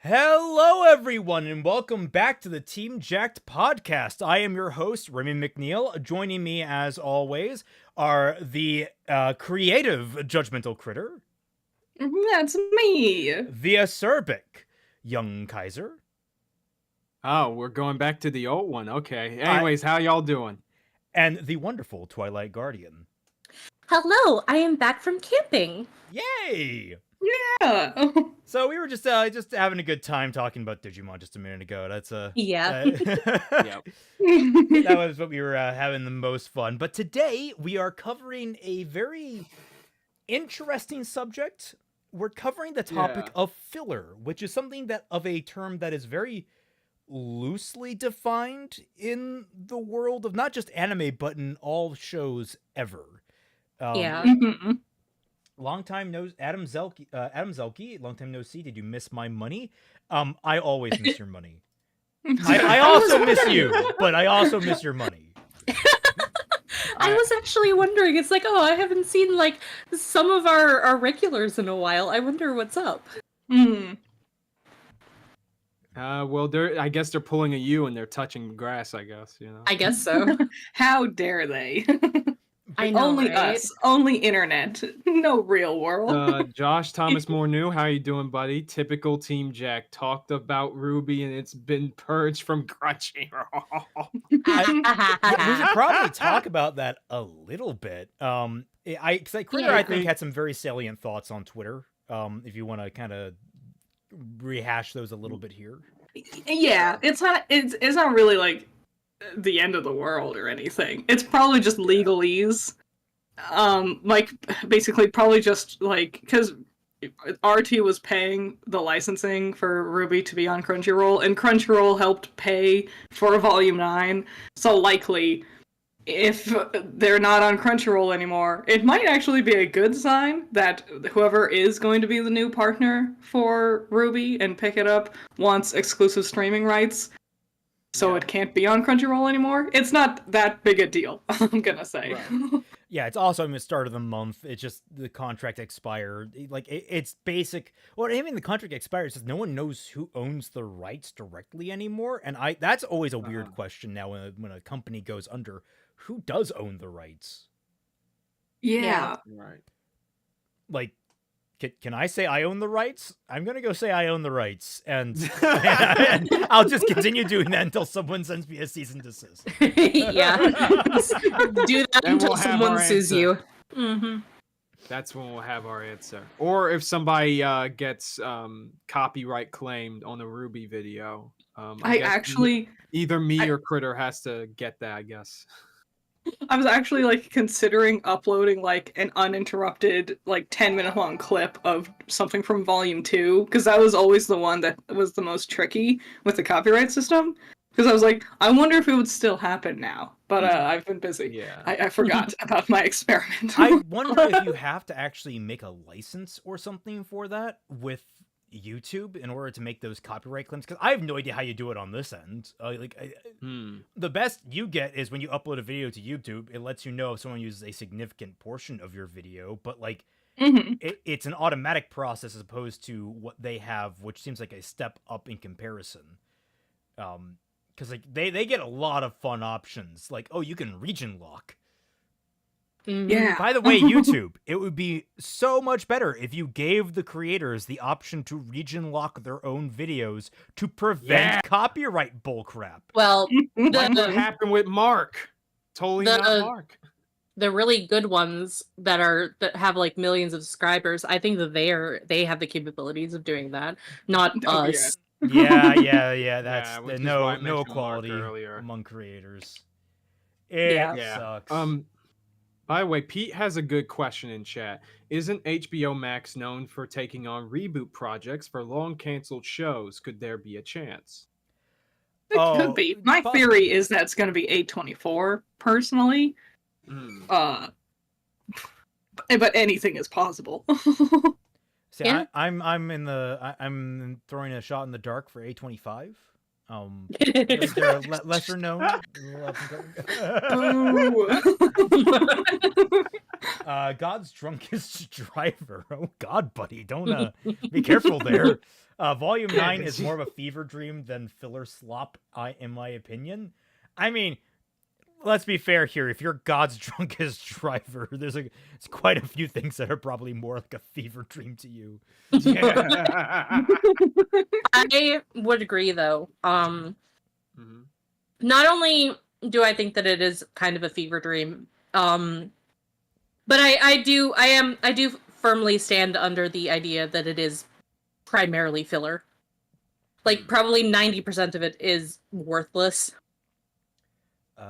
Hello, everyone, and welcome back to the Team Jacked podcast. I am your host, Remy McNeil. Joining me, as always, are the creative Judgmental Critter. That's me. The acerbic young Kaiser. Oh, we're going back to the old one. Okay. Anyways, how y'all doing? And the wonderful Twilight Guardian. Hello, I am back from camping. Yay! Yeah. So we were just having a good time talking about Digimon just a minute ago. That's Yeah. Yep. That was what we were having the most fun. But today we are covering a very interesting subject. We're covering the topic of filler, which is something that of a term that is very loosely defined in the world of not just anime, but in all shows ever. Yeah. Long time no Adam Zelke, long time no see. Did you miss my money? I always miss your money. I also miss you, but I also miss your money. I was actually wondering, it's like, oh, I haven't seen like some of our regulars in a while. I wonder what's up. Well, I guess they're pulling a U and they're touching grass, I guess, you know. I guess so. How dare they? I know, only right? us, only internet, no real world. Josh Thomas Moore New, how you doing, buddy? Typical Team Jack talked about RWBY and it's been purged from Crunchyroll. We should probably talk about that a little bit. Critter, I think, had some very salient thoughts on Twitter. If you want to kind of rehash those a little bit here. Yeah, it's not really like the end of the world or anything. It's probably just legalese. Like basically probably just like because RT was paying the licensing for RWBY to be on Crunchyroll, and Crunchyroll helped pay for Volume 9. So likely, if they're not on Crunchyroll anymore, it might actually be a good sign that whoever is going to be the new partner for RWBY and pick it up wants exclusive streaming rights. So it can't be on Crunchyroll anymore. It's not that big a deal, I'm gonna say. Right. Yeah, it's also the start of the month. It's just the contract expired. Like it's basic. Well, even the contract expires, just no one knows who owns the rights directly anymore. And that's always a weird question now when a company goes under. Who does own the rights? Yeah. Right. Like, can I say I own the rights? I'm gonna go say I own the rights, and I'll just continue doing that until someone sends me a cease and desist. Yeah. Do that Then until we'll have someone our sues answer. you. Mm-hmm. That's when we'll have our answer. Or if somebody gets copyright claimed on a RWBY video. I guess actually, either me or Critter has to get that, I guess. I was actually like considering uploading like an uninterrupted like 10-minute long clip of something from Volume 2 because that was always the one that was the most tricky with the copyright system. Because I was like, I wonder if it would still happen now. But I've been busy. Yeah. I forgot about my experiment. I wonder if you have to actually make a license or something for that with YouTube in order to make those copyright claims, because I have no idea how you do it on this end. The best you get is when you upload a video to YouTube, it lets you know if someone uses a significant portion of your video, but like it's an automatic process as opposed to what they have, which seems like a step up in comparison. Because like they get a lot of fun options, like, oh, you can region lock. Yeah. By the way, YouTube, it would be so much better if you gave the creators the option to region lock their own videos to prevent copyright bullcrap. Well, Like what happened with Mark? Totally not Mark. The really good ones that have like millions of subscribers, I think that they have the capabilities of doing that, not us. Yeah. That's which is why no I mentioned Mark equality earlier. among creators. It sucks. By the way, Pete has a good question in chat. Isn't HBO Max known for taking on reboot projects for long-canceled shows? Could there be a chance? It could be. My theory is that it's going to be A24, personally. But anything is possible. See, Yeah. I'm throwing a shot in the dark for A25. Is there a lesser known? God's drunkest driver. Oh God, buddy, don't be careful there. Volume 9 is more of a fever dream than filler slop, in my opinion. I mean, let's be fair here. If you're God's drunkest driver, it's quite a few things that are probably more like a fever dream to you. Yeah. I would agree, though. Not only do I think that it is kind of a fever dream, but I do firmly stand under the idea that it is primarily filler. Like, probably 90% of it is worthless.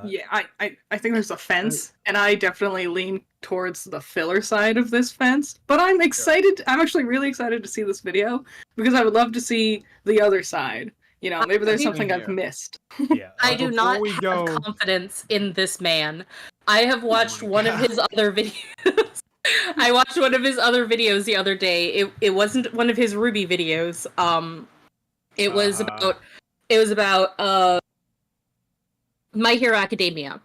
Yeah, I think there's a fence, and I definitely lean towards the filler side of this fence. But I'm excited. I'm actually really excited to see this video because I would love to see the other side. You know, maybe there's something I've missed. Yeah, I do not have confidence in this man. I have watched one of his other videos. I watched one of his other videos the other day. It wasn't one of his RWBY videos. It was about My Hero Academia.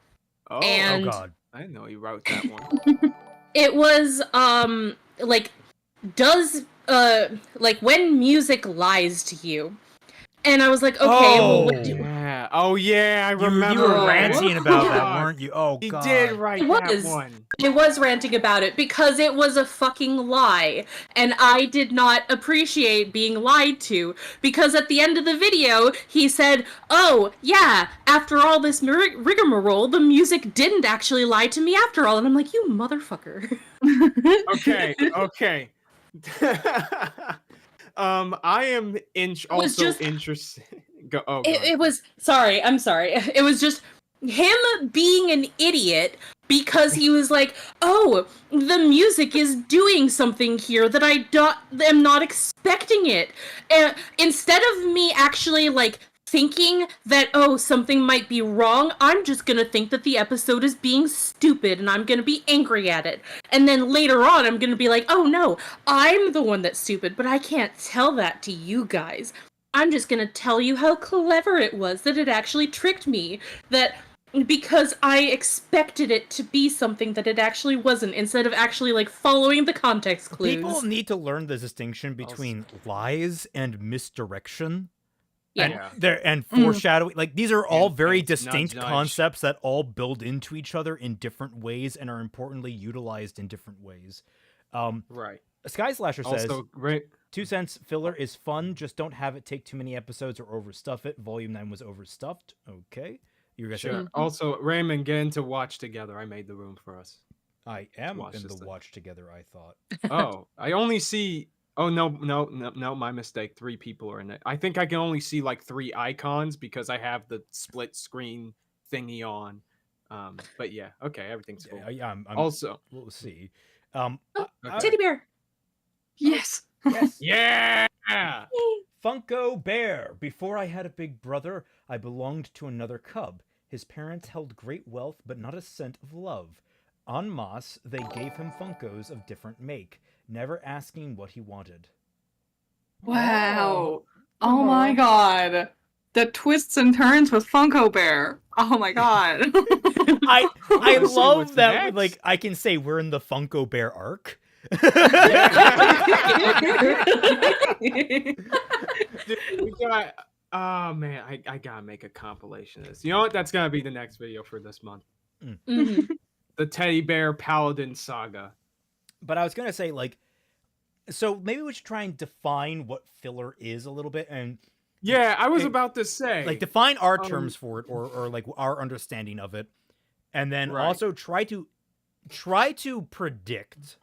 Oh God. I didn't know you wrote that one. It was when music lies to you. And I was like, okay, I remember. You were ranting about that, weren't you? Oh, he God. did write that one. I was ranting about it because it was a fucking lie. And I did not appreciate being lied to. Because at the end of the video, he said, oh, yeah, after all this rigmarole, the music didn't actually lie to me after all. And I'm like, you motherfucker. Okay. I am also interested. It was sorry. I'm sorry. It was just him being an idiot because he was like, "Oh, the music is doing something here that I am not expecting it." Instead of me actually like thinking that something might be wrong, I'm just gonna think that the episode is being stupid and I'm gonna be angry at it. And then later on I'm gonna be like, oh no, I'm the one that's stupid, but I can't tell that to you guys. I'm just gonna tell you how clever it was that it actually tricked me. That because I expected it to be something that it actually wasn't, instead of actually like following the context clues. People need to learn the distinction between lies and misdirection. Yeah. And foreshadowing. Like, these are all very Hint, hint, distinct nudge, nudge. concepts that all build into each other in different ways and are importantly utilized in different ways. Right. Sky Slasher says, Also, right. 2 cents filler is fun, just don't have it take too many episodes or overstuff it. Volume 9 was overstuffed. Okay. You're gonna Sure. say, Also, Raymond, get into Watch Together. I made the room for us. I am Watch in this the thing. watch together, I thought. Oh, I only see. Oh no, my mistake. 3 people are in it. I think I can only see like 3 icons because I have the split screen thingy on. But yeah, okay, everything's cool. Yeah, I'm Also, we'll see. Teddy bear. Yes. Yes. yeah. Funko Bear. Before I had a big brother, I belonged to another cub. His parents held great wealth, but not a cent of love. En masse, they gave him Funkos of different make, never asking what he wanted. Wow. Oh my god. The twists and turns with Funko Bear. Oh my god. I Let's see love what's that. next. Like, I can say we're in the Funko Bear arc. Dude, we got. Oh man, I gotta make a compilation of this. You know what? That's gonna be the next video for this month. Mhm. The Teddy Bear Paladin Saga. But I was gonna say, like, so maybe we should try and define what filler is a little bit, and Yeah, I was Hey, about to say. like define our terms for it, or like our understanding of it, and then Right. also try to predict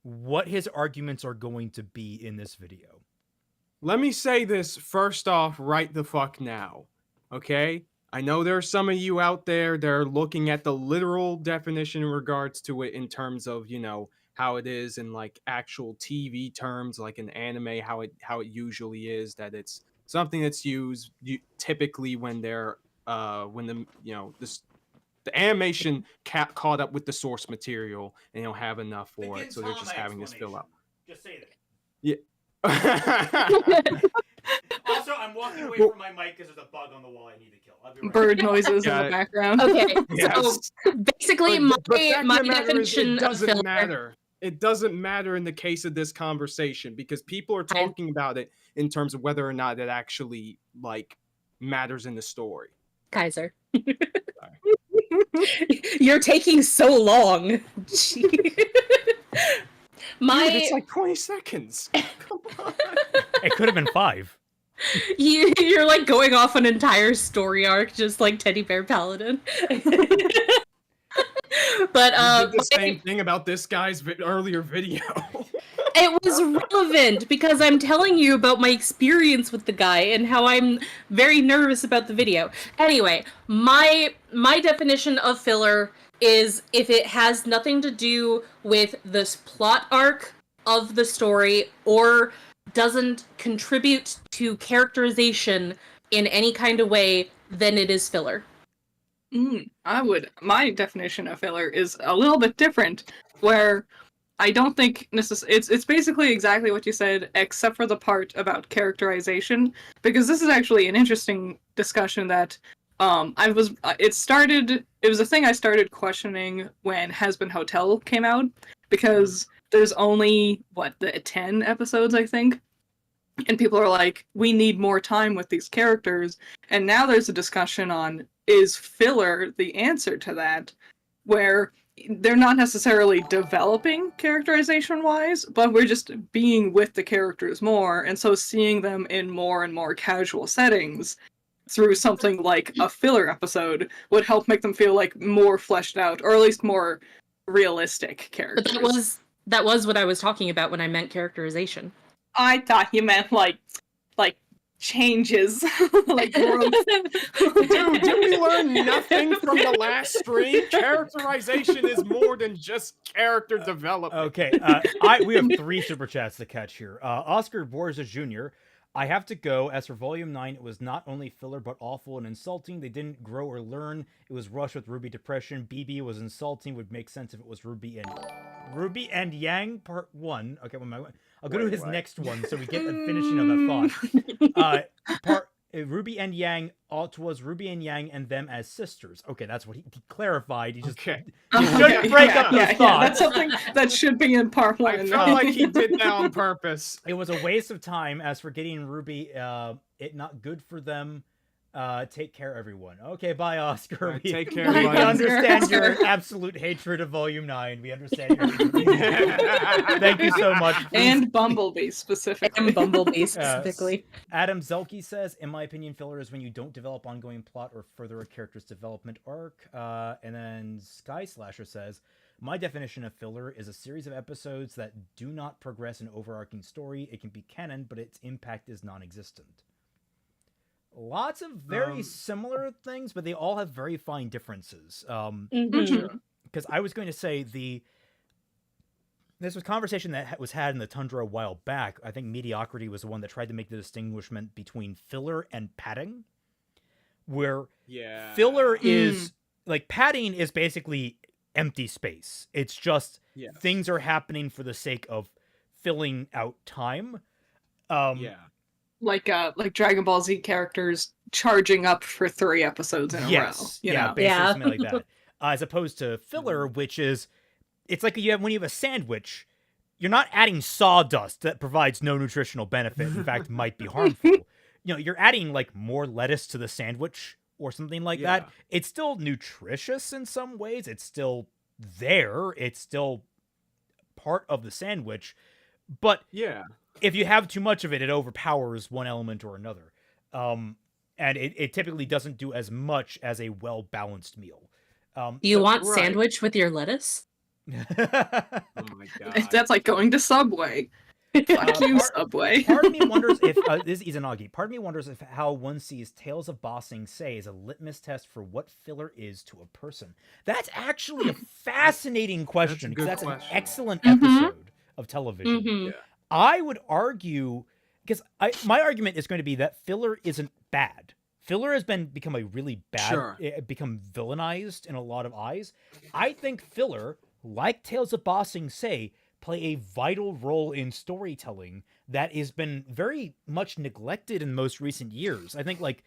what his arguments are going to be in this video. Let me say this first off right the fuck now. Okay? I know there are some of you out there that are looking at the literal definition in regards to it in terms of, you know, how it is in like actual TV terms, like in anime, how it usually is, that it's something that's used typically when they're when the you know this the animation caught up with the source material and they don't have enough for it, so they're just having this fill out. Just say that. Yeah. Also, I'm walking away Well- from my mic because there's a bug on the wall I need to kill. I'll be right Bird noises in Got the it. background. Okay, so Yes. basically But the my fact of my the matter is, definition it of doesn't filler. matter. It doesn't matter in the case of this conversation because people are talking about it in terms of whether or not it actually like matters in the story. Kaiser. You're taking so long. My Dude, it's like 20 seconds. Come on. It could have been 5. you're like going off an entire story arc, just like Teddy Bear Paladin. But You did the same thing about this guy's earlier video. it was relevant because I'm telling you about my experience with the guy and how I'm very nervous about the video. Anyway, my definition of filler is if it has nothing to do with this plot arc of the story or doesn't contribute to characterization in any kind of way, then it is filler. My definition of filler is a little bit different, where I don't think it's basically exactly what you said, except for the part about characterization, because this is actually an interesting discussion that it was a thing I started questioning when Hazbin Hotel came out, because there's only 10 episodes, I think. And people are like, we need more time with these characters. And now there's a discussion on, is filler the answer to that? Where they're not necessarily developing characterization-wise, but we're just being with the characters more, and so seeing them in more and more casual settings through something like a filler episode would help make them feel like more fleshed out, or at least more realistic characters. But that was what I was talking about when I meant characterization. I thought you meant like changes, like growth. Dude, did we learn nothing from the last stream? Characterization is more than just character development. Okay, we have 3 super chats to catch here. Oscar Borges Jr. I have to go. As for Volume 9, it was not only filler but awful and insulting. They didn't grow or learn. It was rushed with RWBY depression. BB was insulting. Would make sense if it was RWBY and Yang Part 1. Okay, I'll go to his next one so we get the finishing of that thought. Ruby and Yang, it was Ruby and Yang and them as sisters. Okay, that's what he clarified. He just Okay. you shouldn't break up those thoughts. That's something that should be in part 1. I felt like he did that on purpose. It was a waste of time. As for getting Ruby, it not good for them. Take care, everyone. Okay, bye, Oscar. Right, take care, We bye, understand Oscar. your absolute hatred of Volume 9. We understand your Thank you so much. And Bumblebee specifically. And Bumblebee specifically. Adam Zelke says, in my opinion, filler is when you don't develop ongoing plot or further a character's development arc. And then Sky Slasher says, my definition of filler is a series of episodes that do not progress an overarching story. It can be canon, but its impact is non-existent. Lots of very similar things, but they all have very fine differences. Because I was going to say this was a conversation that was had in the Tundra a while back. I think Mediocrity was the one that tried to make the distinguishment between filler and padding, where filler is like padding is basically empty space. It's just things are happening for the sake of filling out time. Like Dragon Ball Z characters charging up for 3 episodes in a row. You know? Basically something like that. As opposed to filler, which is, it's like when you have a sandwich, you're not adding sawdust that provides no nutritional benefit. In fact, might be harmful. You're adding like more lettuce to the sandwich or something like that. It's still nutritious in some ways. It's still there. It's still part of the sandwich. But if you have too much of it, it overpowers one element or another. And it typically doesn't do as much as a well-balanced meal. Do you want sandwich with your lettuce? Oh my god. That's like going to Subway. Fuck you, Subway. Part of me wonders if, this is Izanagi, part of me wonders if how one sees Tales of Ba Sing Se as a litmus test for what filler is to a person. That's actually a fascinating question, because that's an excellent episode of television. I would argue, because my argument is going to be that filler isn't bad. Filler has become a really bad, become villainized in a lot of eyes. I think filler, like Tales of Ba Sing Se, play a vital role in storytelling that has been very much neglected in most recent years. I think like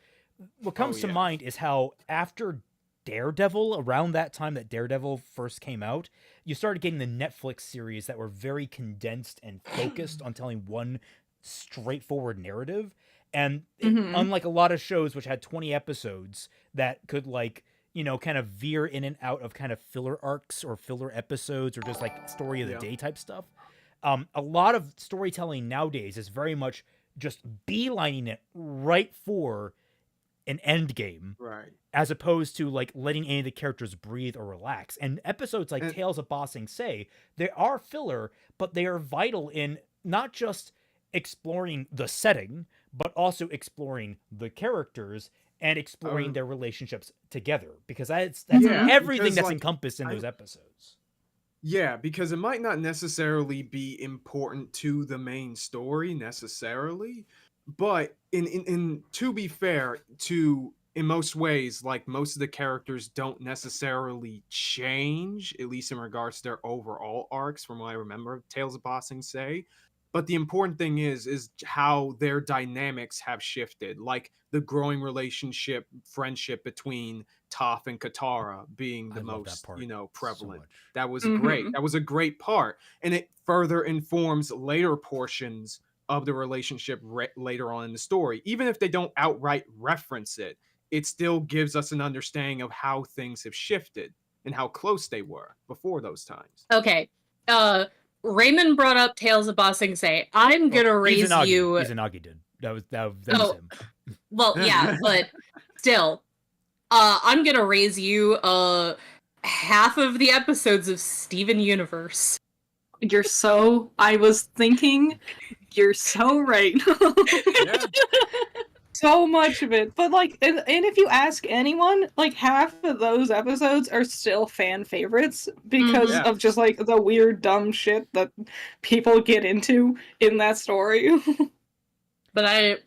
what comes to mind is how after Daredevil, around that time that Daredevil first came out, you started getting the Netflix series that were very condensed and focused on telling one straightforward narrative. And unlike a lot of shows which had 20 episodes that could kind of veer in and out of kind of filler arcs or filler episodes or just like story of the day type stuff. A lot of storytelling nowadays is very much just beelining it right for an end game. Right. As opposed to like letting any of the characters breathe or relax. And episodes like Tales of Ba Sing Se, they are filler, but they are vital in not just exploring the setting, but also exploring the characters and exploring their relationships together, because that's everything that's encompassed in those episodes. Yeah, because it might not necessarily be important to the main story necessarily, but in to be fair, in most ways, like most of the characters don't necessarily change, at least in regards to their overall arcs, from what I remember of Tales of Ba Sing Se. But the important thing is how their dynamics have shifted, like the growing friendship between Toph and Katara being the most, prevalent. So that was great. That was a great part. And it further informs later portions of the relationship later on in the story. Even if they don't outright reference it, it still gives us an understanding of how things have shifted and how close they were before those times. Okay. Raymond brought up Tales of Ba Sing Se. I'm gonna raise you. Izanagi did. That was him. Well, yeah, but still, I'm gonna raise you half of the episodes of Steven Universe. I was thinking, you're so right. So much of it, but and if you ask anyone, half of those episodes are still fan favorites because of just the weird dumb shit that people get into in that story. But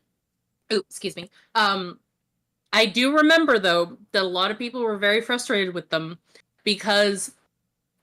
excuse me. I do remember though that a lot of people were very frustrated with them because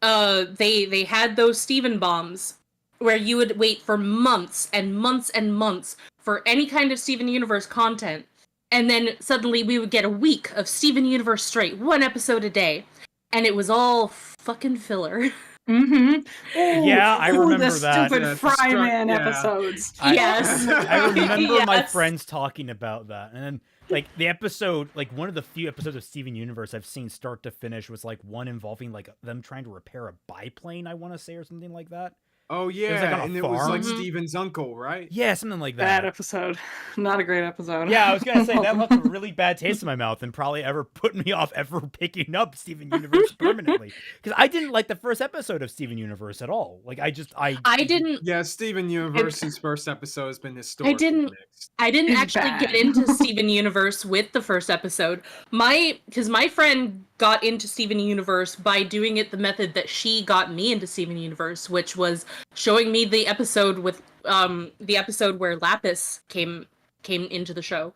they had those Steven bombs where you would wait for months and months and months for any kind of Steven Universe content, And then suddenly we would get a week of Steven Universe straight, 1 episode a day. And it was all fucking filler. Mm-hmm. Yeah, I remember the that. stupid Yeah, Fryman yeah. episodes. Yes. I remember my Yes. friends talking about that. And then, like, the episode, like, one of the few episodes of Steven Universe I've seen start to finish was, like, one involving, like, them trying to repair a biplane, I want to say, or something like that. Oh yeah, like, on a and it was like farm. Steven's uncle, right? Yeah, something like Bad that. episode. Not a great episode. Yeah, I was gonna say that left a really bad taste in my mouth and probably ever put me off ever picking up Steven Universe permanently, because I didn't like the first episode of Steven Universe at all. Like I didn't. Yeah, Steven Universe's first episode has been historically mixed. I didn't It's actually bad. get into Steven Universe with the first episode. Because my friend got into Steven Universe by doing it the method that she got me into Steven Universe, which was showing me the episode with the episode where Lapis came into the show.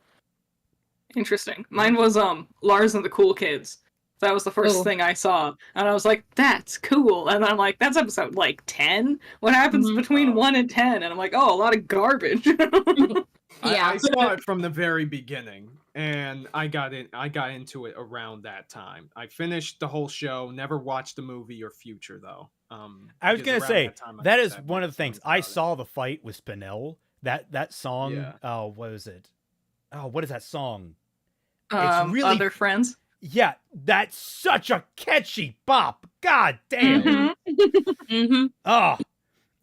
Interesting. Mine was Lars and the Cool Kids. That was the first thing I saw, and I was like, "That's cool." And I'm like, "That's episode like 10. What happens between 1 and 10?" And I'm like, "Oh, a lot of garbage." Yeah. I saw it from the very beginning, and I got into it around that time. I finished the whole show, never watched the movie or Future though. I was because gonna around say time I that just is had one of the things. I about it. saw the fight with Spinell. That song. Yeah. Oh, what was it? Oh, what is that song? Really Other Friends. Yeah, that's such a catchy bop. God damn. Mhm. Mm-hmm. Oh,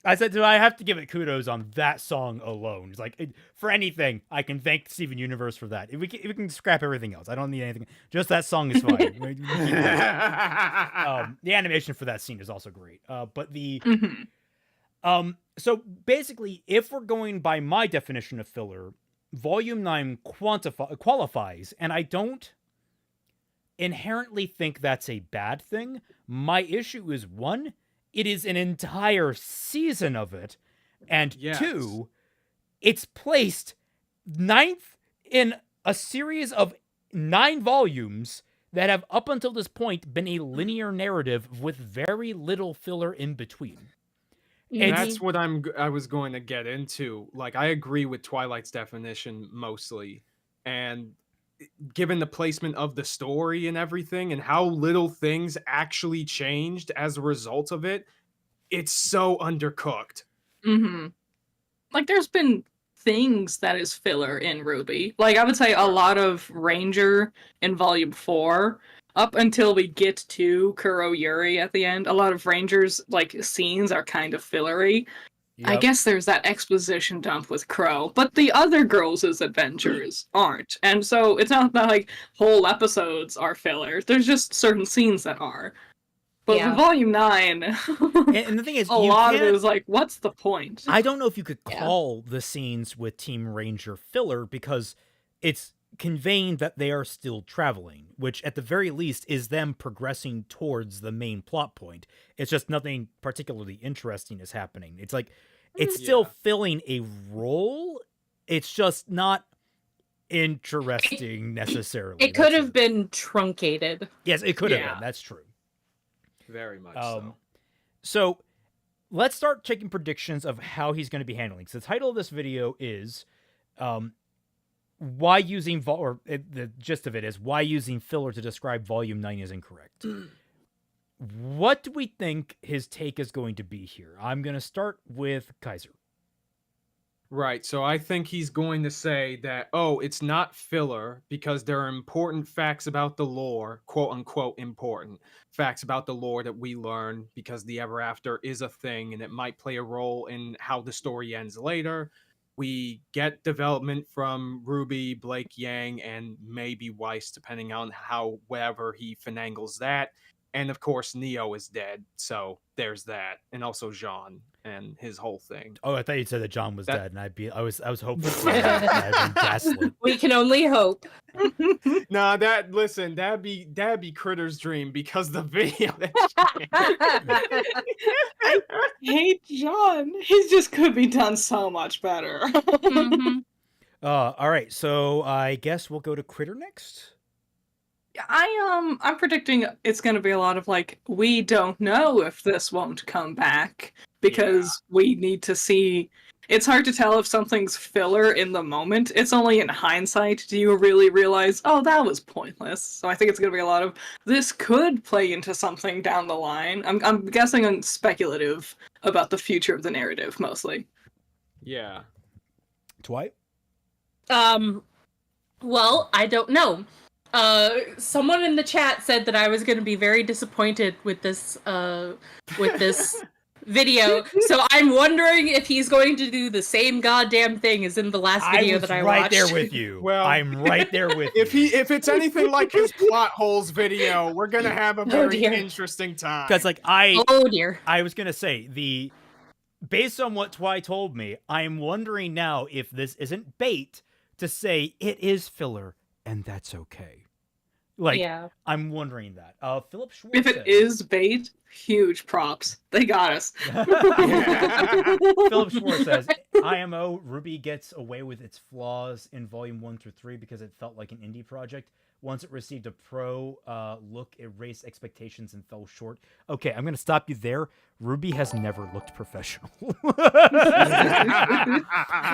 I said, do I have to give it kudos on that song alone? It's like, for anything, I can thank Steven Universe for that. If we can scrap everything else. I don't need anything. Just that song is fine. The animation for that scene is also great. But the so basically, if we're going by my definition of filler, Volume 9 qualifies, and I don't inherently think that's a bad thing. My issue is, one, it is an entire season of it, and two, it's placed 9th in a series of 9 volumes that have up until this point been a linear narrative with very little filler in between. That's what I was going to get into. Like, I agree with Twilight's definition mostly, and given the placement of the story and everything and how little things actually changed as a result of it, it's so undercooked. Like, there's been things that is filler in RWBY. Like, I would say a lot of Ranger in Volume 4, up until we get to Kuro Yuri at the end, a lot of Rangers, like, scenes are kind of fillery. Yep. I guess there's that exposition dump with Crow, but the other girls' adventures aren't. And so it's not that, like, whole episodes are filler. There's just certain scenes that are. But with Volume 9, and the thing is, a lot of it is like, what's the point? I don't know if you could call the scenes with Team Ranger filler, because it's conveying that they are still traveling, which at the very least is them progressing towards the main plot point. It's just nothing particularly interesting is happening. It's like, it's still filling a role. It's just not interesting necessarily. It could have been truncated. Yes, it could have been. That's true. Very much so. So let's start checking predictions of how he's going to be handling. So the title of this video is why using the gist of it is why using filler to describe Volume 9 is incorrect. What do we think his take is going to be here? I'm going to start with Kaiser. Right, so I think he's going to say that, oh, it's not filler because there are important facts about the lore, quote-unquote important facts about the lore that we learn because the Ever After is a thing and it might play a role in how the story ends later. We get development from RWBY, Blake Yang, and maybe Weiss, depending on wherever he finagles that. And of course, Neo is dead, so there's that, and also Jean and his whole thing. Oh, I thought you said that John was dead, and I was hopeful. I've been gaslit. We can only hope. Nah, that'd be Critter's dream because the video. I hate John. He just could be done so much better. All right, so I guess we'll go to Critter next. I'm predicting it's going to be a lot of like, we don't know if this won't come back because we need to see it's hard to tell if something's filler in the moment. It's only in hindsight do you really realize, oh, that was pointless. So I think it's going to be a lot of, this could play into something down the line. I'm guessing I'm speculative about the future of the narrative, mostly. Yeah. Dwight? Well, I don't know. Someone in the chat said that I was going to be very disappointed with this video, so I'm wondering if he's going to do the same goddamn thing as in the last video that I watched. I'm right there with you. Well, I'm right there with If you. if it's anything like his plot holes video, we're gonna have a very dear. interesting time. Because like Oh dear. I was gonna say based on what Twy told me, I'm wondering now if this isn't bait to say it is filler and that's okay. Like, Yeah. I'm wondering that. Philip Schwartz If it is bait, huge props. They got us. Philip Schwartz says, IMO, RWBY gets away with its flaws in Volume 1 through 3 because it felt like an indie project. Once it received a pro look, it raised expectations and fell short. Okay, I'm going to stop you there. RWBY has never looked professional.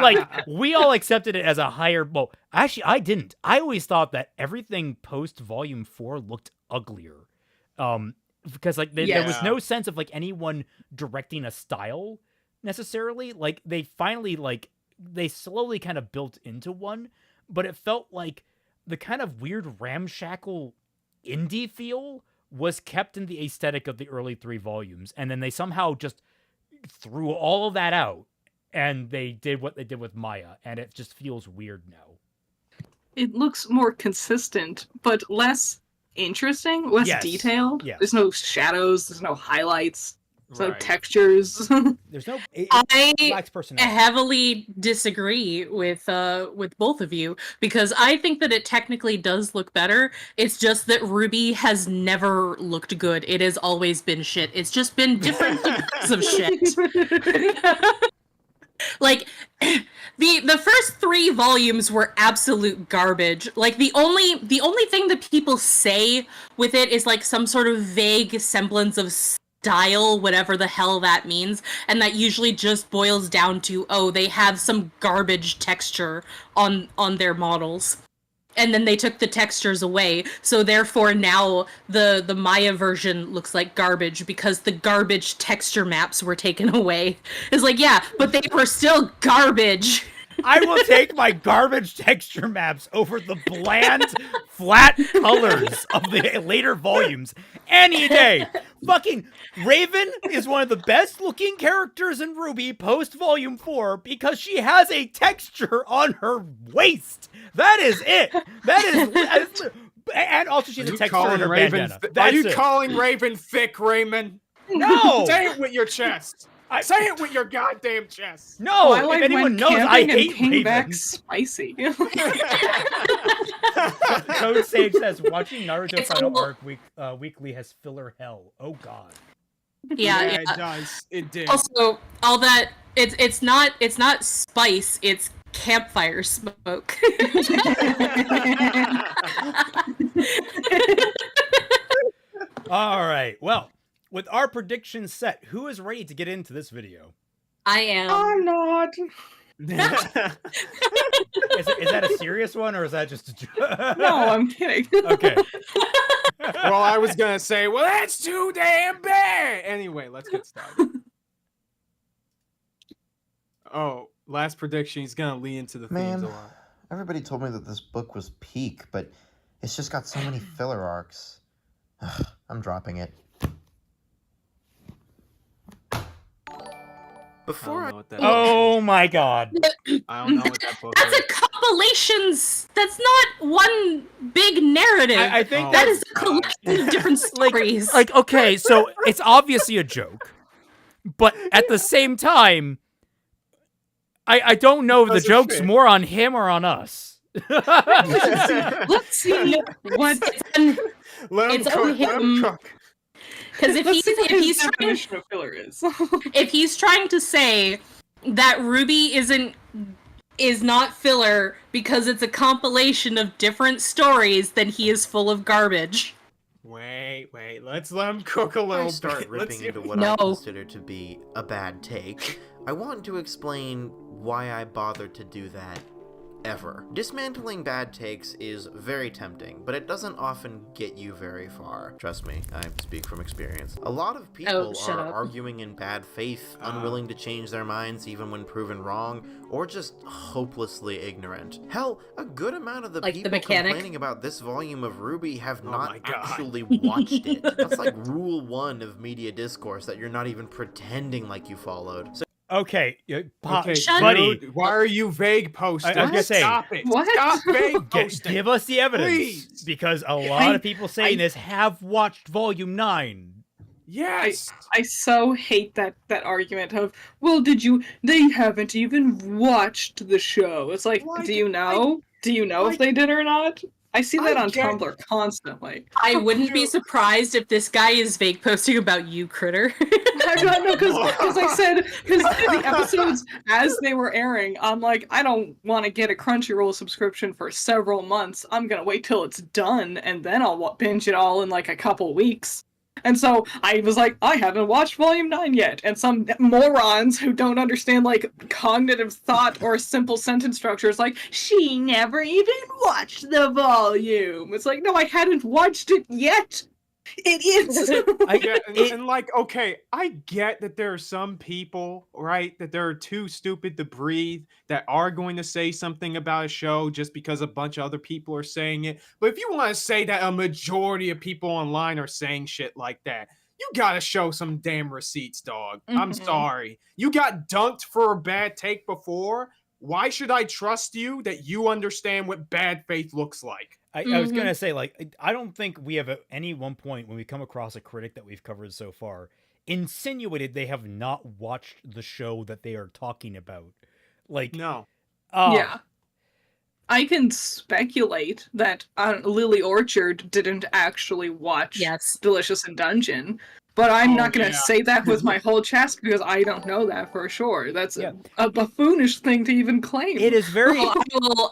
Like, we all accepted it as a higher... Well, actually, I didn't. I always thought that everything post-Volume 4 looked uglier. Because, like, there was no sense of, like, anyone directing a style, necessarily. Like, they finally, like... They slowly kind of built into one, but it felt like the kind of weird ramshackle indie feel was kept in the aesthetic of the early 3 volumes. And then they somehow just threw all of that out and they did what they did with Maya. And it just feels weird now. It looks more consistent, but less interesting, less detailed. Yes. There's no shadows, there's no highlights, there's no Right. textures. There's no... I lacks personality. heavily disagree with both of you because I think that it technically does look better. It's just that RWBY has never looked good. It has always been shit. It's just been different types of shit. Like the first 3 volumes were absolute garbage. Like the only thing that people say with it is like some sort of vague semblance of style, whatever the hell that means, and that usually just boils down to, oh, they have some garbage texture on their models, and then they took the textures away, so therefore now the Maya version looks like garbage because the garbage texture maps were taken away. It's like, yeah, but they were still garbage. I will take my garbage texture maps over the bland, flat colors of the later volumes any day. Fucking Raven is one of the best looking characters in RWBY post Volume 4 because she has a texture on her waist. That is it. That is and also she has a texture on her bandana. Are you calling Raven thick, Raymond? No! Say it with your chest. Say it with your goddamn chest. No, Twilight if anyone went knows, I camping and hate came Raven. back spicy. Code Sage says, watching Naruto It's Final a Arc weekly has filler hell. Oh god. Yeah, It does. It did. Also, all that it's not spice, it's campfire smoke. All right. Well, with our predictions set, who is ready to get into this video? I am. I'm not. Is that a serious one or is that just a joke? No, I'm kidding. Okay. Well, I was gonna say, well, that's too damn bad. Anyway, let's get started. Oh, last prediction. He's gonna lean into the themes a lot. Everybody told me that this book was peak, but it's just got so many filler arcs. I'm dropping it. Before I don't know what that Oh my god. I don't know what that book That's is. a compilations. That's not one big narrative. I think that is a collection of different stories. like okay, so it's obviously a joke. But at the same time, I don't know if the Doesn't joke's fit. more on him or on us. Let's see what. Let him It's cook. on Let him him. cook. Because if Let's see what his he's trying, definition of filler is. if he's trying to say that RWBY is not filler because it's a compilation of different stories, then he is full of garbage. Wait. Let's let him cook a little I start bit. Let's ripping see into what- what No. I consider to be a bad take. I want to explain why I bothered to do that. Ever. Dismantling bad takes is very tempting, but it doesn't often get you very far. Trust me, I speak from experience. A lot of people are arguing in bad faith, unwilling to change their minds even when proven wrong, or just hopelessly ignorant. Hell, a good amount of the people complaining about this volume of RWBY have not actually watched it. That's like rule 1 of media discourse that you're not even pretending like you followed. So okay, buddy. Dude, why are you vague posting? I was gonna say, stop it. What? Stop vague posting. Give us the evidence, please. Because a lot of people saying this have watched Volume 9. Yes, I so hate that argument of, well, they haven't even watched the show. It's like, do you know if they did or not? I see that on Tumblr constantly. I wouldn't be surprised if this guy is vague posting about you, Critter. I don't know, because I said, because the episodes, as they were airing, I'm like, I don't want to get a Crunchyroll subscription for several months. I'm going to wait till it's done, and then I'll binge it all in like a couple weeks. And so I was like, I haven't watched Volume 9 yet. And some morons who don't understand, like, cognitive thought or simple sentence structure is like, she never even watched the volume. It's like, no, I hadn't watched it yet. Idiots. And like, okay, I get that there are some people, right, that they're too stupid to breathe, that are going to say something about a show just because a bunch of other people are saying it. But if you want to say that a majority of people online are saying shit like that, you gotta show some damn receipts, dog. I'm sorry. You got dunked for a bad take before. Why should I trust you that you understand what bad faith looks like? I was gonna say, like, I don't think we have at any one point when we come across a critic that we've covered so far insinuated they have not watched the show that they are talking about. Like, no. Yeah. I can speculate that Lily Orchard didn't actually watch Delicious in Dungeon, but I'm not going to say that with my whole chest because I don't know that for sure. That's a buffoonish thing to even claim. It is very...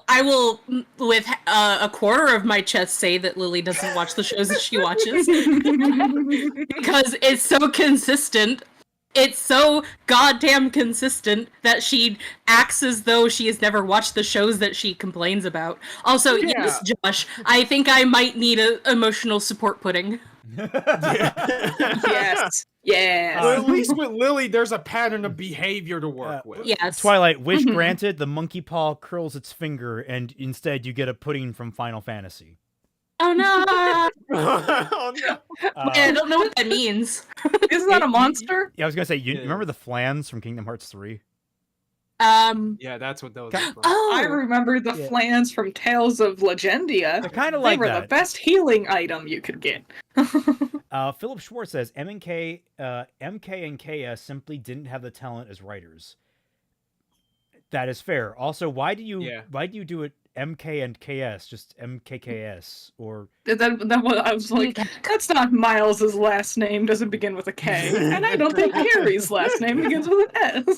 I will, with a quarter of my chest, say that Lily doesn't watch the shows that she watches. Because it's so consistent. It's so goddamn consistent that she acts as though she has never watched the shows that she complains about. Also, yes, Josh, I think I might need an emotional support pudding. Yes. Well, at least with Lily, there's a pattern of behavior to work with. Yes. Twilight, wish granted, the monkey paw curls its finger, and instead you get a pudding from Final Fantasy. Oh no! Oh no! I don't know what that means. Isn't that a monster? Yeah, I was gonna say, you remember the flans from Kingdom Hearts 3? Yeah, that's what those are from. Oh, I remember the flans from Tales of Legendia. They're kind of like that. They were the best healing item you could get. Philip Schwartz says MK and KS simply didn't have the talent as writers. That is fair. Also, why do you do it MK and KS, just MKKS, or that I was like, that's not Miles's last name. Doesn't begin with a K, and I don't think Harry's last name begins with an S.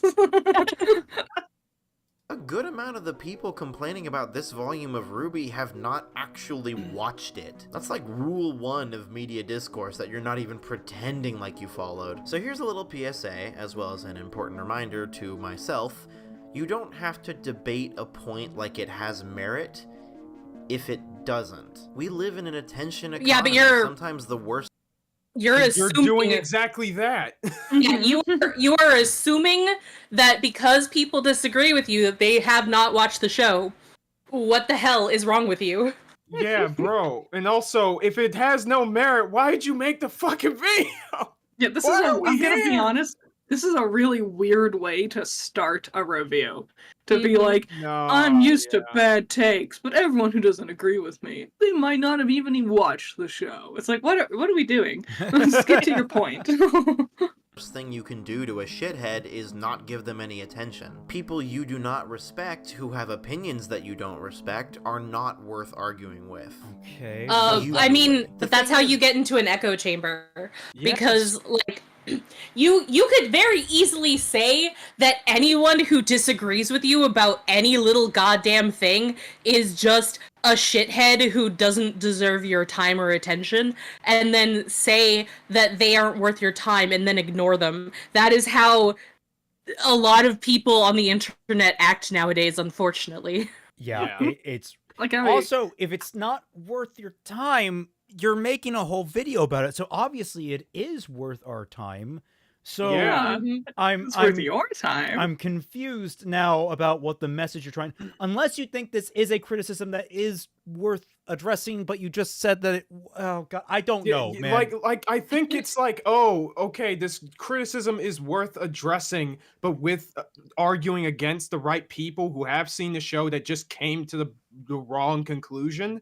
A good amount of the people complaining about this volume of RWBY have not actually watched it. That's like rule 1 of media discourse that you're not even pretending like you followed. So here's a little PSA, as well as an important reminder to myself. You don't have to debate a point like it has merit if it doesn't. We live in an attention economy. Yeah, but you're sometimes the worst. You're doing exactly that. Yeah, you are assuming that because people disagree with you that they have not watched the show. What the hell is wrong with you? Yeah, bro. And also, if it has no merit, why did you make the fucking video? Yeah, I'm gonna be honest. This is a really weird way to start a review. To be like, I'm used to bad takes, but everyone who doesn't agree with me, they might not have even watched the show. It's like, what are we doing? Let's get to your point. Worst thing you can do to a shithead is not give them any attention. People you do not respect, who have opinions that you don't respect, are not worth arguing with. Okay. I mean, that's how you get into an echo chamber. Yes. Because, like, you could very easily say that anyone who disagrees with you about any little goddamn thing is just a shithead who doesn't deserve your time or attention, and then say that they aren't worth your time and then ignore them. That is how a lot of people on the internet act nowadays, unfortunately. Yeah. It's Like also, if it's not worth your time, you're making a whole video about it. So obviously it is worth our time. So Yeah. it's worth your time. I'm confused now about what the message you're trying, unless you think this is a criticism that is worth addressing, but you just said that oh god, I don't know, man. Like I think it's like, oh, okay, this criticism is worth addressing, but with arguing against the right people who have seen the show that just came to the wrong conclusion.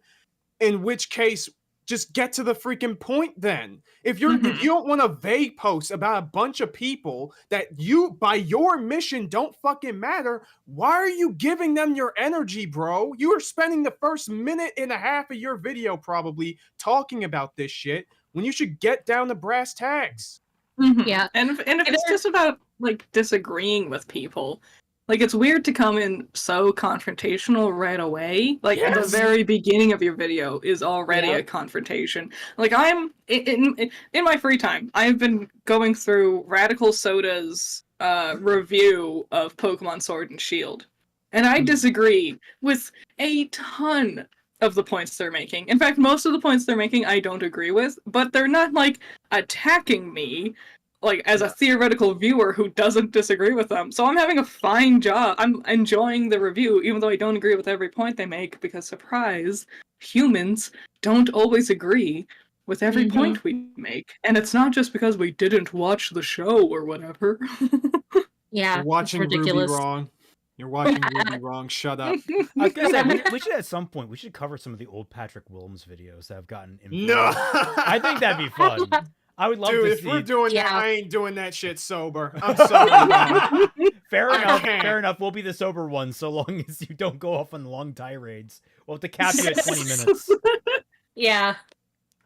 In which case, just get to the freaking point then. If you don't want a vague post about a bunch of people that you, by your mission, don't fucking matter, why are you giving them your energy, bro? You are spending the first minute and a half of your video probably talking about this shit when you should get down to brass tacks. Yeah. And if it's just about like disagreeing with people, like it's weird to come in so confrontational right away. Like at the very beginning of your video is already a confrontation. Like I'm in my free time, I've been going through Radical Soda's review of Pokemon Sword and Shield, and I disagree with a ton of the points they're making. In fact, most of the points they're making I don't agree with, but they're not like attacking me like as a theoretical viewer who doesn't disagree with them. So I'm having a fine job. I'm enjoying the review, even though I don't agree with every point they make, because surprise, humans don't always agree with every point we make. And it's not just because we didn't watch the show or whatever. Yeah, You're watching ridiculous. RWBY wrong. You're watching RWBY wrong. Shut up. I was gonna say, we should at some point, we should cover some of the old Patrick Williams videos that have gotten influenced. No! I think that'd be fun. I would love Dude, to if see. we're doing that, I ain't doing that shit sober. I'm sorry. man. Fair enough. can't. Fair enough. We'll be the sober ones, so long as you don't go off on long tirades. We'll have to cap you at 20 minutes. Yeah.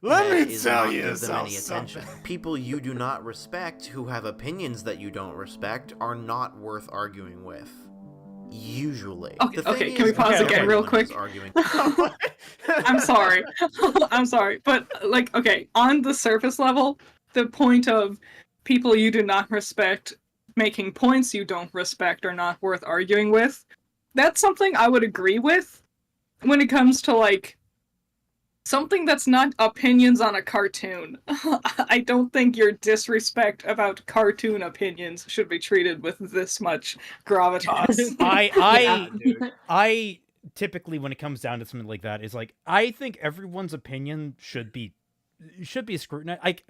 Let That me is tell not you give them any something. attention. People you do not respect, who have opinions that you don't respect, are not worth arguing with. Usually. Okay, The thing okay, can we is, pause again real everyone is quick? arguing. I'm sorry. I'm sorry. But, like, okay, on the surface level, the point of people you do not respect making points you don't respect are not worth arguing with, that's something I would agree with when it comes to, like, something that's not opinions on a cartoon. I don't think your disrespect about cartoon opinions should be treated with this much gravitas. I typically, when it comes down to something like that, is like, I think everyone's opinion should be scrutinized. Like,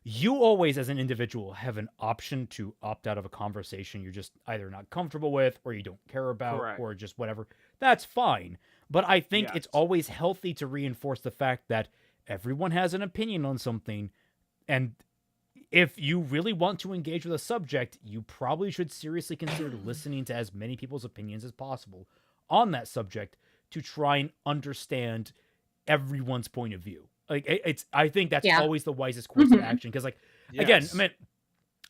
you always, as an individual, have an option to opt out of a conversation you're just either not comfortable with, or you don't care about, Correct. or just whatever. That's fine. But I think Yes. it's always healthy to reinforce the fact that everyone has an opinion on something, and if you really want to engage with a subject, you probably should seriously consider listening to as many people's opinions as possible on that subject to try and understand everyone's point of view. Like, I think that's always the wisest course of action. Because, like, again, I mean,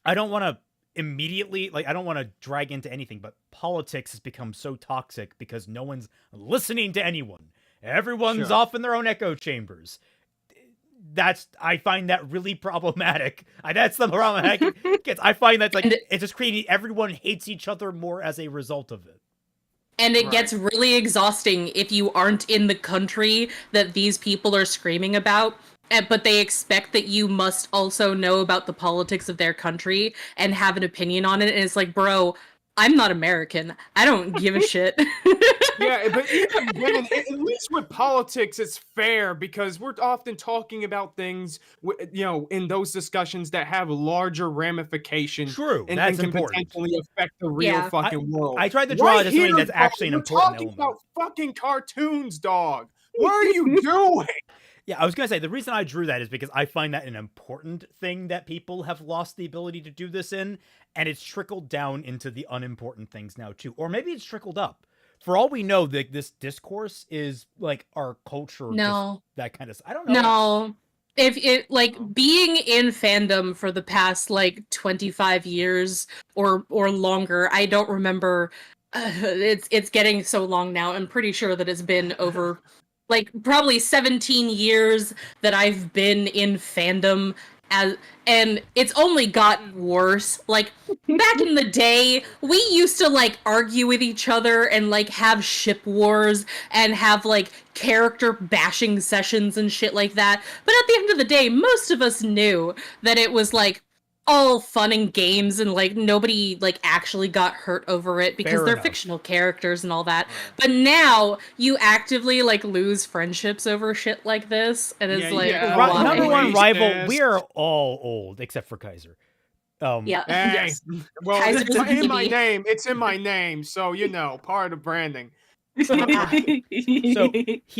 I don't want to immediately, like, I don't want to drag into anything, but politics has become so toxic because no one's listening to anyone. Everyone's off in their own echo chambers. I find that really problematic. That's the problem. I find that's like, it's just creating, everyone hates each other more as a result of it. And it gets really exhausting if you aren't in the country that these people are screaming about, but they expect that you must also know about the politics of their country and have an opinion on it. And it's like, bro, I'm not American. I don't give a shit. Yeah, but even then, at least with politics, it's fair because we're often talking about things, in those discussions that have larger ramifications. True, and that's can important. potentially affect the real fucking world. I tried to draw it as something here, that's actually an we're important talking element. about fucking cartoons, dog. What are you doing? Yeah, I was going to say, the reason I drew that is because I find that an important thing that people have lost the ability to do this in, and it's trickled down into the unimportant things now, too. Or maybe it's trickled up. For all we know, this discourse is, like, our culture. No. That kind of... I don't know. No. If it, like, being in fandom for the past, like, 25 years or longer, I don't remember... it's getting so long now. I'm pretty sure that it's been over... like, probably 17 years that I've been in fandom, and it's only gotten worse. Like back in the day, we used to like argue with each other and like have ship wars and have like character bashing sessions and shit like that. But at the end of the day, most of us knew that it was like all fun and games and like nobody like actually got hurt over it because Fair they're enough. fictional characters and all that. But now you actively like lose friendships over shit like this, and it's like why? Number one Racist. rival. We are all old except for Kaiser. Yeah. Hey, Yes. well, Kaiser's it's in my baby. name. It's in my name, so you know, part of branding. So he's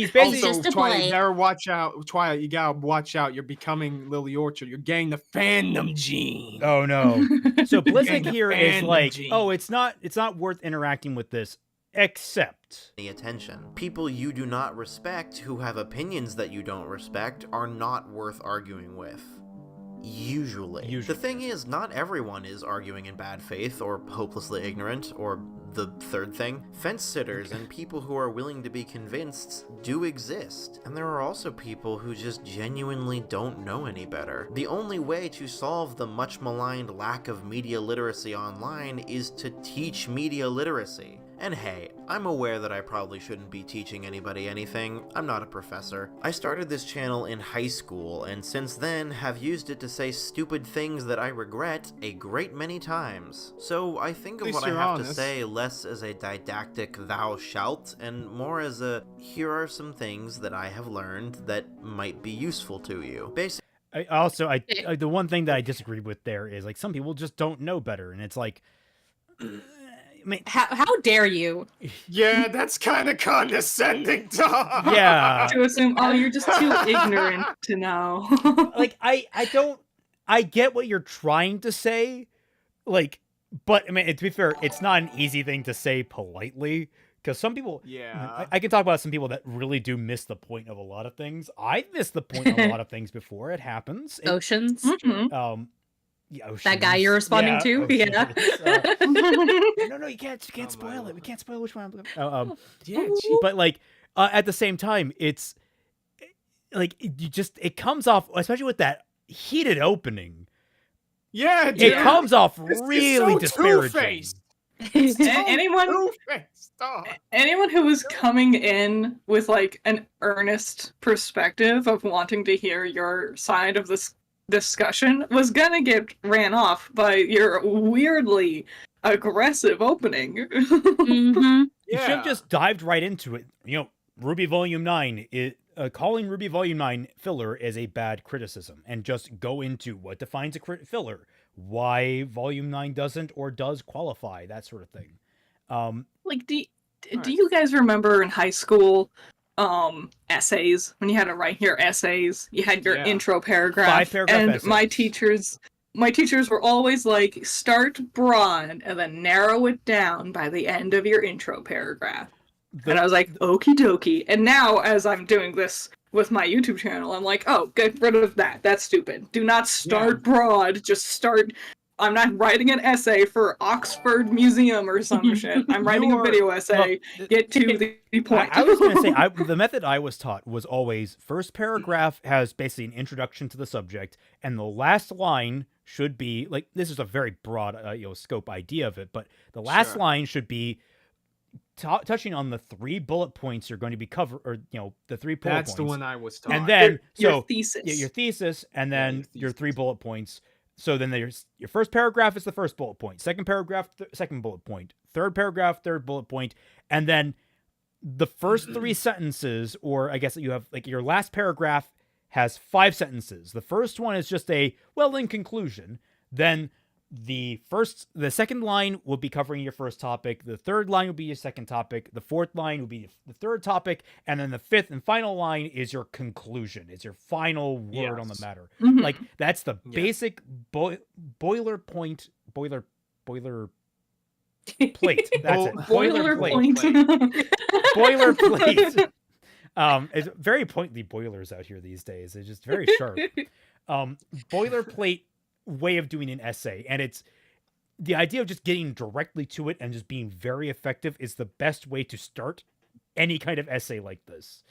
basically Also- Also, just a Twilight, boy. you gotta watch out. Twilight, you gotta watch out. You're becoming Lily Orchard. You're getting the fandom gene. Oh no. So Blizzic Getting the here is fandom like, gene. oh, it's not worth interacting with this, except Any attention. People you do not respect, who have opinions that you don't respect, are not worth arguing with. Usually. The thing is, not everyone is arguing in bad faith or hopelessly ignorant, or the third thing. Fence sitters and people who are willing to be convinced do exist. And there are also people who just genuinely don't know any better. The only way to solve the much maligned lack of media literacy online is to teach media literacy. And hey, I'm aware that I probably shouldn't be teaching anybody anything. I'm not a professor. I started this channel in high school, and since then have used it to say stupid things that I regret a great many times. So I think of At what least I you're have to honest. say less as a didactic thou shalt, and more as a here are some things that I have learned that might be useful to you. Basically, the one thing that I disagree with there is like some people just don't know better, and it's like, I mean, How dare you? Yeah, that's kind of condescending, dog. yeah, To assume, oh, you're just too ignorant to know. like I get what you're trying to say, like, but I mean, to be fair, it's not an easy thing to say politely. Because some people, Yeah. I can talk about some people that really do miss the point of a lot of things. I've missed the point of a lot of things before. It happens. Oceans? Mhm. Yeah, That guy you're responding to? Yeah. No, you can't Oh, spoil my it. We can't spoil which one. Yeah, But like, at the same time, it's like it comes off, especially with that heated opening. yeah, dude. It comes off It's really so disparaging. two-faced. Anyone Two-faced, dog. anyone who was coming in with like an earnest perspective of wanting to hear your side of this discussion was gonna get ran off by your weirdly aggressive opening. Mm-hmm. You should have just dived right into it. You know, RWBY Volume 9, calling RWBY Volume 9 filler is a bad criticism, and just go into what defines a filler, why Volume 9 doesn't or does qualify, that sort of thing. Like, do you guys remember in high school essays, when you had to write your essays, you had your Yeah. intro paragraph, 5-paragraph and essays. my teachers were always like, start broad and then narrow it down by the end of your intro paragraph. And I was like, okie dokie. And now, as I'm doing this with my YouTube channel, I'm like, oh, get rid of that. That's stupid. Do not start broad. Just start. I'm not writing an essay for Oxford Museum or some shit. I'm writing a video essay. Get to the point. I was going to say, the method I was taught was always first paragraph has basically an introduction to the subject, and the last line should be like, this is a very broad scope idea of it, but the last Sure. line should be touching on the 3 bullet points you're going to be the 3 bullet points. That's the one I was taught. And then your thesis. your thesis, and Yeah, then your your thesis. 3 bullet points. So then there's your first paragraph is the first bullet point, second paragraph, second bullet point, third paragraph, third bullet point, and then the first 3 sentences, or I guess you have like your last paragraph has 5 sentences. The first one is just a in conclusion. Then the second line will be covering your first topic. The third line will be your second topic. The fourth line will be the third topic. And then the fifth and final line is your conclusion. It's your final word on the Yes. matter. Mhm. Like, that's the Yeah. basic boiler plate. That's it. Boiler point. Boilerplate. It's very pointy boilers out here these days. It's just very sharp. Boilerplate way of doing an essay, and it's the idea of just getting directly to it and just being very effective is the best way to start any kind of essay like this.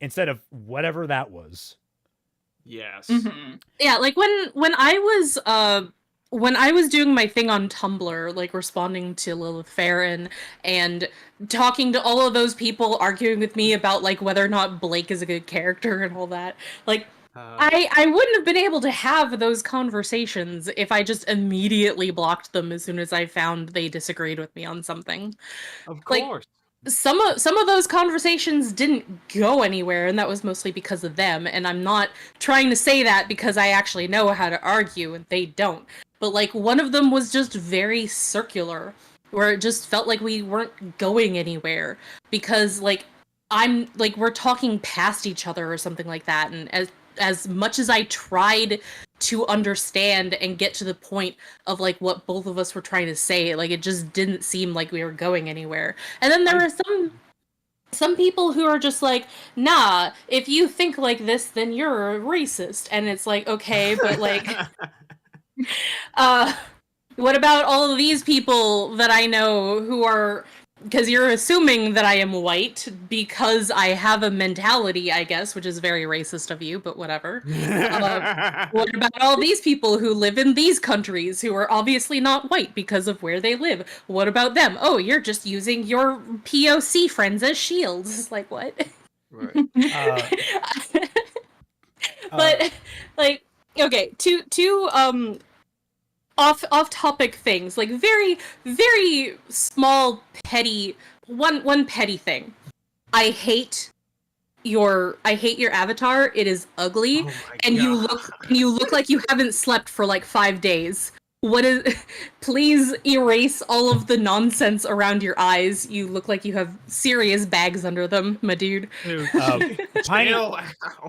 Instead of whatever that was. Yes. Yeah, like when I was doing my thing on Tumblr, like responding to Lilith Farron and talking to all of those people arguing with me about like whether or not Blake is a good character and all that. Like I wouldn't have been able to have those conversations if I just immediately blocked them as soon as I found they disagreed with me on something. Of Like, course. some of those conversations didn't go anywhere, and that was mostly because of them. And I'm not trying to say that because I actually know how to argue and they don't. But like one of them was just very circular, where it just felt like we weren't going anywhere because like we're talking past each other or something like that. And as much as I tried to understand and get to the point of like what both of us were trying to say, like it just didn't seem like we were going anywhere. And then there were some people who are just like, nah, if you think like this, then you're a racist. And it's like, okay, but like what about all of these people that I know who are, because you're assuming that I am white because I have a mentality, I guess, which is very racist of you, but whatever. What about all these people who live in these countries who are obviously not white because of where they live? What about them? Oh, you're just using your POC friends as shields. Like, what? Right. But, like, okay, two off topic things, like very very small petty one petty thing. I hate your avatar. It is ugly, and you look like you haven't slept for like 5 days. What is please erase all of the nonsense around your eyes. You look like you have serious bags under them, my dude.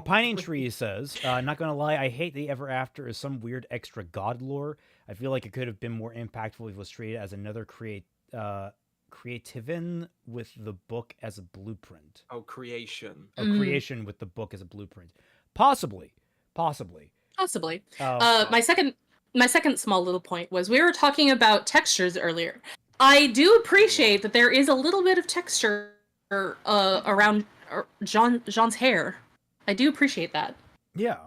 Pining Tree says, not gonna lie, I hate the Ever After is some weird extra god lore. I feel like it could have been more impactful if it was treated as another creativin with the book as a blueprint. Oh, creation. Creation with the book as a blueprint. Possibly. My second small little point was we were talking about textures earlier. I do appreciate that there is a little bit of texture around Jean's hair. I do appreciate that. Yeah.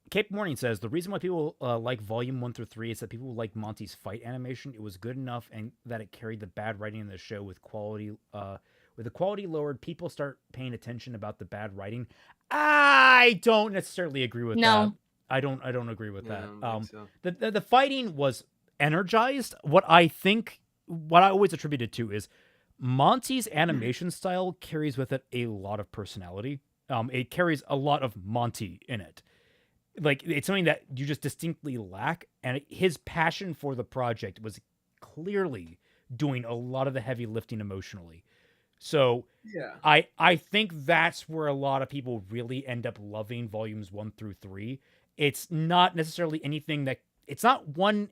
Cape Morning says, the reason why people like Volume 1 through 3 is that people like Monty's fight animation. It was good enough and that it carried the bad writing in the show with quality. With the quality lowered, people start paying attention about the bad writing. I don't necessarily agree with that. I don't agree with that. The fighting was energized. What I always attribute it to is Monty's animation style carries with it a lot of personality. It carries a lot of Monty in it. Like, it's something that you just distinctly lack, and his passion for the project was clearly doing a lot of the heavy lifting emotionally. So yeah, I think that's where a lot of people really end up loving volumes 1 through 3. It's not necessarily anything that it's not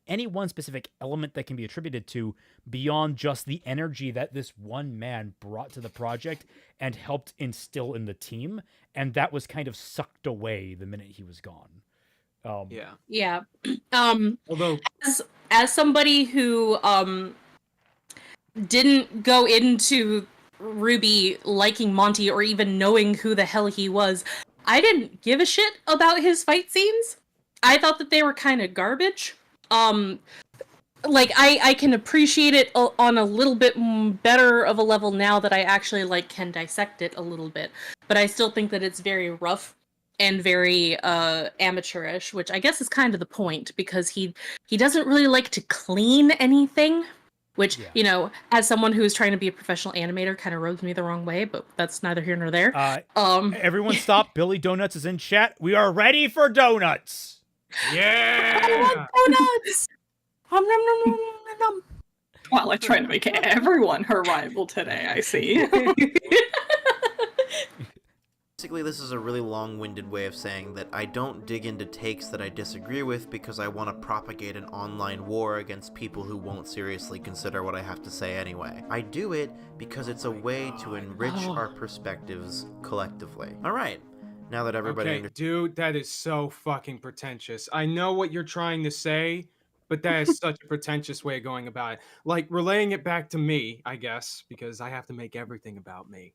any one specific element that can be attributed to beyond just the energy that this one man brought to the project and helped instill in the team, and that was kind of sucked away the minute he was gone. Yeah. Although, as somebody who didn't go into RWBY liking Monty or even knowing who the hell he was, I didn't give a shit about his fight scenes. I thought that they were kind of garbage. Like, I can appreciate it on a little bit better of a level now that I actually like can dissect it a little bit. But I still think that it's very rough and very amateurish, which I guess is kind of the point, because he doesn't really like to clean anything, which, you know, as someone who's trying to be a professional animator, kind of rubs me the wrong way, but that's neither here nor there. Everyone stop. Billy Donuts is in chat. We are ready for donuts. Yeah! I want donuts! Twilight trying to make everyone her rival today, I see. Basically, this is a really long-winded way of saying that I don't dig into takes that I disagree with because I want to propagate an online war against people who won't seriously consider what I have to say anyway. I do it because it's a way to enrich our perspectives collectively. Alright, now that everybody... Okay, dude, that is so fucking pretentious. I know what you're trying to say, but that is such a pretentious way of going about it. Like, relaying it back to me, I guess, because I have to make everything about me.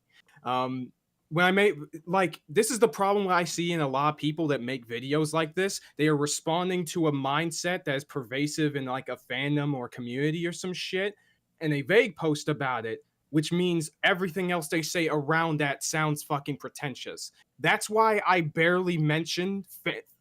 when I make, like, this is the problem I see in a lot of people that make videos like this. They are responding to a mindset that is pervasive in like a fandom or community or some shit, and they vague post about it, which means everything else they say around that sounds fucking pretentious. That's why I barely mentioned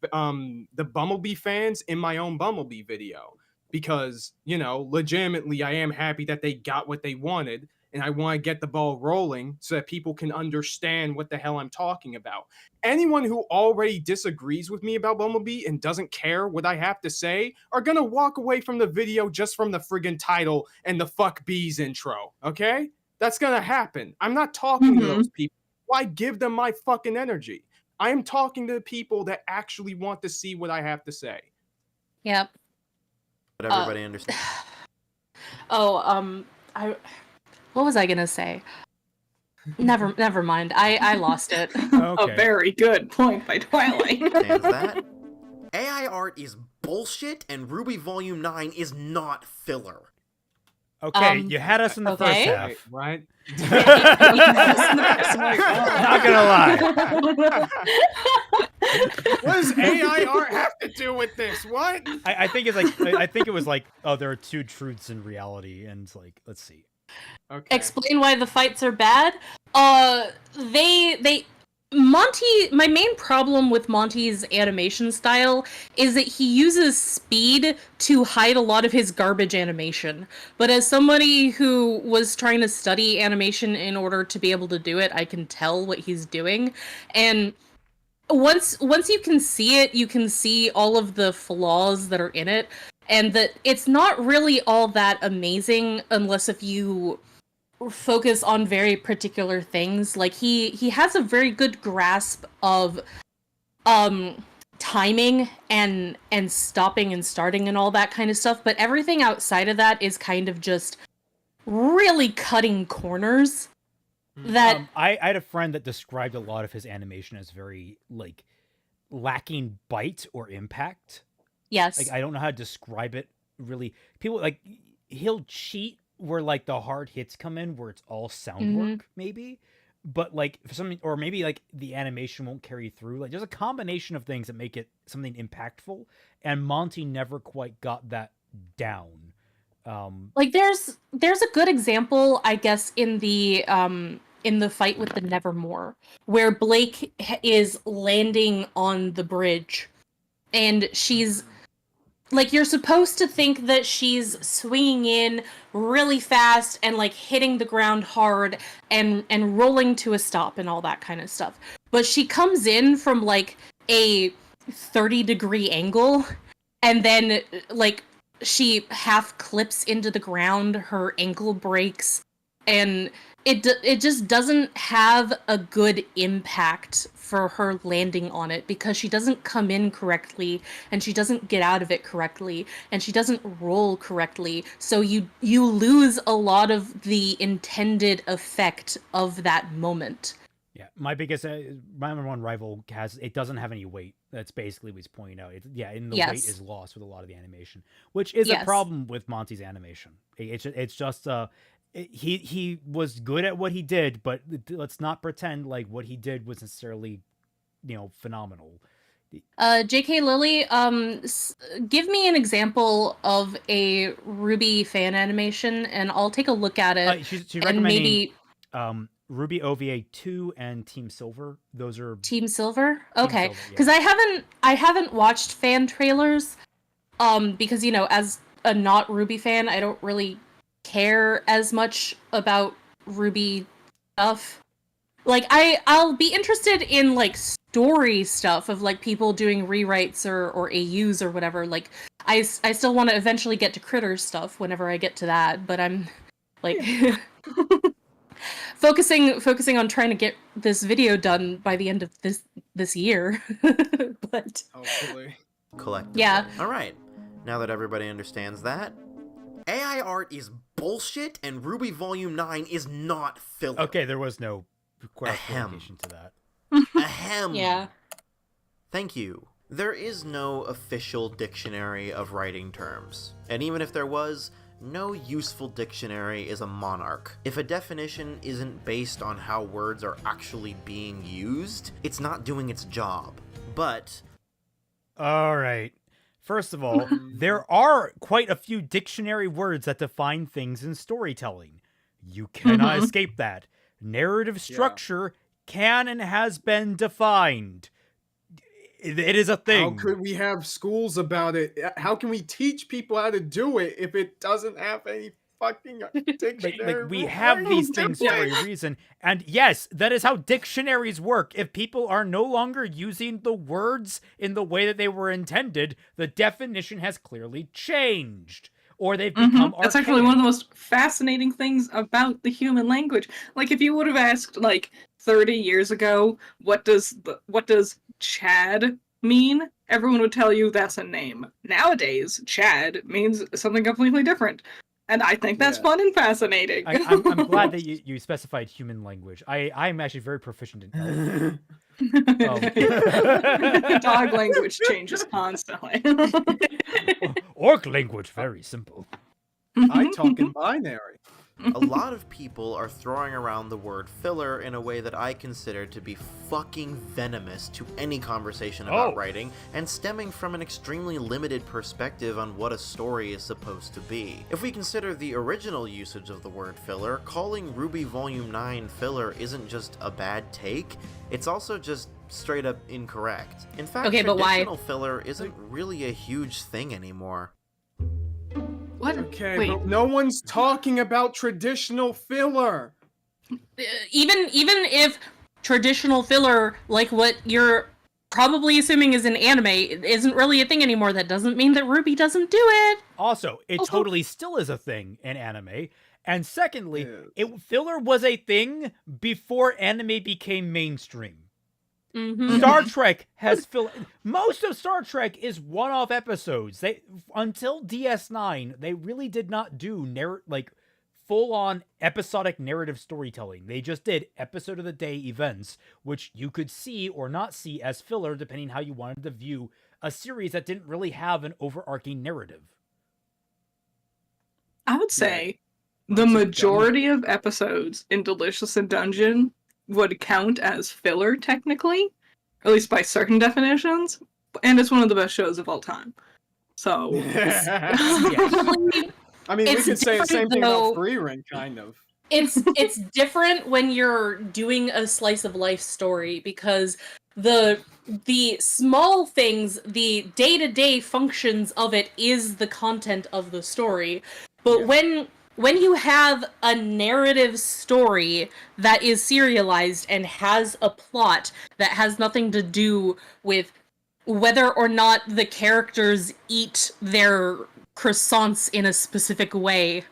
the Bumblebee fans in my own Bumblebee video, because, you know, legitimately I am happy that they got what they wanted, and I want to get the ball rolling so that people can understand what the hell I'm talking about. Anyone who already disagrees with me about Bumblebee and doesn't care what I have to say are gonna walk away from the video just from the friggin' title and the fuck bees intro, okay? That's gonna happen. I'm not talking to those people. Why give them my fucking energy? I am talking to the people that actually want to see what I have to say. Yep. But everybody understands. What was I gonna say? Never mind. I lost it. Okay. A very good point by Twilight. Understands that. AI art is bullshit, and RWBY Volume 9 is not filler. Okay, you had us in the first half. Right? Not gonna lie. What does AI art have to do with this? What? I think it's like I think it was like, oh, there are two truths in reality, and it's like, let's see. Okay. Explain why the fights are bad. Monty, my main problem with Monty's animation style is that he uses speed to hide a lot of his garbage animation. But as somebody who was trying to study animation in order to be able to do it, I can tell what he's doing. And once you can see it, you can see all of the flaws that are in it, and that it's not really all that amazing unless if you focus on very particular things. Like he has a very good grasp of timing and stopping and starting and all that kind of stuff, but everything outside of that is kind of just really cutting corners. That I had a friend that described a lot of his animation as very like lacking bite or impact. yes. Like, I don't know how to describe it really. People like, he'll cheat where like the hard hits come in where it's all sound work maybe, but like for something, or maybe like the animation won't carry through. Like there's a combination of things that make it something impactful, and Monty never quite got that down. Like there's a good example, I guess, in the fight with the Nevermore, where Blake is landing on the bridge, and she's like, you're supposed to think that she's swinging in really fast and like hitting the ground hard and rolling to a stop and all that kind of stuff. But she comes in from like a 30-degree angle, and then like she half clips into the ground, her ankle breaks, and it just doesn't have a good impact for her landing on it, because she doesn't come in correctly, and she doesn't get out of it correctly, and she doesn't roll correctly, so you lose a lot of the intended effect of that moment. Yeah, my biggest, my number one rival it doesn't have any weight. That's basically what he's pointing out. And the weight is lost with a lot of the animation, which is a problem with Monty's animation. It's just he was good at what he did, but let's not pretend like what he did was necessarily, phenomenal. JK Lily, give me an example of a RWBY fan animation, and I'll take a look at it. She's recommending RWBY OVA 2 and Team Silver. Those are Team Silver. Okay, because yeah. I haven't watched fan trailers, because as a not RWBY fan, I don't really care as much about RWBY stuff. Like I'll be interested in like story stuff of like people doing rewrites or AUs or whatever. Like I still want to eventually get to Critter stuff whenever I get to that, but I'm like focusing on trying to get this video done by the end of this year. But hopefully. Collectively. Yeah. All right. Now that everybody understands that, AI art is bullshit, and RWBY Volume 9 is not filler. Okay, there was no clarification to that. Ahem. Yeah. Thank you. There is no official dictionary of writing terms, and even if there was, no useful dictionary is a monarch. If a definition isn't based on how words are actually being used, it's not doing its job. But... All right. First of all, there are quite a few dictionary words that define things in storytelling. You cannot escape that. Narrative structure can and has been defined. It is a thing. How could we have schools about it? How can we teach people how to do it if it doesn't have any fucking dictionary? We have these things for a reason. And yes, that is how dictionaries work. If people are no longer using the words in the way that they were intended, the definition has clearly changed. Or they've become That's actually one of the most fascinating things about the human language. Like, if you would have asked, like, 30 years ago, what does Chad mean? Everyone would tell you that's a name. Nowadays, Chad means something completely different. And I think that's fun and fascinating. I'm glad that you specified human language. I'm actually very proficient in elf. Dog language changes constantly. Orc language, very simple. I talk in binary. A lot of people are throwing around the word filler in a way that I consider to be fucking venomous to any conversation about writing, and stemming from an extremely limited perspective on what a story is supposed to be. If we consider the original usage of the word filler, calling RWBY Volume 9 filler isn't just a bad take, it's also just straight up incorrect. In fact, traditional filler isn't really a huge thing anymore. What? Okay, Wait. but no one's talking about traditional filler. Even if traditional filler, like what you're probably assuming is an anime, isn't really a thing anymore, that doesn't mean that RWBY doesn't do it. Also, it totally still is a thing in anime. And secondly, filler was a thing before anime became mainstream. Star Trek has filler. Most of Star Trek is one-off episodes. Until DS9, they really did not do full-on episodic narrative storytelling. They just did episode of the day events, which you could see or not see as filler depending how you wanted to view a series that didn't really have an overarching narrative. I would say the majority of episodes in Delicious in Dungeon would count as filler, technically, at least by certain definitions, and it's one of the best shows of all time. So, I mean, we could say the same thing about Free Ring, kind of. It's different when you're doing a slice of life story, because the small things, the day-to-day functions of it is the content of the story. But when you have a narrative story that is serialized and has a plot that has nothing to do with whether or not the characters eat their croissants in a specific way,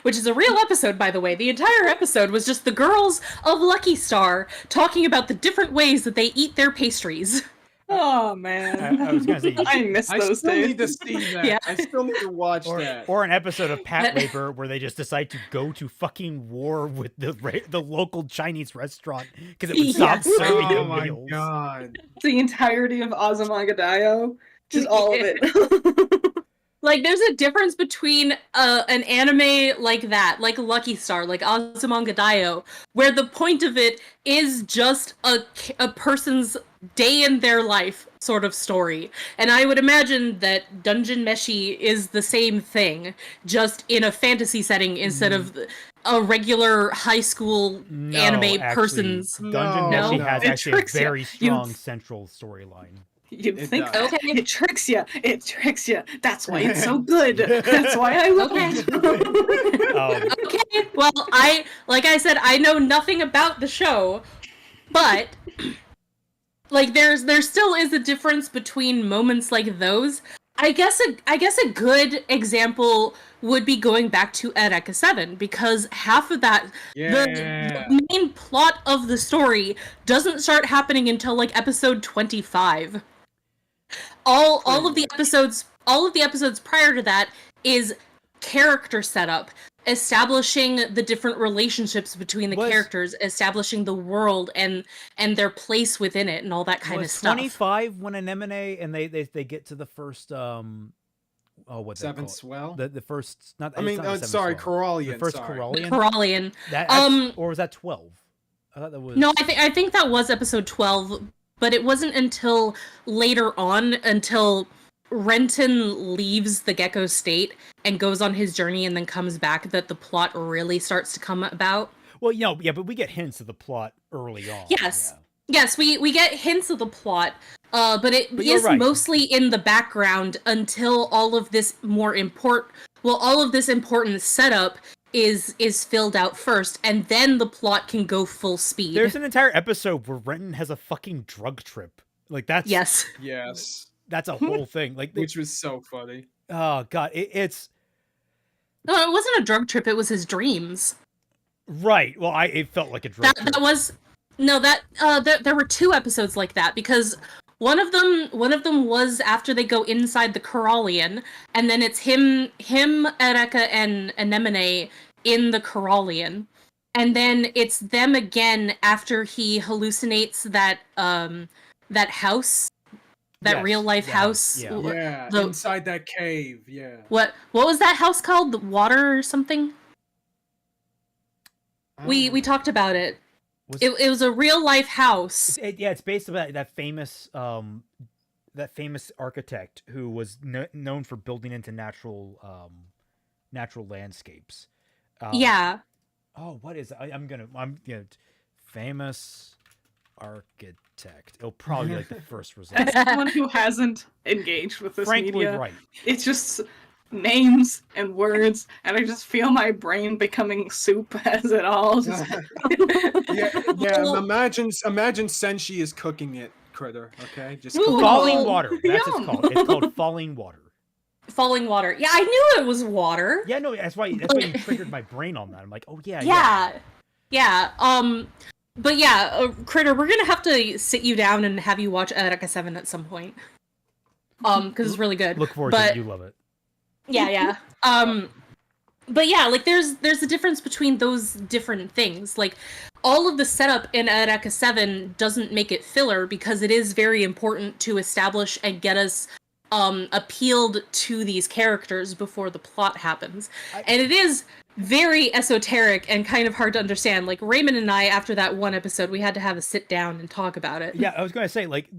which is a real episode, by the way. The entire episode was just the girls of Lucky Star talking about the different ways that they eat their pastries. Oh man, I was gonna say, I miss those I still days. need to see that. Yeah. I still need to watch that. Or an episode of Pat Labor where they just decide to go to fucking war with the local Chinese restaurant because it would stop serving Oh them my meals. god. The entirety of Azumagadayo, just all of it. Like, there's a difference between an anime like that, like Lucky Star, like Azumangadayo, where the point of it is just a person's day in their life sort of story. And I would imagine that Dungeon Meshi is the same thing, just in a fantasy setting instead of a regular high school anime person's. Dungeon Meshi has actually a very strong central storyline. You think does. okay. It tricks you. It tricks you. That's why it's so good. That's why I love it. Okay, well, like I said, I know nothing about the show, but like there still is a difference between moments like those. I guess a good example would be going back to Eureka 7, because half of that, the main plot of the story doesn't start happening until like episode 25. All of the episodes prior to that is character setup, establishing the different relationships between the characters, establishing the world and their place within it, and all that kind of stuff. 25 when Anemone and they get to the first what they Seven call it. Swell. The first, not. I mean, it's not the sorry, Seven Swell. Corallian. The first sorry. Corallian. Corallian. Or was that 12? I thought that was. No, I think that was episode 12, but it wasn't until later on, until Renton leaves the Gecko state and goes on his journey and then comes back, that the plot really starts to come about. Well, yeah, but we get hints of the plot early on. Yes. Yeah. Yes, we get hints of the plot, but it But you're is right. mostly in the background until all of this all of this important setup is filled out first, and then the plot can go full speed. There's an entire episode where Renton has a fucking drug trip. Like that's Yes. Yes. that's a whole thing. Like Which was so funny. oh god, it's No, it wasn't a drug trip, it was his dreams. right. Well, it felt like a drug trip. That was no, that there were 2 episodes like that, because one of them was after they go inside the Corallian, and then it's him, Ereka, and Anemone in the Corallian, and then it's them again after he hallucinates that house, that Yes, real life yeah, house. yeah. Yeah, The- inside that cave. Yeah. What was that house called? The Water or something? We talked about it. It was a real life house. It's based on that famous architect who was known for building into natural landscapes. Yeah. Oh, what is it? I'm gonna famous architect. It'll probably be like the first result. As someone who hasn't engaged with this Frankly, media, right. it's just names and words, and I just feel my brain becoming soup as it all just yeah. Imagine Senshi is cooking it, Critter. Okay, just Ooh. cook it. Falling water. That's Yum. it's called. It's called falling water. Falling water. Yeah, I knew it was water. Yeah, no, that's why you triggered my brain on that. I'm like, oh yeah. Yeah. But yeah, Critter, we're gonna have to sit you down and have you watch Ereka 7 at some point. Because it's really good. Look forward to it. You love it. Yeah. But yeah, like there's a difference between those different things. Like all of the setup in Ereka 7 doesn't make it filler, because it is very important to establish and get us appealed to these characters before the plot happens. And it is very esoteric and kind of hard to understand. Like Raymond and I, after that one episode, we had to have a sit down and talk about it. Yeah, I was gonna say, like,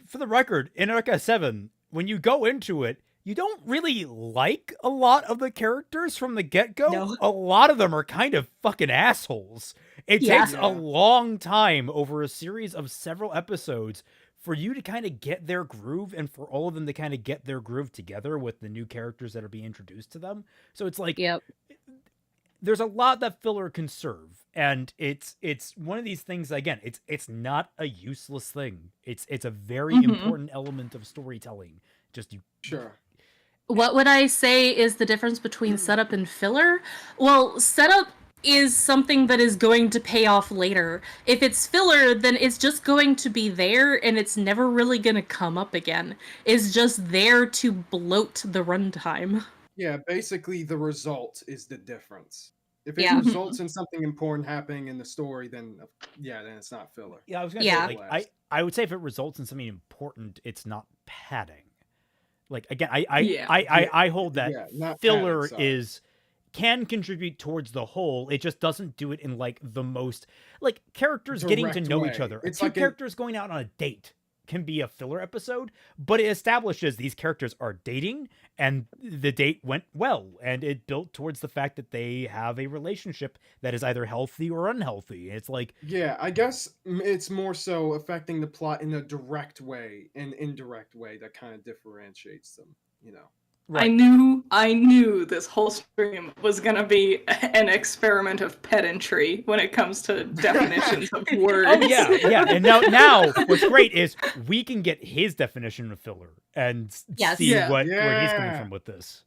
for the record, in Ereka 7, when you go into it, you don't really like a lot of the characters from the get-go. No. A lot of them are kind of fucking assholes. It takes a long time over a series of several episodes for you to kind of get their groove, and for all of them to kind of get their groove together with the new characters that are being introduced to them. So it's like, there's a lot that filler can serve, and it's one of these things. Again, it's not a useless thing. It's a very important element of storytelling. Sure. What would I say is the difference between setup and filler? Well, setup is something that is going to pay off later. If it's filler, then it's just going to be there, and it's never really going to come up again. It's just there to bloat the runtime. Yeah, basically the result is the difference. If it Yeah. results in something important happening in the story, then it's not filler. Yeah, I was gonna Yeah. say, like, I would say if it results in something important, it's not padding. Like, again, I hold that not filler padding, can contribute towards the whole. It just doesn't do it in like the most, like, characters getting to Direct know way. each other. It's Two like characters going out on a date can be a filler episode, but it establishes these characters are dating, and the date went well, and it built towards the fact that they have a relationship that is either healthy or unhealthy. It's like, Yeah, I guess it's more so affecting the plot in a direct way and indirect way that kind of differentiates them, you know. I knew this whole stream was gonna be an experiment of pedantry when it comes to definitions of words. oh yeah. And now what's great is we can get his definition of filler and Yes. see Yeah. where he's coming Yeah. from with this.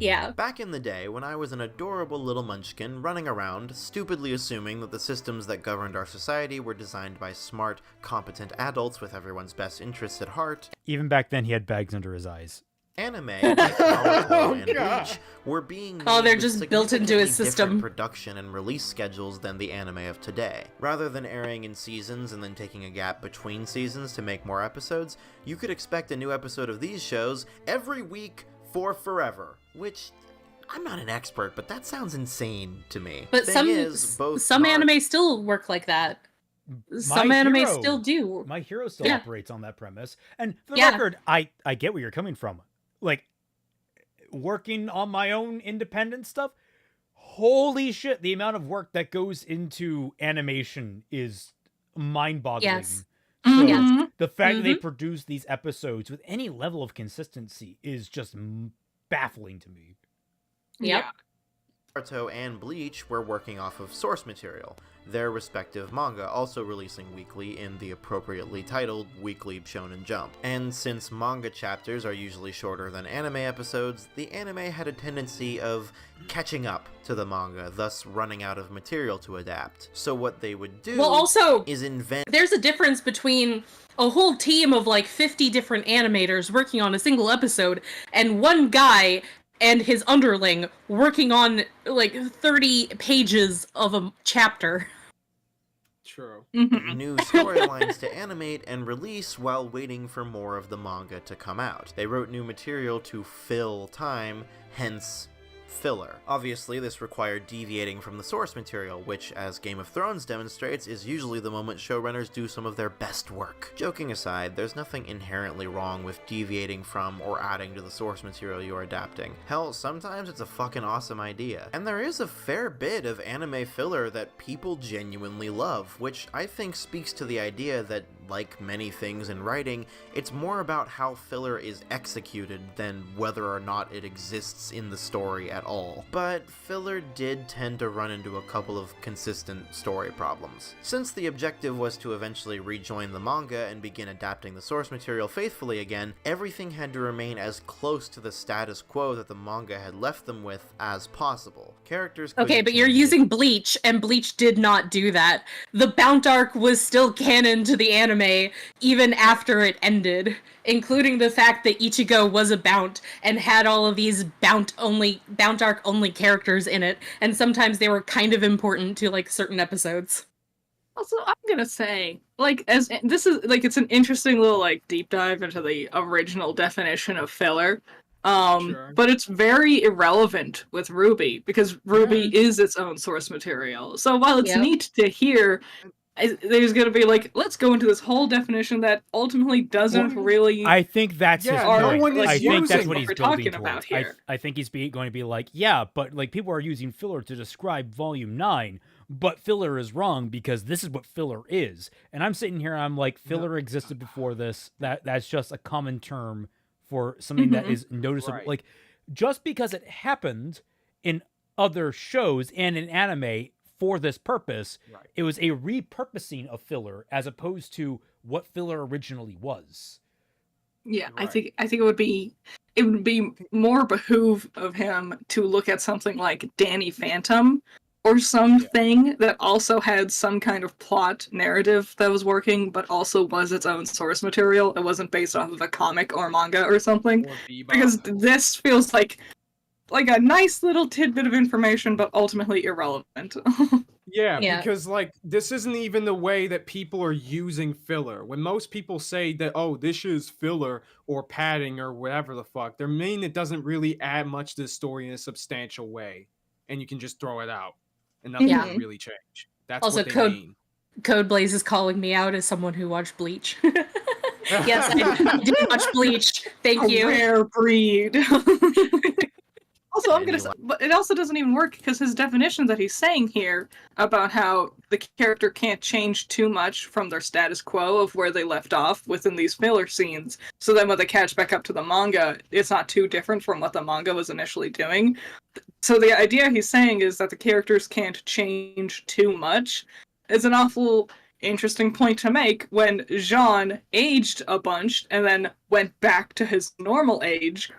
Yeah. Back in the day, when I was an adorable little munchkin running around, stupidly assuming that the systems that governed our society were designed by smart, competent adults with everyone's best interests at heart, Even back then, he had bags under his eyes. anime, like Naruto and God. Bleach, were being Oh, they're made just with built into his significantly system. different production and release schedules than the anime of today. Rather than airing in seasons and then taking a gap between seasons to make more episodes, you could expect a new episode of these shows every week for forever, which I'm not an expert, but that sounds insane to me. But Thing some is, both some Nar- anime still work like that. Some My anime Hero- still do. My Hero still Yeah. operates on that premise. And for the Yeah. record, I get where you're coming from. Like, working on my own independent stuff, holy shit, the amount of work that goes into animation is mind-boggling. Yes. So Mhm. the fact that they produce these episodes with any level of consistency is just baffling to me. Yep. Yeah. Naruto and Bleach were working off of source material, their respective manga also releasing weekly in the appropriately titled Weekly Shonen Jump. And since manga chapters are usually shorter than anime episodes, the anime had a tendency of catching up to the manga, thus running out of material to adapt. So what they would do is invent... There's a difference between a whole team of like 50 different animators working on a single episode and one guy and his underling working on like 30 pages of a chapter. True. new storylines to animate and release while waiting for more of the manga to come out. They wrote new material to fill time, hence filler. Obviously, this required deviating from the source material, which, as Game of Thrones demonstrates, is usually the moment showrunners do some of their best work. Joking aside, there's nothing inherently wrong with deviating from or adding to the source material you're adapting. Hell, sometimes it's a fucking awesome idea. And there is a fair bit of anime filler that people genuinely love, which I think speaks to the idea that, like many things in writing, it's more about how filler is executed than whether or not it exists in the story at all. But filler did tend to run into a couple of consistent story problems. Since the objective was to eventually rejoin the manga and begin adapting the source material faithfully again, everything had to remain as close to the status quo that the manga had left them with as possible. Characters couldn't Okay, but you're change. using Bleach, and Bleach did not do that. The Bount arc was still canon to the anime even after it ended, including the fact that Ichigo was a Bount and had all of these Bount arc only characters in it, and sometimes they were kind of important to like certain episodes. Also, I'm gonna say, like, as this is like, it's an interesting little like deep dive into the original definition of filler. Sure. But it's very irrelevant with RWBY because RWBY is its own source material. So while it's Yep. neat to hear, there's gonna be like, let's go into this whole definition that ultimately doesn't really. I think that's his Yeah, point. no one is I think that's using what what he's we're building talking about towards. here. I think he's going to be like, yeah, but like people are using filler to describe Volume 9, but filler is wrong because this is what filler is. And I'm sitting here and I'm like, filler existed before this. That's just a common term for something that is noticeable. Right. Like, just because it happened in other shows and in anime for this purpose, Right. it was a repurposing of filler as opposed to what filler originally was. Yeah, I Right. think it would be more behoove of him to look at something like Danny Phantom or something that also had some kind of plot narrative that was working, but also was its own source material. It wasn't based off of a comic or manga or something. Or Bebop. Because this feels like a nice little tidbit of information, but ultimately irrelevant. Yeah, Yeah. because like this isn't even the way that people are using filler. When most people say that, oh, this is filler or padding or whatever the fuck, they mean it doesn't really add much to the story in a substantial way, and you can just throw it out, and nothing Yeah. will really change. That's Also, what they Code- mean. Code Blaze is calling me out as someone who watched Bleach. Yes, I did watch Bleach. Thank A you. rare breed. Also, I'm Maybe gonna say, but it also doesn't even work because his definition that he's saying here about how the character can't change too much from their status quo of where they left off within these filler scenes. So then when they catch back up to the manga, it's not too different from what the manga was initially doing. So the idea he's saying is that the characters can't change too much. Is an awful interesting point to make when Jean aged a bunch and then went back to his normal age,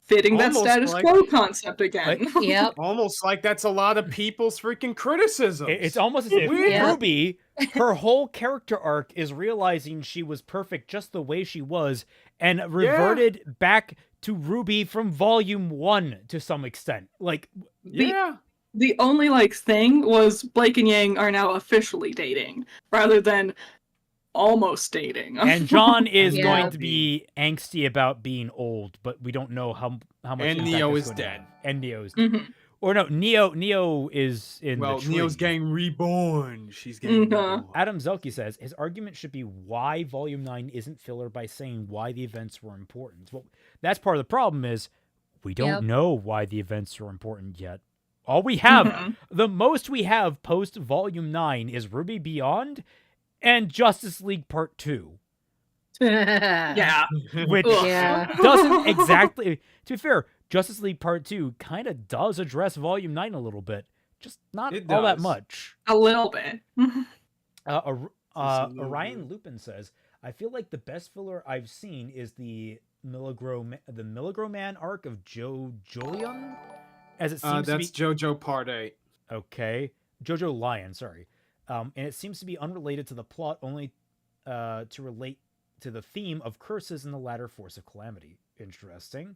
fitting that Almost status like- quo concept again. Yep. Almost like that's a lot of people's freaking criticisms. It's almost as if Yeah. Ruby, her whole character arc is realizing she was perfect just the way she was and reverted back to Ruby from Volume 1 to some extent. Like, yeah. The only thing was Blake and Yang are now officially dating, rather than almost dating. And John is Yeah. going to be angsty about being old, but we don't know how much. And impact Neo that's is going to dead. have. And Neo's, Mhm. or no, Neo is in Well, the tree. Neo's getting reborn. She's getting reborn. Adam Zelke says his argument should be why Volume 9 isn't filler by saying why the events were important. Well, that's part of the problem is we don't know why the events are important yet. All we have, the most we have post Volume 9 is RWBY Beyond and Justice League Part 2. Yeah. Which Yeah. doesn't exactly, to be fair, Justice League Part 2 kind of does address Volume 9 a little bit. Just not It all that does. much. A little bit. Orion Lupin says, I feel like the best filler I've seen is the Milligroman arc of Joe Julian, as it seems That's to be... JoJo Part 8. Okay. Jojo Lion, sorry. And it seems to be unrelated to the plot, only to relate to the theme of curses in the latter Force of Calamity. Interesting.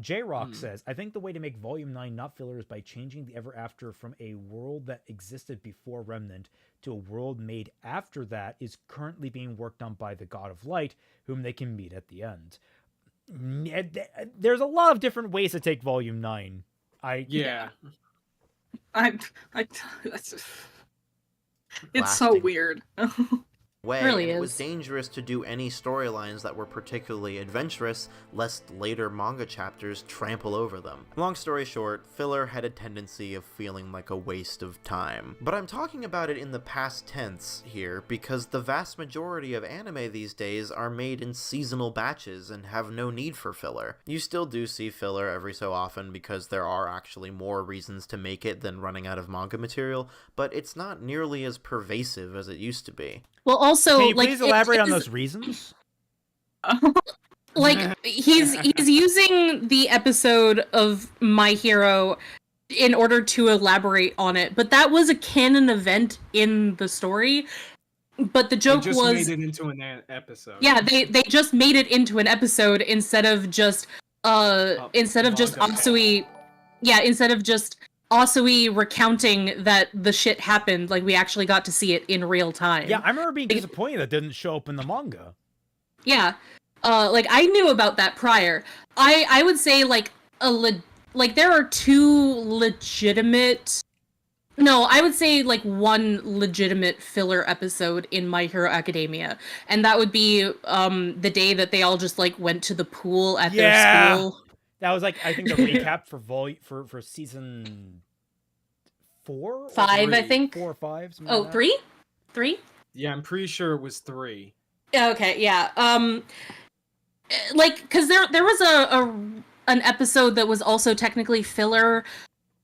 J-Rock says, I think the way to make Volume 9 not filler is by changing the Ever After from a world that existed before Remnant to a world made after that is currently being worked on by the God of Light, whom they can meet at the end. There's a lot of different ways to take Volume 9. Yeah. It's so weird. Way, Really and it was is. dangerous to do any storylines that were particularly adventurous, lest later manga chapters trample over them. Long story short, filler had a tendency of feeling like a waste of time. But I'm talking about it in the past tense here, because the vast majority of anime these days are made in seasonal batches and have no need for filler. You still do see filler every so often because there are actually more reasons to make it than running out of manga material, but it's not nearly as pervasive as it used to be. Well, also, Can you like, please elaborate on is- those reasons? Like, he's using the episode of My Hero in order to elaborate on it, but that was a canon event in the story. But the joke They just was, made it into an episode. yeah, they just made it into an episode instead of just Asui, instead of just Asui recounting that the shit happened. Like, we actually got to see it in real time. Yeah, I remember being disappointed that didn't show up in the manga. Yeah. Like, I knew about that prior. I would say, like, there are two legitimate... No, I would say, like, one legitimate filler episode in My Hero Academia. And that would be, the day that they all just, like, went to the pool at their school. That was, like, I think the recap for season 4? 5, I think. 4 or 5? Oh, 3? 3? Yeah, I'm pretty sure it was 3. Okay, yeah. Like, because there was an episode that was also technically filler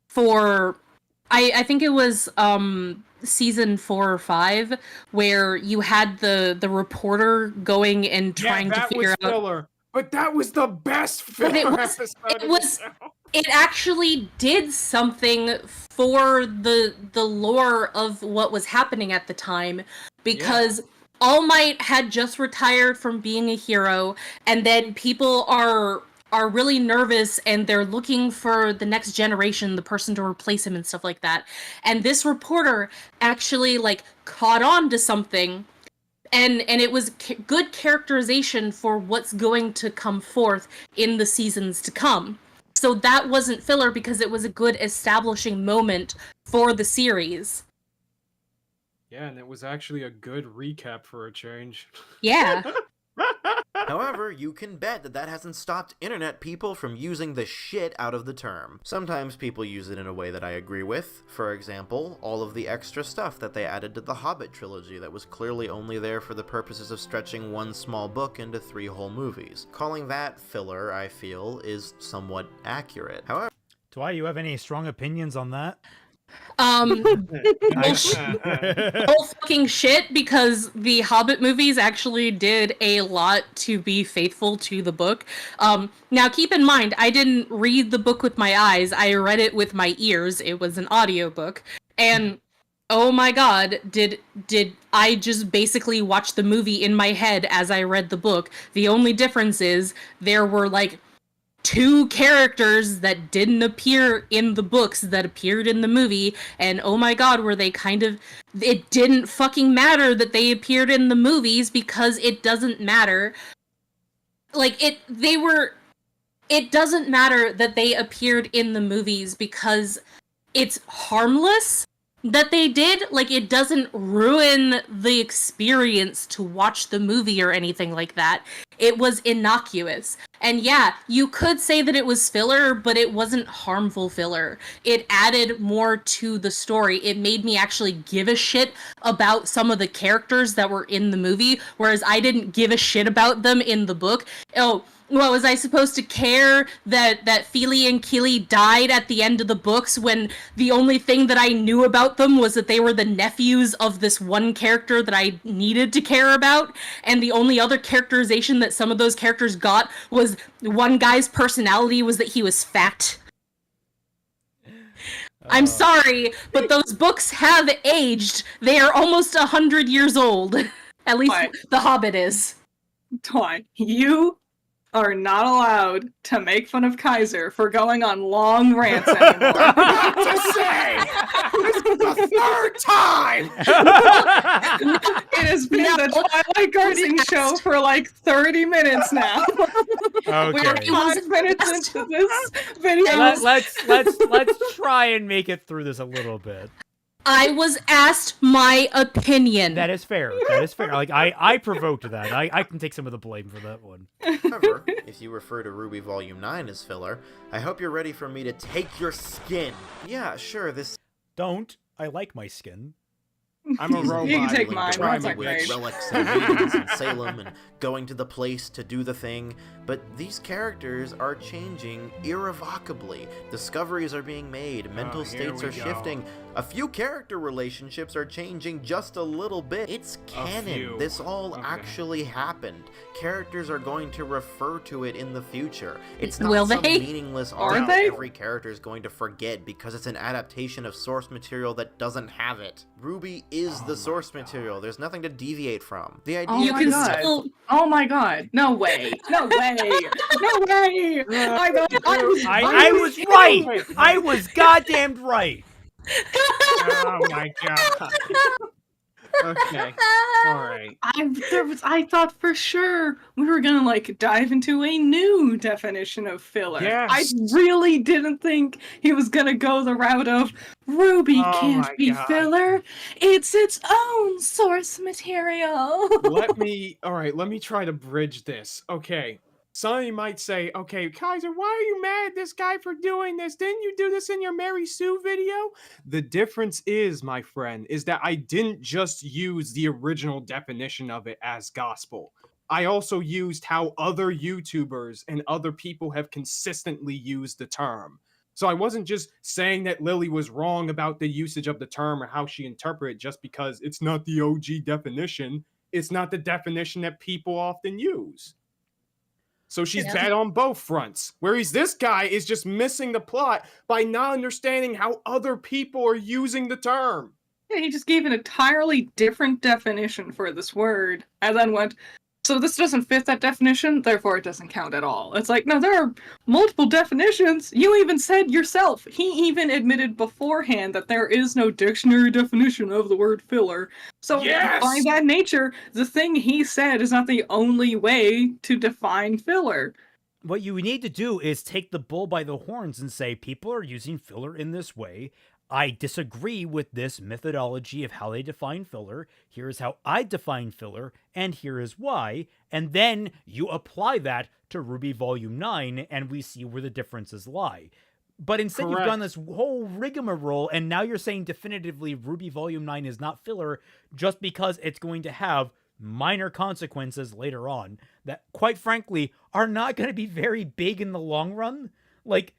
for, I think it was season 4 or 5, where you had the reporter going and trying to figure out. Filler, but that was the best filler episode. It actually did something for the lore of what was happening at the time, because All Might had just retired from being a hero, and then people are really nervous and they're looking for the next generation, the person to replace him and stuff like that. And this reporter actually, like, caught on to something, and it was good characterization for what's going to come forth in the seasons to come. So that wasn't filler because it was a good establishing moment for the series. Yeah, and it was actually a good recap for a change. Yeah. However, you can bet that hasn't stopped internet people from using the shit out of the term. Sometimes people use it in a way that I agree with. For example, all of the extra stuff that they added to the Hobbit trilogy that was clearly only there for the purposes of stretching one small book into 3 whole movies. Calling that filler, I feel, is somewhat accurate. However, Dwight, you have any strong opinions on that? Whole fucking shit, because the Hobbit movies actually did a lot to be faithful to the book. Now keep in mind, I didn't read the book with my eyes, I read it with my ears. It was an audiobook. And oh my god, did I just basically watch the movie in my head as I read the book. The only difference is there were like 2 characters that didn't appear in the books that appeared in the movie, and oh my god, were they kind of... It didn't fucking matter that they appeared in the movies because it doesn't matter. Like, it doesn't matter that they appeared in the movies because it's harmless that they did. Like, it doesn't ruin the experience to watch the movie or anything like that. It was innocuous. And yeah, you could say that it was filler, but it wasn't harmful filler. It added more to the story. It made me actually give a shit about some of the characters that were in the movie, whereas I didn't give a shit about them in the book. Oh, well, was I supposed to care that Feely and Keely died at the end of the books when the only thing that I knew about them was that they were the nephews of this one character that I needed to care about? And the only other characterization that some of those characters got was one guy's personality was that he was fat. I'm sorry, but those books have aged. They are almost 100 years old. At least The Hobbit is. Twine, you are not allowed to make fun of Kaiser for going on long rants anymore. Not to say! This is the 3rd time! It has been the Twilight Guardian show for like 30 minutes now. Okay. We're 5 minutes into this video. Let's try and make it through this a little bit. I was asked my opinion. That is fair. That is fair. Like, I provoked that. I can take some of the blame for that one. However, if you refer to RWBY Volume 9 as filler, I hope you're ready for me to take your skin. Yeah, sure, this... Don't. I like my skin. I'm a robot. You can take mine. Trying Mine's with okay. relics and readings in Salem and going to the place to do the thing, but these characters are changing irrevocably. Discoveries are being made, mental states are shifting. A few character relationships are changing just a little bit. It's canon. This all actually happened. Characters are going to refer to it in the future. It's not some meaningless arc that every character is going to forget because it's an adaptation of source material that doesn't have it. RWBY is the source material. There's nothing to deviate from. The idea Oh my god. Oh my god. No way. No way. No way. I was right. I was goddamned right. Oh my god. Okay. Alright. I thought for sure we were gonna like dive into a new definition of filler. Yes. I really didn't think he was gonna go the route of RWBY can't be filler. It's its own source material. Let me try to bridge this. Okay. Somebody might say, okay, Kaiser, why are you mad at this guy for doing this? Didn't you do this in your Mary Sue video? The difference is, my friend, is that I didn't just use the original definition of it as gospel. I also used how other YouTubers and other people have consistently used the term. So I wasn't just saying that Lily was wrong about the usage of the term or how she interpreted it just because it's not the OG definition. It's not the definition that people often use. So she's bad on both fronts. Whereas this guy is just missing the plot by not understanding how other people are using the term. Yeah, he just gave an entirely different definition for this word and then went, so this doesn't fit that definition, therefore it doesn't count at all. It's like, no, there are multiple definitions. You even said yourself. He even admitted beforehand that there is no dictionary definition of the word filler. So by that nature, the thing he said is not the only way to define filler. What you need to do is take the bull by the horns and say, people are using filler in this way. I disagree with this methodology of how they define filler. Here's how I define filler, and here is why. And then you apply that to RWBY Volume 9, and we see where the differences lie. But instead you've done this whole rigmarole, and now you're saying definitively RWBY Volume 9 is not filler just because it's going to have minor consequences later on that, quite frankly, are not going to be very big in the long run. Like,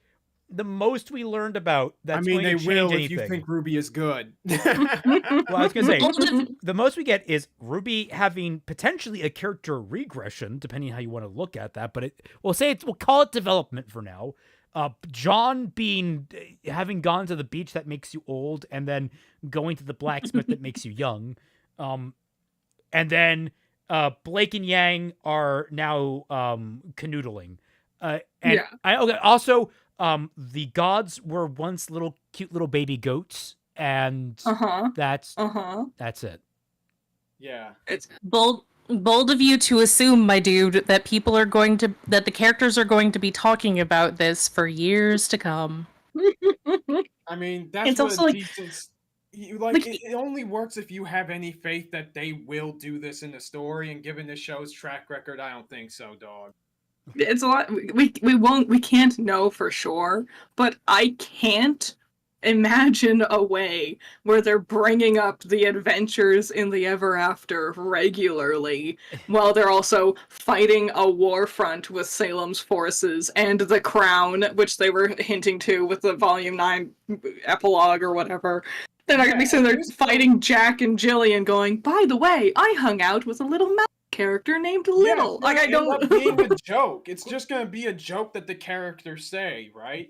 the most we learned about that's going to change anything. I mean, they will if you think RWBY is good. Well, I was going to say, the most we get is RWBY having potentially a character regression, depending on how you want to look at that. But we'll call it development for now. John having gone to the beach that makes you old, and then going to the blacksmith that makes you young. And then Blake and Yang are now canoodling. And also, the gods were once cute little baby goats, and that's it. Yeah. It's Bold of you to assume, my dude, that that the characters are going to be talking about this for years to come. I mean, that's It's what also a like- decent. It only works if you have any faith that they will do this in the story, and given the show's track record, I don't think so, dog. it's a lot. We can't know for sure, but I can't imagine a way where they're bringing up the adventures in the Ever After regularly while they're also fighting a war front with Salem's forces and the Crown, which they were hinting to with the Volume 9 epilogue or whatever. They're not gonna be sitting there fighting Jack and Jillian going, by the way, I hung out with a little mouse character named Little. Yeah, I don't end up being a joke. It's just gonna be a joke that the characters say, right?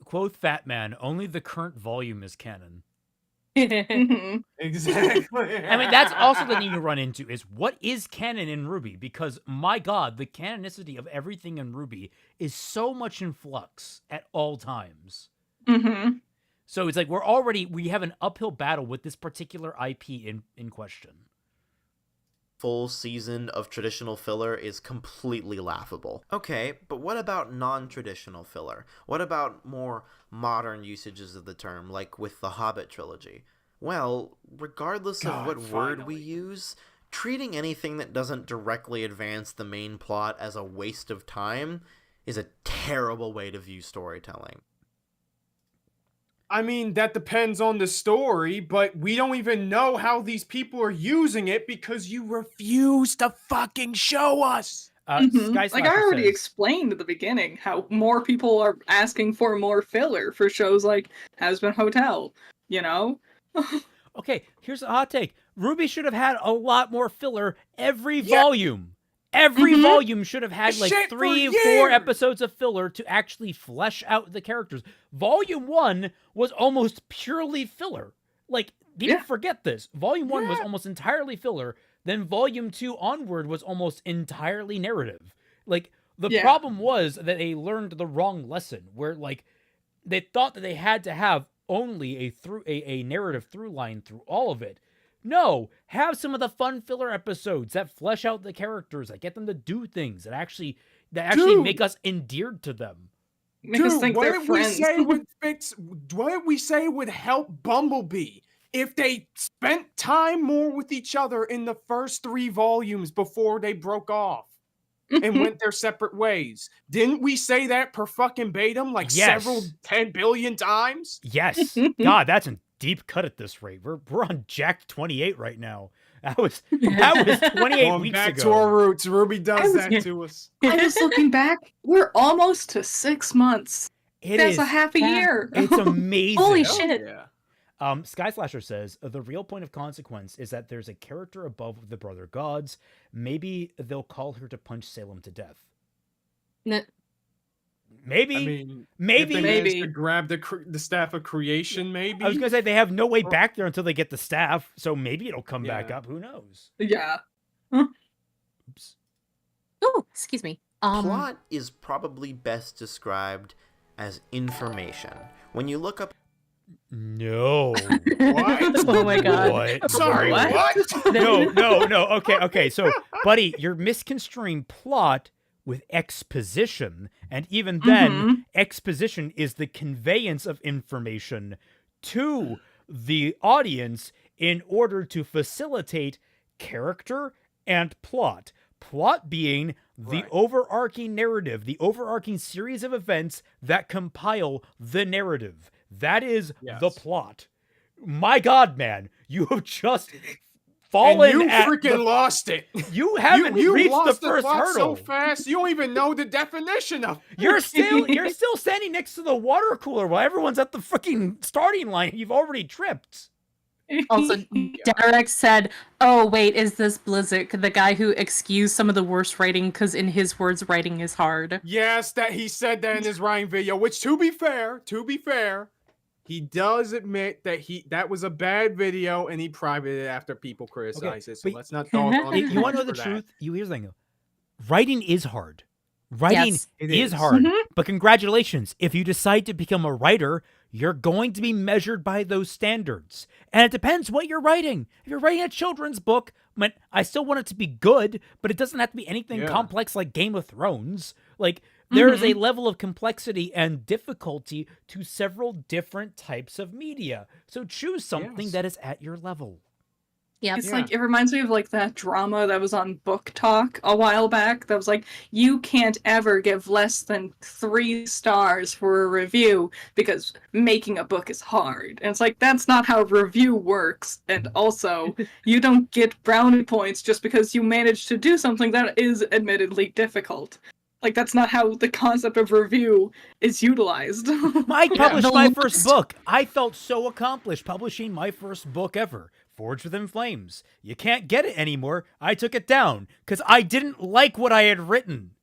Quoth Fat Man, only the current volume is canon. Mhm. Exactly. I mean, that's also the thing you run into is what is canon in RWBY? Because, my God, the canonicity of everything in RWBY is so much in flux at all times. Mhm. So it's like we have an uphill battle with this particular IP in question. Full season of traditional filler is completely laughable. Okay, but what about non-traditional filler? What about more modern usages of the term, like with the Hobbit trilogy? Well, regardless of what word we use, treating anything that doesn't directly advance the main plot as a waste of time is a terrible way to view storytelling. I mean, that depends on the story, but we don't even know how these people are using it because you refuse to fucking show us. Mhm. Sky Like I Slasher already says- explained at the beginning how more people are asking for more filler for shows like Hazbin Hotel, you know? Okay, here's a hot take. RWBY should have had a lot more filler every volume. Every Mhm. volume should have had like Shit for 3-4 years. episodes of filler to actually flesh out the characters. Volume 1 was almost purely filler. Like, people Yeah. forget this. Volume 1 was almost entirely filler. Then Volume 2 onward was almost entirely narrative. Like, the Yeah. problem was that they learned the wrong lesson, where, like, they thought that they had to have only a narrative through line through all of it. No, have some of the fun filler episodes that flesh out the characters, that get them to do things that actually Dude. make us endeared to them. Make us think what they're did friends. we say would fix? What did we say would help Bumblebee if they spent time more with each other in the first 3 volumes before they broke off and went their separate ways? Didn't we say that per fucking Batum like Yes. several 10 billion times? Yes. God, that's a deep cut at this rate. We're on Jack 28 right now. That was 28 Going weeks back ago. to our roots, RWBY does I that to us. I was looking back, we're almost to 6 months. It That's is. a half a year. It's amazing. Holy Hell shit. Yeah. Sky Slasher says, the real point of consequence is that there's a character above the brother gods. Maybe they'll call her to punch Salem to death. Maybe. I mean, maybe. if they managed to grab the staff of creation, maybe. I was going to say they have no way back there until they get the staff, so maybe it'll come back Yeah. up. Who knows? Yeah. Oops. Oh, excuse me. Plot is probably best described as information. When you look up No. What? Oh my god. What? Sorry, What? what? No. Okay. So, buddy, you're misconstruing plot with exposition. And even then, exposition is the conveyance of information to the audience in order to facilitate character and plot. Plot being the overarching narrative, the overarching series of events that compile the narrative. That is the plot. My God, man, you have just fallen And you at freaking lost it. You haven't you reached the lost first plot hurdle. so fast. You don't even know the definition of. You're still standing next to the water cooler while everyone's at the freaking starting line. You've already tripped. Also, Derek said, "Oh wait, is this Blizzic, the guy who excused some of the worst writing because in his words, writing is hard?" Yes, that he said that in his writing video. Which, to be fair, he does admit that that was a bad video and he privated it after people criticized it. So but let's not dog on him You want to know for the that. truth? Here's the thing, though. Writing is hard. Writing Yes. It is is. hard, Mhm. but congratulations. If you decide to become a writer, you're going to be measured by those standards. And it depends what you're writing. If you're writing a children's book, I still want it to be good, but it doesn't have to be anything Yeah. complex like Game of Thrones. Like, there is a Mhm. level of complexity and difficulty to several different types of media. So choose something Yes. that is at your level. Yep. It's Yeah. like, it reminds me of like that drama that was on Book Talk a while back that was like, you can't ever give less than 3 stars for a review because making a book is hard. And it's like, that's not how review works. And also, you don't get brownie points just because you managed to do something that is admittedly difficult. Like, that's not how the concept of review is utilized. I published The my first list- book. I felt so accomplished publishing my first book ever, Forged Within Flames. You can't get it anymore. I took it down because I didn't like what I had written.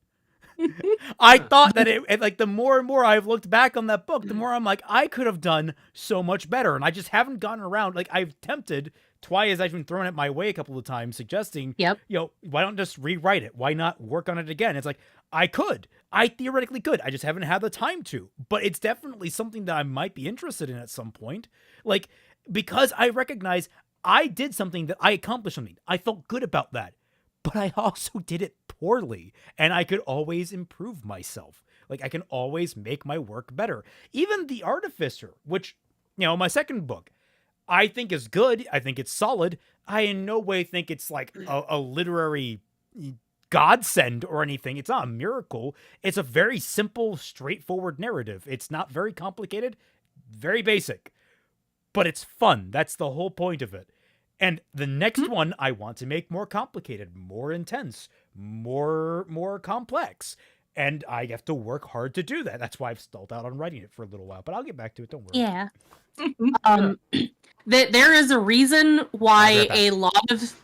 I thought that like the more and more I've looked back on that book, the more I'm like, I could have done so much better. And I just haven't gotten around. Like, I've tempted, Twy has actually been thrown it my way a couple of times, suggesting, Yep. why don't just rewrite it? Why not work on it again? It's like, I theoretically could. I just haven't had the time to. But it's definitely something that I might be interested in at some point. Like, because I recognize I did something that I accomplished something. I felt good about that. But I also did it poorly. And I could always improve myself. Like, I can always make my work better. Even The Artificer, which, my second book, I think is good. I think it's solid. I in no way think it's like a literary godsend or anything. It's not a miracle. It's a very simple, straightforward narrative. It's not very complicated, very basic, but it's fun. That's the whole point of it. And the next one I want to make more complicated, more intense, more complex. And I have to work hard to do that. That's why I've stalled out on writing it for a little while, but I'll get back to it. Don't worry. Yeah. There is a reason why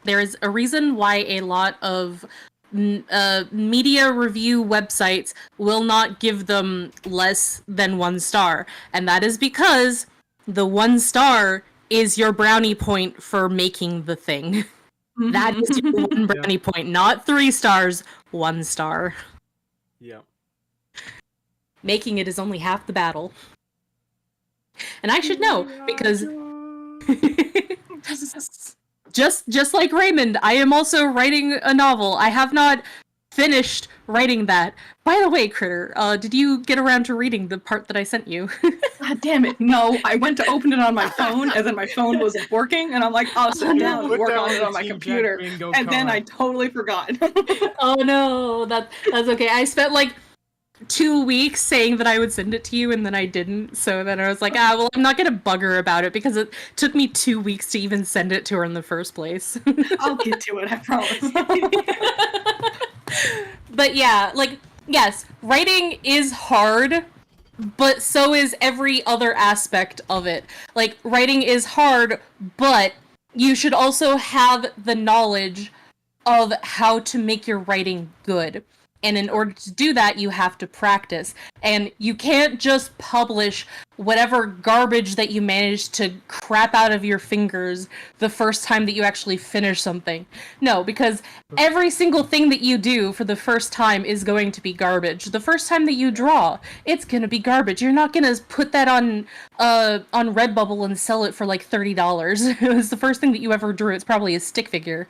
there is a reason why a lot of media review websites will not give them less than 1 star, and that is because the 1 star is your brownie point for making the thing. That is your 1 brownie point, not 3 stars, 1 star. Yeah. Making it is only half the battle. And I should know, because just like Raymond, I am also writing a novel. I have not finished writing that. By the way, Critter, did you get around to reading the part that I sent you? God damn it, no. I went to open it on my phone, and then my phone wasn't working, and I'm like, I'll sit down and Put work that on it the on my Team computer. Jack bingo And then I card. totally forgot. Oh no, that's okay. I spent like 2 weeks saying that I would send it to you, and then I didn't. So then I was like, well, I'm not gonna bug her about it because it took me 2 weeks to even send it to her in the first place. I'll get to it, I promise. But yeah, like, yes, writing is hard, but so is every other aspect of it. Like, writing is hard, but you should also have the knowledge of how to make your writing good. And in order to do that, you have to practice. And you can't just publish whatever garbage that you manage to crap out of your fingers the first time that you actually finish something. No, because every single thing that you do for the first time is going to be garbage. The first time that you draw, it's going to be garbage. You're not going to put that on Redbubble and sell it for like $30. It was the first thing that you ever drew. It's probably a stick figure.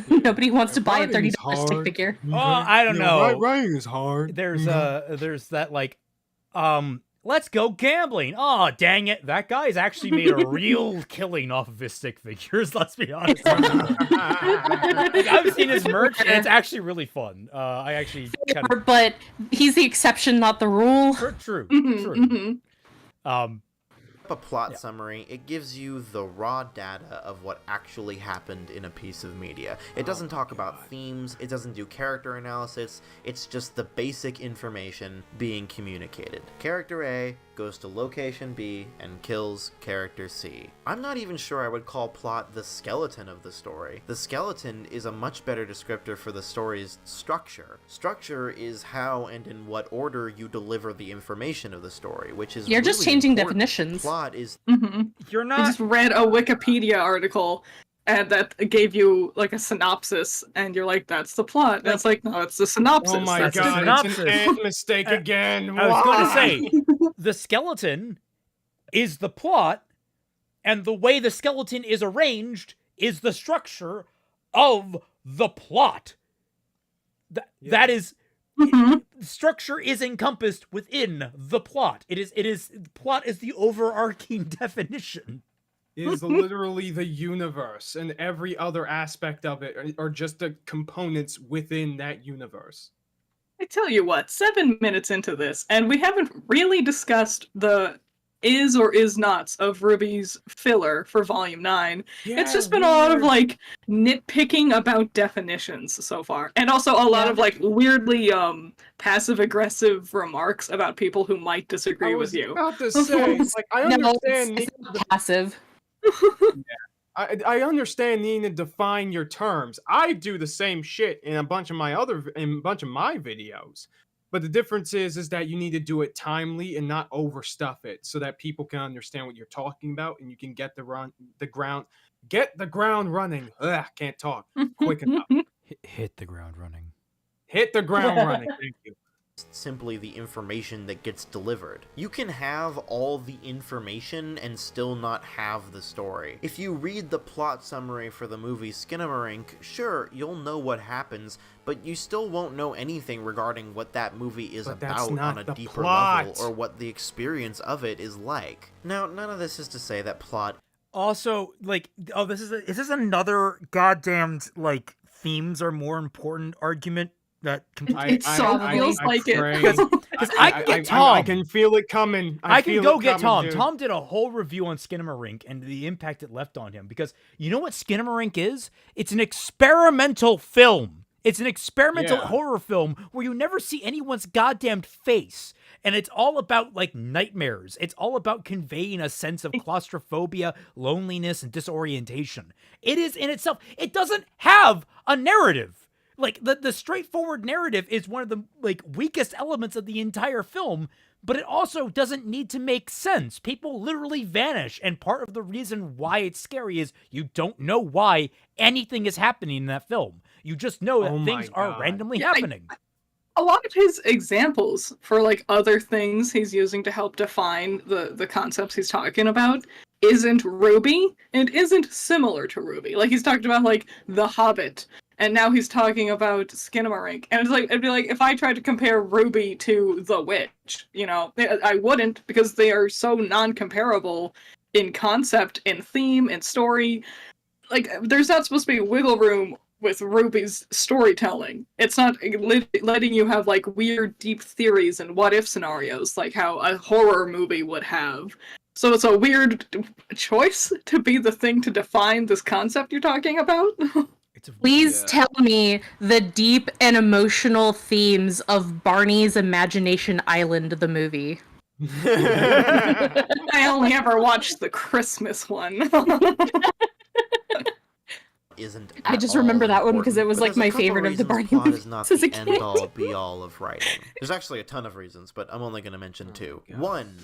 Nobody wants to buy a $30 stick figure. Oh, I don't know. Writing is hard. There's that like, let's go gambling. Oh, dang it. That guy's actually made a real killing off of his stick figures, let's be honest. Like, I've seen his merch, and it's actually really fun. I actually kind of... But he's the exception, not the rule. True. A plot summary, it gives you the raw data of what actually happened in a piece of media. It doesn't talk about themes, it doesn't do character analysis, it's just the basic information being communicated. Character A goes to location B and kills character C. I'm not even sure I would call plot the skeleton of the story. The skeleton is a much better descriptor for the story's structure. Structure is how and in what order you deliver the information of the story, which is You're just really changing important. definitions. Plot is You're I not... just read a Wikipedia article and that gave you like a synopsis, and you're like, "That's the plot." And it's like, no, it's the synopsis. Oh my That's a god, synopsis. it's an ant mistake again. I was going to Why? say, the skeleton is the plot, and the way the skeleton is arranged is the structure of the plot. That is, structure is encompassed within the plot. Plot is the overarching definition. Is literally the universe, and every other aspect of it are just the components within that universe. I tell you what, 7 minutes into this, and we haven't really discussed the is or is nots of RWBY's filler for Volume 9. Yeah, It's just been a lot of, weird. like, nitpicking about definitions so far. And also a lot of, like, weirdly, passive-aggressive remarks about people who might disagree I with was you. about to say, like, I understand. it's not passive. I understand needing to define your terms. I do the same shit in a bunch of my videos. But the difference is that you need to do it timely and not overstuff it so that people can understand what you're talking about and you can get the ground running. Ugh, can't talk quick enough. Hit the ground running. Hit the ground running. Thank you. Simply the information that gets delivered. You can have all the information and still not have the story. If you read the plot summary for the movie Skinamarink, sure, you'll know what happens, but you still won't know anything regarding what that movie is about on a deeper level or what the experience of it is like. Now, none of this is to say that plot... Also, like, is this another goddamned, like, themes are more important argument? That it so feels like it. Because I can get Tom. I can feel it coming. I can go get Tom. Dude. Tom did a whole review on Skinamarink and the impact it left on him. Because you know what Skinamarink is? It's an experimental film. It's an experimental horror film where you never see anyone's goddamn face. And it's all about, like, nightmares. It's all about conveying a sense of claustrophobia, loneliness, and disorientation. It is in itself. It doesn't have a narrative. Like, the straightforward narrative is one of the, like, weakest elements of the entire film, but it also doesn't need to make sense. People literally vanish, and part of the reason why it's scary is you don't know why anything is happening in that film. You just know that things are randomly happening. A lot of his examples for, like, other things he's using to help define the concepts he's talking about isn't RWBY, and isn't similar to RWBY. Like, he's talked about, like, The Hobbit, and now he's talking about Skinamarink. And it's like, it'd be like, if I tried to compare RWBY to The Witch, you know, I wouldn't, because they are so non-comparable in concept, in theme, in story. Like, there's not supposed to be wiggle room with RWBY's storytelling. It's not letting you have, like, weird, deep theories and what-if scenarios, like how a horror movie would have. So it's a weird choice to be the thing to define this concept you're talking about. Please tell me the deep and emotional themes of Barney's Imagination Island, the movie. I only ever watched the Christmas one. I just remember that one because it was like my favorite of the Barney plot movies is not as a the kid. end-all be-all of writing. There's actually a ton of reasons, but I'm only going to mention two. One,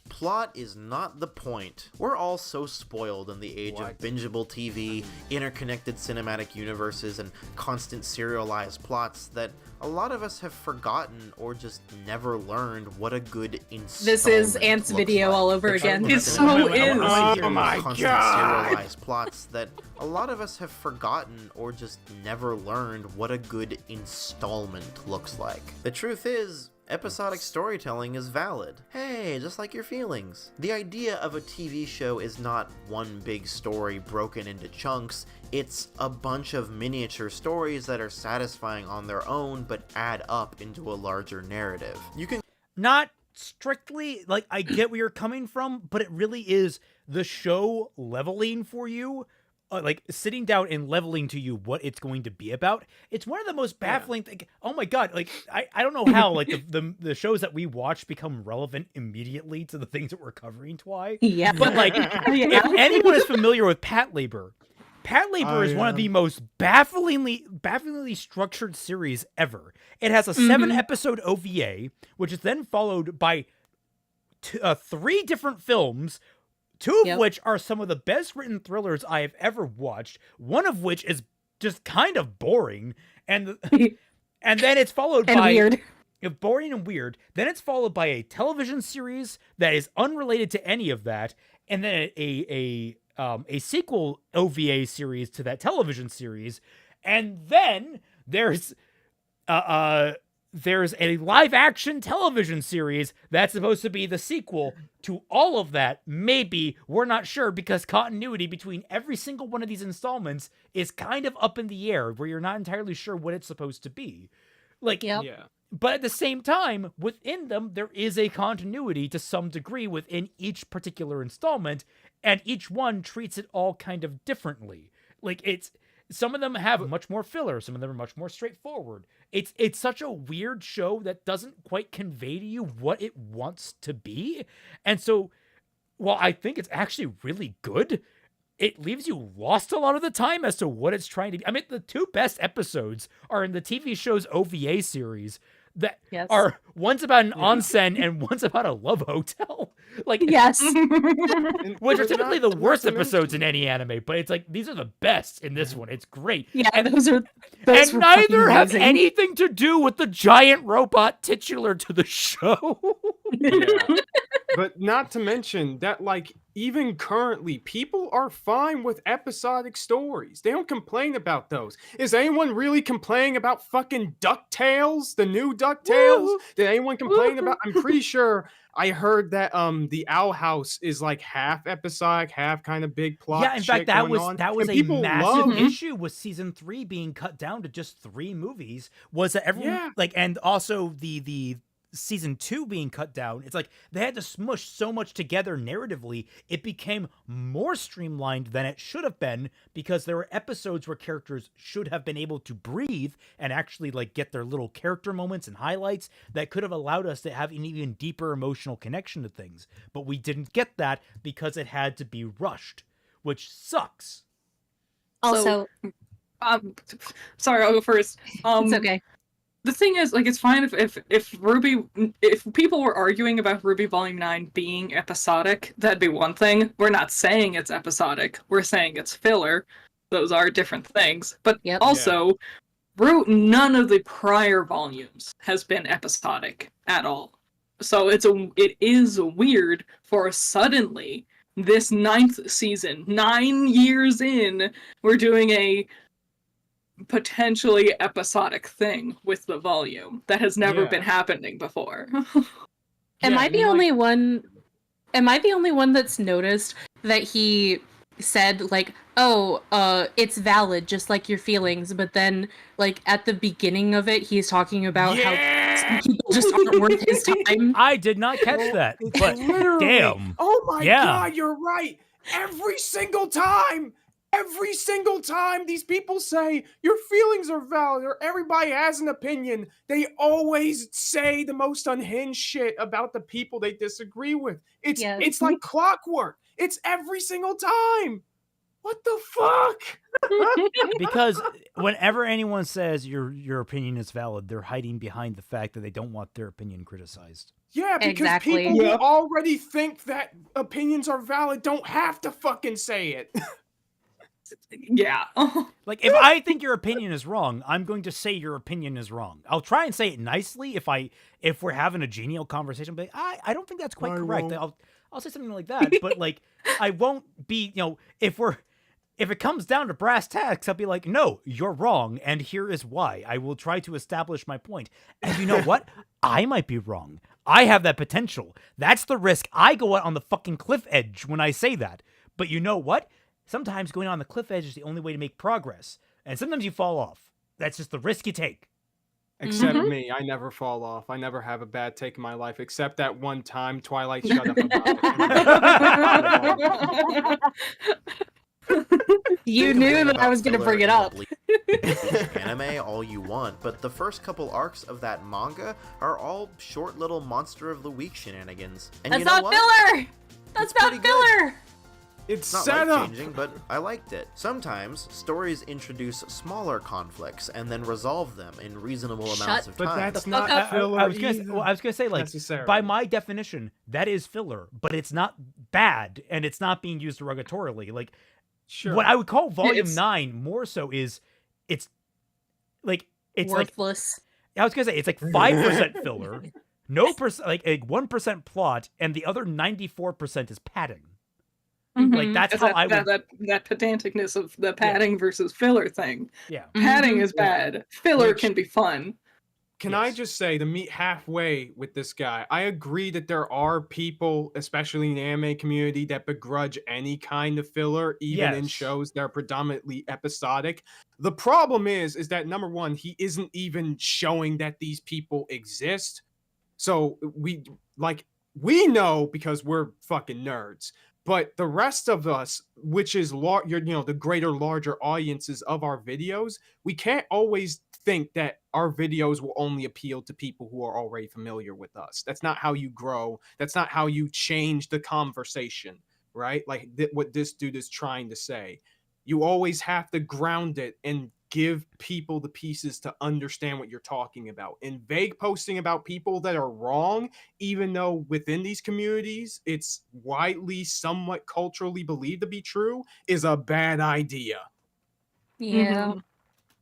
plot is not the point. We're all so spoiled in the age of bingeable TV, interconnected cinematic universes, and constant serialized plots that a lot of us have forgotten or just never learned what a good installment This is Ant's video like. all over again. It so is. Oh my god! Serialized plots that a lot of us have forgotten or just never learned what a good installment looks like. The truth is, episodic storytelling is valid. Hey, just like your feelings. The idea of a TV show is not one big story broken into chunks. It's a bunch of miniature stories that are satisfying on their own but add up into a larger narrative. You can Not strictly, like, I get where you're coming from, but it really is the show leveling for you. Like, sitting down and leveling to you what it's going to be about. It's one of the most baffling things. Oh my god, like, I don't know how, like, the shows that we watch become relevant immediately to the things that we're covering, Twi. Yeah. But, like, if anyone is familiar with Patlabor is one of the most bafflingly structured series ever. It has a 7-episode OVA, which is then followed by 3 different films, two of which are some of the best written thrillers I have ever watched, one of which is just kind of boring, and then it's followed by weird. Boring and weird. Then it's followed by a television series that is unrelated to any of that, and then a sequel OVA series to that television series, and then there's a live action television series that's supposed to be the sequel to all of that. Maybe, we're not sure, because continuity between every single one of these installments is kind of up in the air, where you're not entirely sure what it's supposed to be. Like, Yeah. but at the same time, within them, there is a continuity to some degree within each particular installment, and each one treats it all kind of differently. Like, some of them have much more filler, some of them are much more straightforward. It's such a weird show that doesn't quite convey to you what it wants to be. And so, while I think it's actually really good, it leaves you lost a lot of the time as to what it's trying to be. I mean, the two best episodes are in the TV show's OVA series that are one's about an onsen and one's about a love hotel. Like, Yes. which are typically the worst episodes in any anime, but it's like, these are the best in this one. It's great. Yeah, and those And were neither fucking have amazing. anything to do with the giant robot titular to the show. Yeah. But not to mention that, like, even currently, people are fine with episodic stories. They don't complain about those. Is anyone really complaining about fucking DuckTales? The new DuckTales? Woo! Did anyone complain about? I'm pretty sure I heard that the Owl House is like half episodic, half kind of big plot. Yeah, in fact, shit that going was on, that was and a people massive love- issue with season 3 being cut down to just 3 movies. Was that everyone like, and also the season 2 being cut down, it's like they had to smush so much together narratively, it became more streamlined than it should have been, because there were episodes where characters should have been able to breathe and actually like get their little character moments and highlights that could have allowed us to have an even deeper emotional connection to things. But we didn't get that because it had to be rushed, which sucks. Also, Sorry, I'll go first. it's okay. The thing is, like, it's fine if people were arguing about RWBY Volume 9 being episodic, that'd be one thing. We're not saying it's episodic. We're saying it's filler. Those are different things. But also, none of the prior volumes has been episodic at all. So it is weird for suddenly this 9th season, 9 years in, we're doing a potentially episodic thing with the volume that has never been happening before. Am I the only one that's noticed that he said, like, it's valid just like your feelings, but then, like, at the beginning of it he's talking about how some people just aren't worth his time? I did not catch that, but damn. Oh my god, you're right. Every single time these people say your feelings are valid or everybody has an opinion, they always say the most unhinged shit about the people they disagree with. It's like clockwork. It's every single time. What the fuck? Because whenever anyone says your opinion is valid, they're hiding behind the fact that they don't want their opinion criticized. Yeah, because people who already think that opinions are valid don't have to fucking say it. Yeah. Like, if I think your opinion is wrong, I'm going to say your opinion is wrong. I'll try and say it nicely if we're having a genial conversation, but I don't think that's quite correct. I'll say something like that, but like, I won't be, if it comes down to brass tacks, I'll be like, no, you're wrong, and here is why. I will try to establish my point. And you know what? I might be wrong. I have that potential. That's the risk. I go out on the fucking cliff edge when I say that. But you know what? Sometimes going on the cliff edge is the only way to make progress. And sometimes you fall off. That's just the risk you take. Except me. I never fall off. I never have a bad take in my life, except that one time Twilight shut up about it. You knew that I was going to bring it up. Anime all you want, but the first couple arcs of that manga are all short little monster of the week shenanigans. And That's you know not what? filler! That's It's not pretty filler! It's not set up. life-changing, but I liked it. Sometimes stories introduce smaller conflicts and then resolve them in reasonable amounts of time. But that's fuck not up. filler I was gonna say, like, necessarily. by my definition, that is filler, but it's not bad and it's not being used derogatorily. Like, Sure. what I would call Volume It's- 9 more so is it's like Worthless. I was gonna say it's like 5% filler, no percent, like a 1% plot, and the other 94% is padding. Like that's It's how that, I would. that pedanticness of the padding versus filler thing. Yeah. Padding is bad. Filler Which- can be fun. Can I Yes. just say, to meet halfway with this guy, I agree that there are people, especially in the anime community, that begrudge any kind of filler, even in Yes. shows that are predominantly episodic. The problem is that number one, he isn't even showing that these people exist. So we know because we're fucking nerds. But the rest of us, which is the greater, larger audiences of our videos, we can't always think that our videos will only appeal to people who are already familiar with us. That's not how you grow. That's not how you change the conversation, right? Like what this dude is trying to say. You always have to ground it and give people the pieces to understand what you're talking about. And vague posting about people that are wrong, even though within these communities it's widely somewhat culturally believed to be true, is a bad idea. Yeah.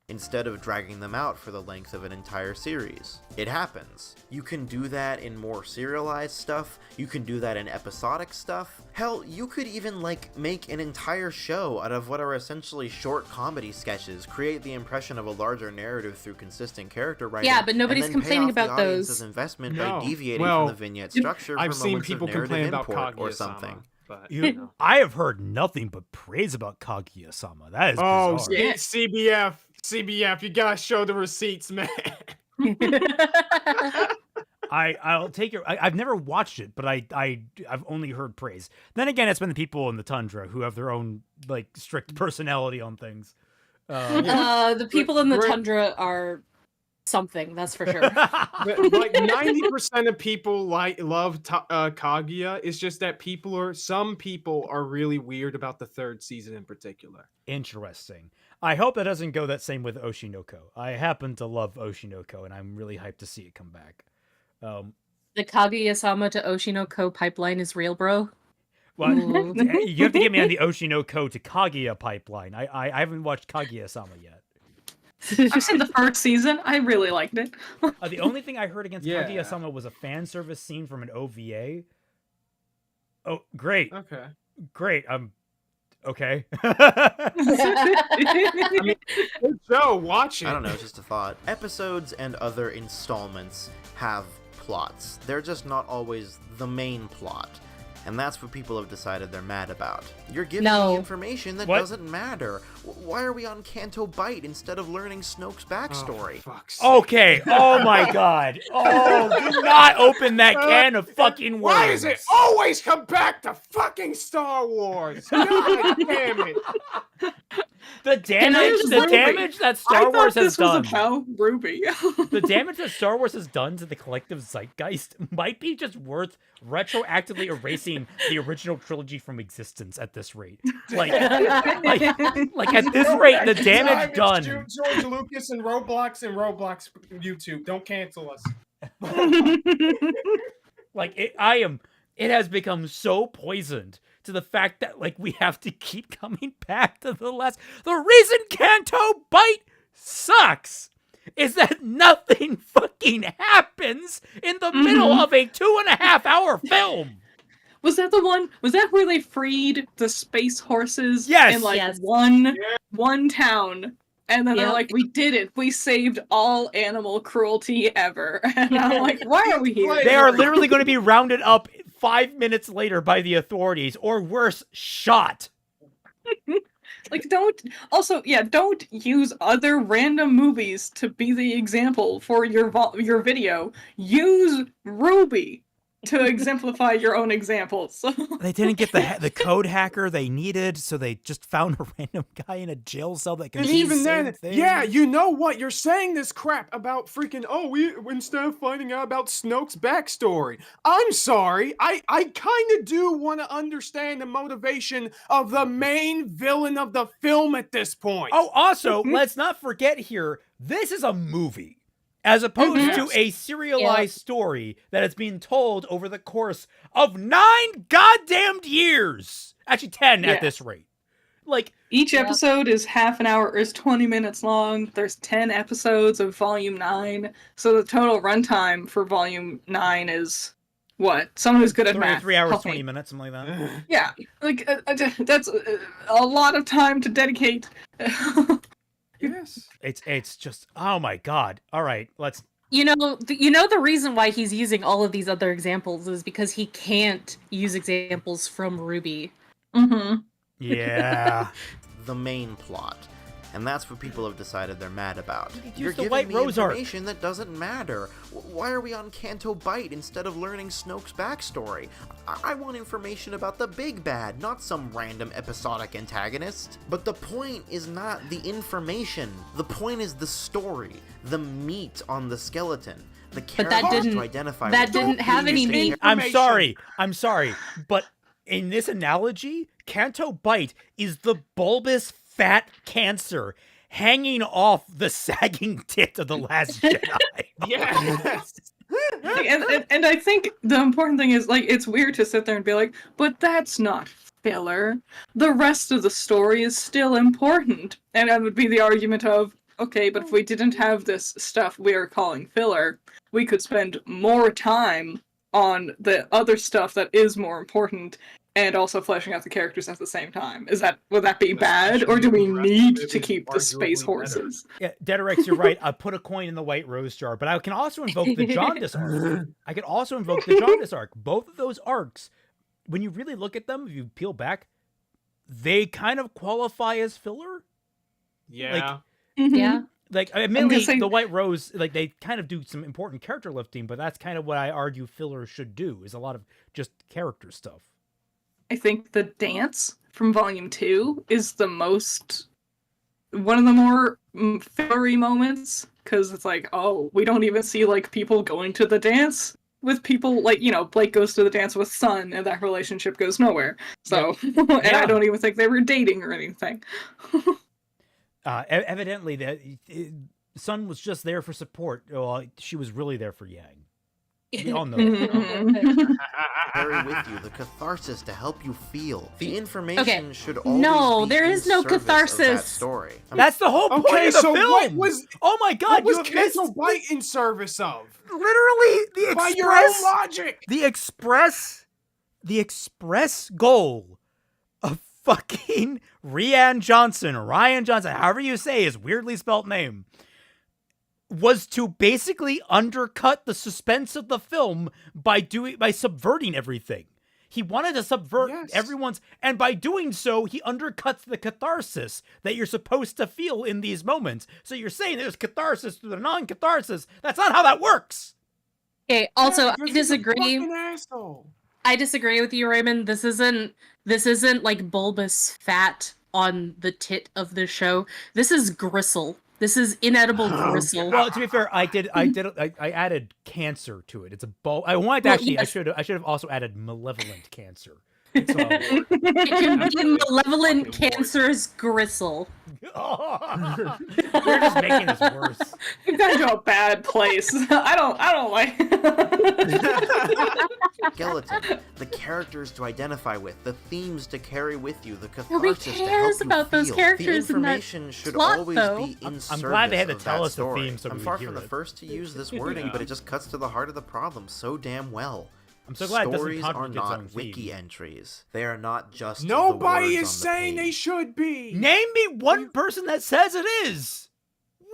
instead of dragging them out for the length of an entire series. It happens. You can do that in more serialized stuff, you can do that in episodic stuff. Hell, you could even, make an entire show out of what are essentially short comedy sketches, create the impression of a larger narrative through consistent character writing. Yeah, but nobody's and then complaining pay off about the audience's those. investment No. by deviating Well, from the vignette structure I've for seen moments people of narrative complain about import or Kaguya-sama, something. but, I have heard nothing but praise about Kaguya-sama. That is oh, bizarre. Yeah. CBF, you gotta show the receipts, man. I'll take your. I've never watched it, but I've only heard praise. Then again, it's been the people in the tundra who have their own strict personality on things. The people in the Great. tundra are something, that's for sure. But, 90% of people love Kaguya. It's just that some people are really weird about the third season in particular. Interesting. I hope that doesn't go that same with Oshinoko. I happen to love Oshinoko, and I'm really hyped to see it come back. The Kaguya-sama to Oshinoko pipeline is real, bro. Well, Ooh. you have to get me on the Oshinoko to Kaguya pipeline. I haven't watched Kaguya-sama yet. I've seen the first season. I really liked it. The only thing I heard against Yeah. Kaguya-sama was a fan service scene from an OVA. Oh, great. Okay. Great. Okay. Good show, watch it. I don't know, it's just a thought. Episodes and other installments have plots. They're just not always the main plot. And that's what people have decided they're mad about. You're giving No. me information that What? doesn't matter. Why are we on Kanto Bite instead of learning Snoke's backstory? Oh, for fuck's sake. Okay. Oh my god. Oh, do not open that can of fucking worms. Why does it always come back to fucking Star Wars? God damn it. The damage, just the like- damage that I Star thought Wars has this was done. about Ruby. The damage that Star Wars has done to the collective zeitgeist might be just worth retroactively erasing the original trilogy from existence at this rate. Like at this rate, the damage done. George Lucas and Roblox YouTube. Don't cancel us. It has become so poisoned to the fact that we have to keep coming back to the reason Kanto Bite sucks is that nothing fucking happens in the middle of a 2.5 hour film. Was that the one? Was that where they freed the space horses Yes. in Yes. one town? And then they're Yep. like, "We did it! We saved all animal cruelty ever!" And I'm like, "Why are we here?" They are literally going to be rounded up 5 minutes later by the authorities, or worse, shot. Don't use other random movies to be the example for your video. Use RWBY to exemplify your own examples. They didn't get the code hacker they needed, so they just found a random guy in a jail cell that can And do the even same then, thing. yeah, you know what? You're saying this crap about freaking, we instead of finding out about Snoke's backstory. I'm sorry, I kind of do want to understand the motivation of the main villain of the film at this point. Oh, also, let's not forget here, this is a movie. as opposed Mhm. to a serialized story that is being told over the course of 9 goddamned years. Actually, 10 at this rate. Like, each episode is half an hour, is 20 minutes long. There's 10 episodes of Volume 9. So the total runtime for Volume 9 is what? Someone who's good at math. 3 hours, help me. 20 minutes, something like that. Yeah, like that's a lot of time to dedicate. Yes. It's just, oh my god. All right, let's. You know, the reason why he's using all of these other examples is because he can't use examples from RWBY. Mm-hmm. Yeah. The main plot. And that's what people have decided they're mad about. Use You're the giving White me Rose arc. information that doesn't matter. Why are we on Canto Bight instead of learning Snoke's backstory? I want information about the big bad, not some random episodic antagonist. But the point is not the information. The point is the story, the meat on the skeleton. The characters to identify that with. didn't have any meat. I'm sorry, but in this analogy, Canto Bight is the bulbous fat cancer hanging off the sagging tit of the Last Jedi. Yes. and I think the important thing is, like, it's weird to sit there and be like, but that's not filler. The rest of the story is still important. And that would be the argument of, okay, but if we didn't have this stuff we are calling filler, we could spend more time on the other stuff that is more important and also fleshing out the characters at the same time. Would that be bad, or do we need to keep the space horses? Yeah, Dederex, you're right. I put a coin in the White Rose jar, but I can also invoke the Jaundice arc. Both of those arcs, when you really look at them, if you peel back, they kind of qualify as filler. Yeah. Yeah. Like, admittedly, the White Rose, like, they kind of do some important character lifting, but that's kind of what I argue filler should do, is a lot of just character stuff. I think the dance from Volume 2 is one of the more fillery moments, because it's like, oh, we don't even see, like, people going to the dance with people, like, you know, Blake goes to the dance with Sun, and that relationship goes nowhere. So, and I don't even think they were dating or anything. Evidently, Sun was just there for support. Well, she was really there for Yang. We all know that. Carry with you the catharsis to help you feel. The information should always No, be there in is no service of that catharsis. story. That's the whole point of the film. Oh my god, what you was have missed Canto Bight in service of? literally the By your own logic. the express goal of fucking Ryan Johnson, however you say his weirdly spelt name, was to basically undercut the suspense of the film by subverting everything. He wanted to subvert everyone's, and by doing so, he undercuts the catharsis that you're supposed to feel in these moments. So you're saying there's catharsis through the non-catharsis. That's not how that works. Okay, also, Yeah, I because he's a disagree. fucking asshole. I disagree with you, Raymond. This isn't like bulbous fat on the tit of the show. This is gristle. This is inedible gristle. Well, to be fair, I added cancer to it. It's a bulb. I wanted to actually. Yes. I should have also added malevolent cancer. It can be malevolent cancerous gristle. You're just making this worse. You've got to go a bad place. I don't like. Skeleton, the characters to identify with, the themes to carry with you, the catharsis Nobody to cares help you about those feel. characters The in that information should plot, always though. be in I'm service glad they had to of tell that us the story. theme so I'm we far would from hear the it. first to use this wording, Yeah. but it just cuts to the heart of the problem so damn well. I'm so glad it doesn't Stories are contradict its own not theme. wiki entries. They are not just Nobody the words is on the saying they page. should be. Name me one person that says it is.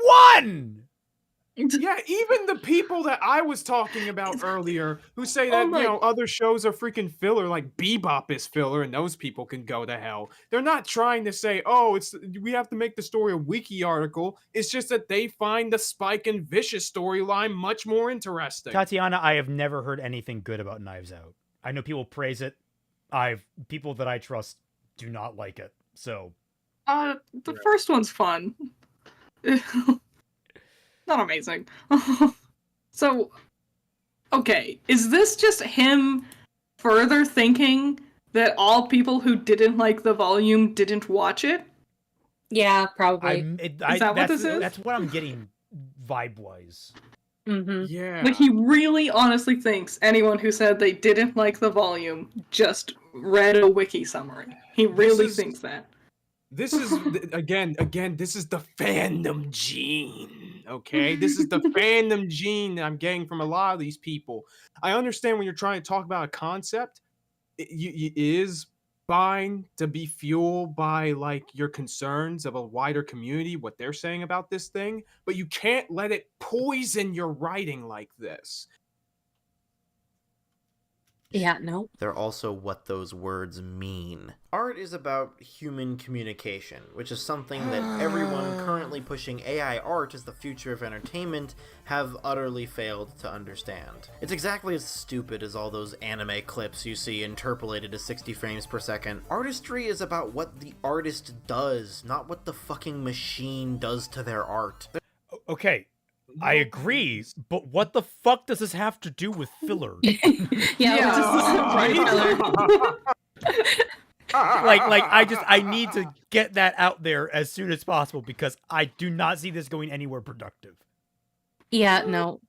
One. Yeah, even the people that I was talking about earlier who say that, other shows are freaking filler, like Bebop is filler, and those people can go to hell. They're not trying to say, we have to make the story a wiki article. It's just that they find the Spike and Vicious storyline much more interesting. Tatiana, I have never heard anything good about Knives Out. I know people praise it. People that I trust do not like it. So, The first one's fun. Not amazing. So, okay, is this just him further thinking that all people who didn't like the volume didn't watch it? Yeah, probably. Is that what this is? That's what I'm getting vibe-wise. Yeah. Like, he really honestly thinks anyone who said they didn't like the volume just read a wiki summary. He really thinks that. This is again, this is the fandom gene. Okay, this is the fandom gene I'm getting from a lot of these people. I understand when you're trying to talk about a concept, it is fine to be fueled by like your concerns of a wider community, what they're saying about this thing, but you can't let it poison your writing like this. Yeah, no. They're also what those words mean. Art is about human communication, which is something that everyone currently pushing AI art as the future of entertainment have utterly failed to understand. It's exactly as stupid as all those anime clips you see interpolated to 60 frames per second. Artistry is about what the artist does, not what the fucking machine does to their art. Okay, I agree, but what the fuck does this have to do with filler? I need to get that out there as soon as possible because I do not see this going anywhere productive. Yeah, no.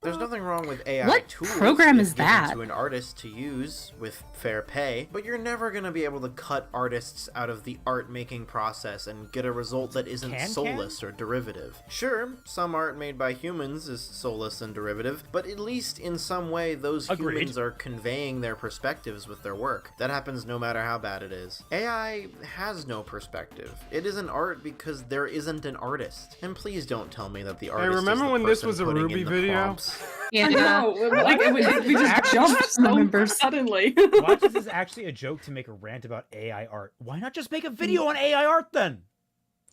There's nothing wrong with AI What tools program if is given that? to an artist to use with fair pay, but you're never going to be able to cut artists out of the art-making process and get a result that isn't soulless or derivative. Sure, some art made by humans is soulless and derivative, but at least in some way those humans are conveying their perspectives with their work. That happens no matter how bad it is. AI has no perspective. It isn't art because there isn't an artist. And please don't tell me that the artist remember is the when this person was a putting RWBY in the video? prompts. Yeah, I know. Like, we just jumped so suddenly. Why is this actually a joke to make a rant about AI art? Why not just make a video on AI art then?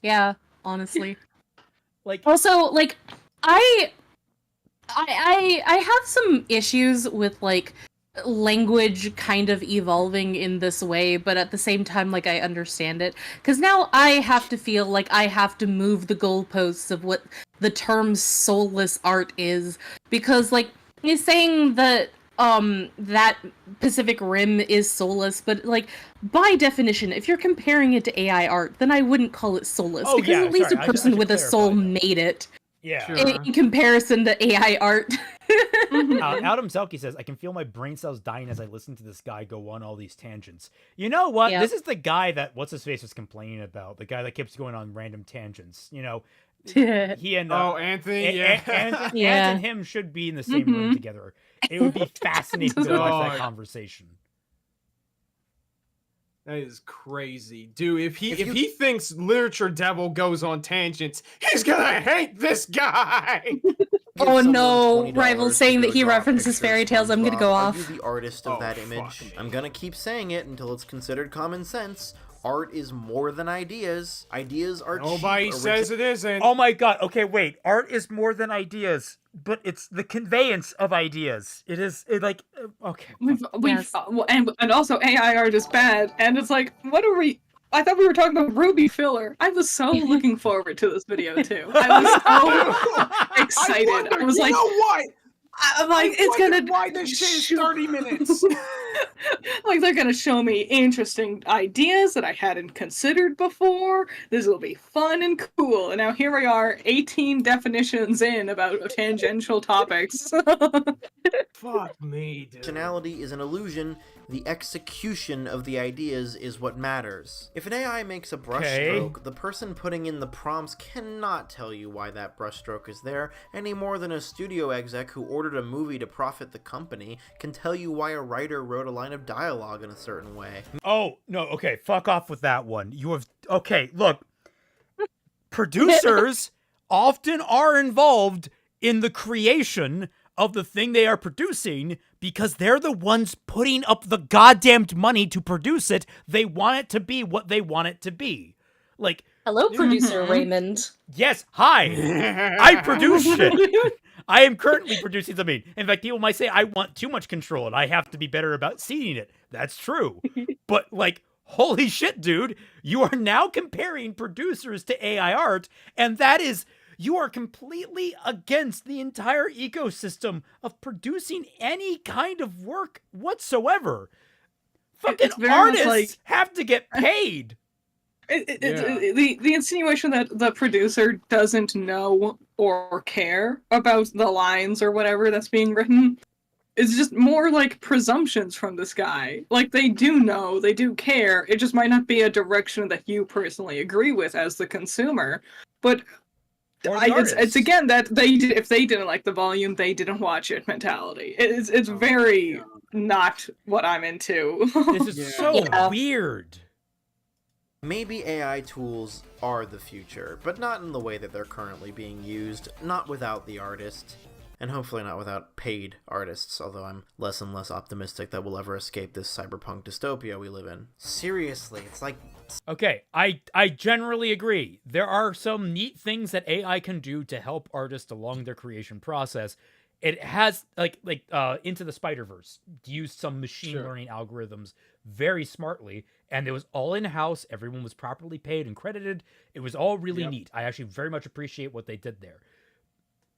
Yeah, honestly. Like, also, like, I have some issues with like language kind of evolving in this way, but at the same time, like, I understand it because now I have to feel like I have to move the goalposts of what the term soulless art is, because like he's saying that that Pacific Rim is soulless, but like by definition, if you're comparing it to AI art, then I wouldn't call it soulless because at least a person with a soul made it. Yeah. Sure. In comparison to AI art. Adam Selke says, I can feel my brain cells dying as I listen to this guy go on all these tangents. You know what? This is the guy that what's-his-face was complaining about. The guy that keeps going on random tangents. You know, he and... Anthony, Anthony and him should be in the same room together. It would be fascinating to watch that conversation. That is crazy, dude. If he thinks Literature Devil goes on tangents, he's gonna hate this guy. Oh no, Rival saying that he references fairy tales. I'm gonna go off. Are you the artist of that image? I'm gonna keep saying it until it's considered common sense. Art is more than ideas. Ideas are Nobody says it isn't. Oh my god. Okay, wait. Art is more than ideas, but it's the conveyance of ideas. It is okay. And also AI art is bad, and it's like, what are we? I thought we were talking about RWBY filler. I was so looking forward to this video too. I was so excited. I was like, you know what? I'm like, it's gonna. Why this shit is 30 minutes? Like, they're gonna show me interesting ideas that I hadn't considered before. This will be fun and cool. And now here we are, 18 definitions in about tangential topics. Fuck me, dude. Personality is an illusion. The execution of the ideas is what matters. If an AI makes a brushstroke, the person putting in the prompts cannot tell you why that brushstroke is there, any more than a studio exec who ordered a movie to profit the company can tell you why a writer wrote a line of dialogue in a certain way. Oh, no, okay, fuck off with that one. You have... Okay, look. Producers often are involved in the creation of the thing they are producing because they're the ones putting up the goddamned money to produce it. They want it to be what they want it to be. Like, hello, producer Raymond. Yes, hi. I produce shit. I am currently producing something. In fact, people might say I want too much control and I have to be better about seeding it. That's true. But like, holy shit, dude, you are now comparing producers to AI art, and that is... You are completely against the entire ecosystem of producing any kind of work whatsoever. Fucking artists have to get paid. The insinuation that the producer doesn't know or care about the lines or whatever that's being written. It's just more like presumptions from this guy. Like, they do know, they do care. It just might not be a direction that you personally agree with as the consumer. But it's again that if they didn't like the volume, they didn't watch it mentality. It's very not what I'm into. This is so weird. Maybe AI tools are the future, but not in the way that they're currently being used, not without the artist, and hopefully not without paid artists, although I'm less and less optimistic that we'll ever escape this cyberpunk dystopia we live in. Seriously, it's like... Okay, I generally agree. There are some neat things that AI can do to help artists along their creation process. It has, like Into the Spider-Verse used some machine learning algorithms very smartly, and it was all in-house. Everyone was properly paid and credited. It was all really neat. I actually very much appreciate what they did there.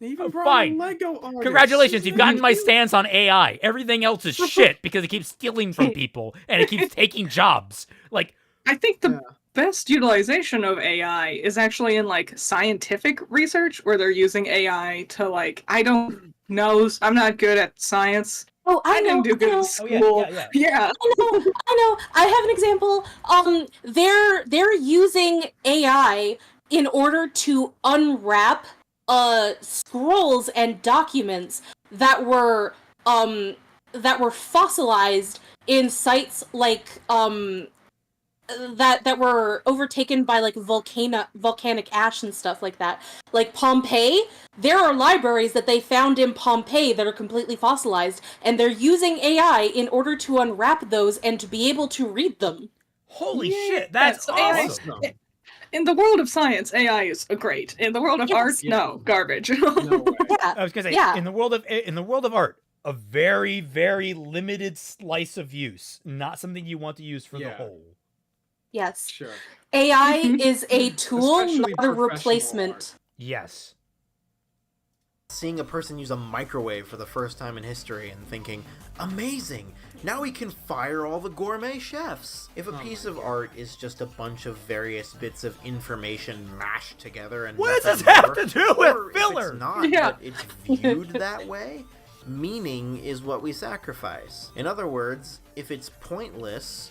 They even brought fine. Lego artists. Congratulations, you've gotten my stance on AI. Everything else is shit because it keeps stealing from people and it keeps taking jobs. Like, I think the best utilization of AI is actually in like scientific research, where they're using AI to like, I don't know, I'm not good at science. Oh, I know. didn't do good in school. Yeah. I know. I have an example. They're using AI in order to unwrap scrolls and documents that were fossilized in sites like that were overtaken by like volcanic ash and stuff like that. Like Pompeii, there are libraries that they found in Pompeii that are completely fossilized, and they're using AI in order to unwrap those and to be able to read them. Holy shit, that's awesome. In the world of science, AI is great. In the world of art, no, garbage. No way. I was gonna say, in the world of art, a very, very limited slice of use, not something you want to use for the whole. Yes. Sure. AI is a tool, Especially not a professional replacement. art. Yes. Seeing a person use a microwave for the first time in history and thinking, amazing! Now we can fire all the gourmet chefs! If a piece of art is just a bunch of various bits of information mashed together and what does nothing this have more, to do with or if filler? it's not, but it's viewed that way, meaning is what we sacrifice. In other words, if it's pointless,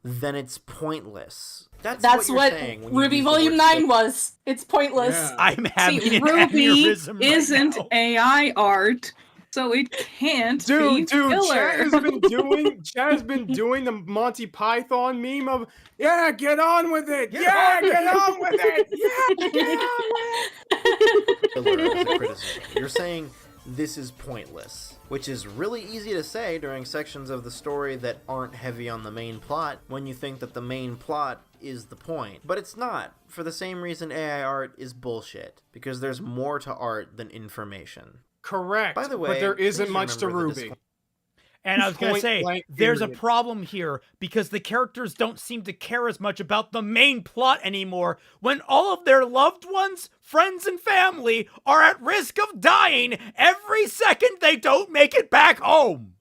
then it's pointless. That's what RWBY Volume 9 was. It's pointless. Yeah. I'm having an RWBY aneurysm right isn't now. AI art, so it can't be filler. Chad has been doing the Monty Python meme of, get on with it! Get on with it! Filler as a criticism. You're saying this is pointless, which is really easy to say during sections of the story that aren't heavy on the main plot when you think that the main plot is the point. But it's not, for the same reason AI art is bullshit, because there's more to art than information. Correct. By the way, but there isn't please much to remember the RWBY. And I was going to say, Point-blank there's a period. problem here because the characters don't seem to care as much about the main plot anymore when all of their loved ones, friends, and family are at risk of dying every second they don't make it back home.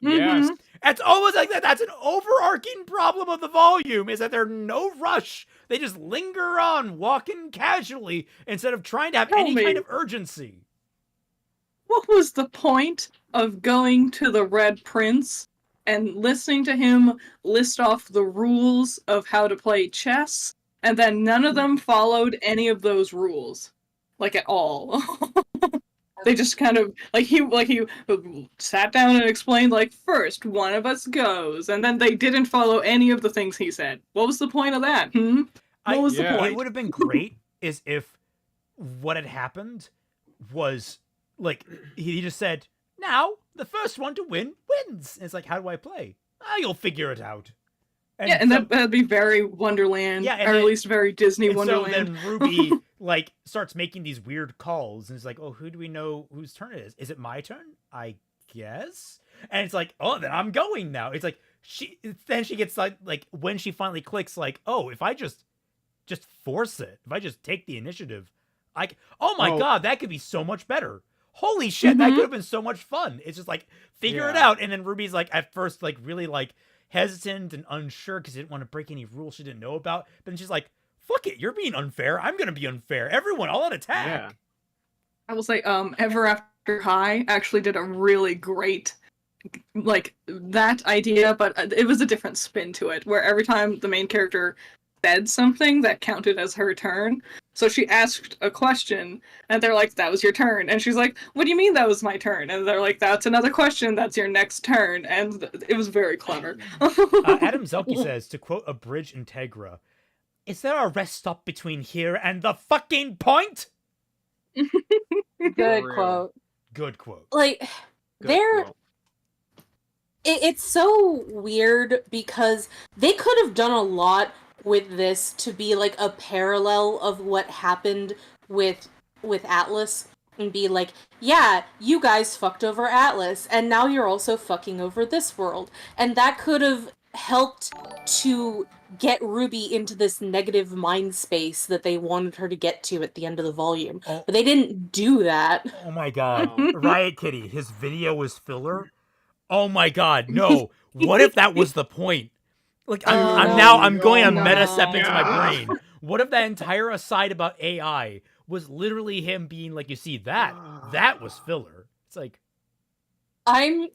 Yes. It's almost like that. That's an overarching problem of the volume, is that there's no rush. They just linger on, walking casually, instead of trying to have any kind of urgency. What was the point of going to the Red Prince and listening to him list off the rules of how to play chess, and then none of them followed any of those rules, like at all? They just kind of he sat down and explained, like, first one of us goes, and then they didn't follow any of the things he said. What was the point of that? What was the point? It would have been great is if what had happened was, like, he just said, now the first one to win wins. And it's like, how do I play? You'll figure it out. And that'd be very Wonderland, or at least very Disney Wonderland. So then RWBY like starts making these weird calls, and it's like, oh, who do we know whose turn it is? Is it my turn? I guess. And it's like, oh, then I'm going now. It's like she gets like when she finally clicks, like, oh, if I just force it, if I just take the initiative, oh my god, that could be so much better. Holy shit, that could have been so much fun. It's just like, figure it out. And then RWBY's like, at first, like, really like hesitant and unsure because she didn't want to break any rules she didn't know about. But then she's like, fuck it, you're being unfair. I'm going to be unfair. Everyone, all out attack. I will say, Ever After High actually did a really great, like, that idea, but it was a different spin to it, where every time the main character said something that counted as her turn. So she asked a question, and they're like, that was your turn. And she's like, what do you mean that was my turn? And they're like, that's another question, that's your next turn. And it was very clever. Adam Zelke says, to quote Abridge Integra, is there a rest stop between here and the fucking point? Good quote. Good quote. Like, it's so weird because they could have done a lot with this to be like a parallel of what happened with Atlas, and be like, yeah, you guys fucked over Atlas, and now you're also fucking over this world. And that could have helped to get Ruby into this negative mind space that they wanted her to get to at the end of the volume. But they didn't do that. Oh my god. Riot Kitty, his video was filler? Oh my god, no. What if that was the point? Like, I'm going a meta step into my brain. What if that entire aside about AI was literally him being like, you see, that was filler. It's like, I'm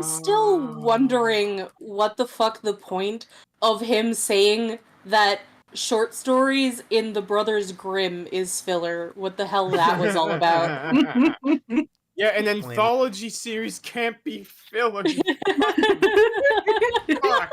still wondering what the fuck the point of him saying that short stories in the Brothers Grimm is filler. What the hell that was all about. Yeah, an anthology series can't be filler. Fuck.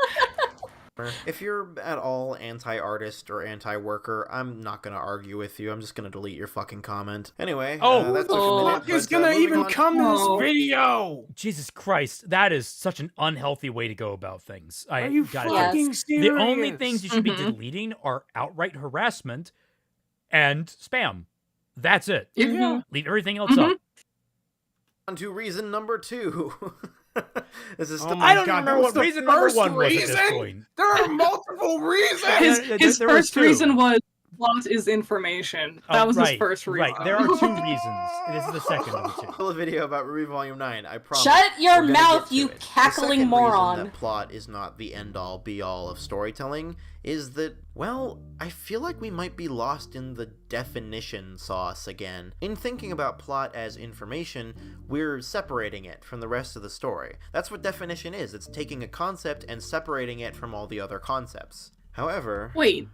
If you're at all anti-artist or anti-worker, I'm not gonna argue with you. I'm just gonna delete your fucking comment. Anyway, that's it for Fuck is gonna even come to this video? Jesus Christ, that is such an unhealthy way to go about things. Are you fucking serious? The only things you should be deleting are outright harassment and spam. That's it. Yeah. Leave everything else up. On to reason number 2. This is I don't remember what reason number 1 was at this point. There are multiple reasons. His first reason was plot is information. That was his first reason. Right, there are 2 reasons. This is the second of the 2. A video about RWBY Volume 9, I promise. Shut your mouth, you cackling moron. The second reason that plot is not the end-all, be-all of storytelling is that, well, I feel like we might be lost in the definition sauce again. In thinking about plot as information, we're separating it from the rest of the story. That's what definition is. It's taking a concept and separating it from all the other concepts. However... Wait.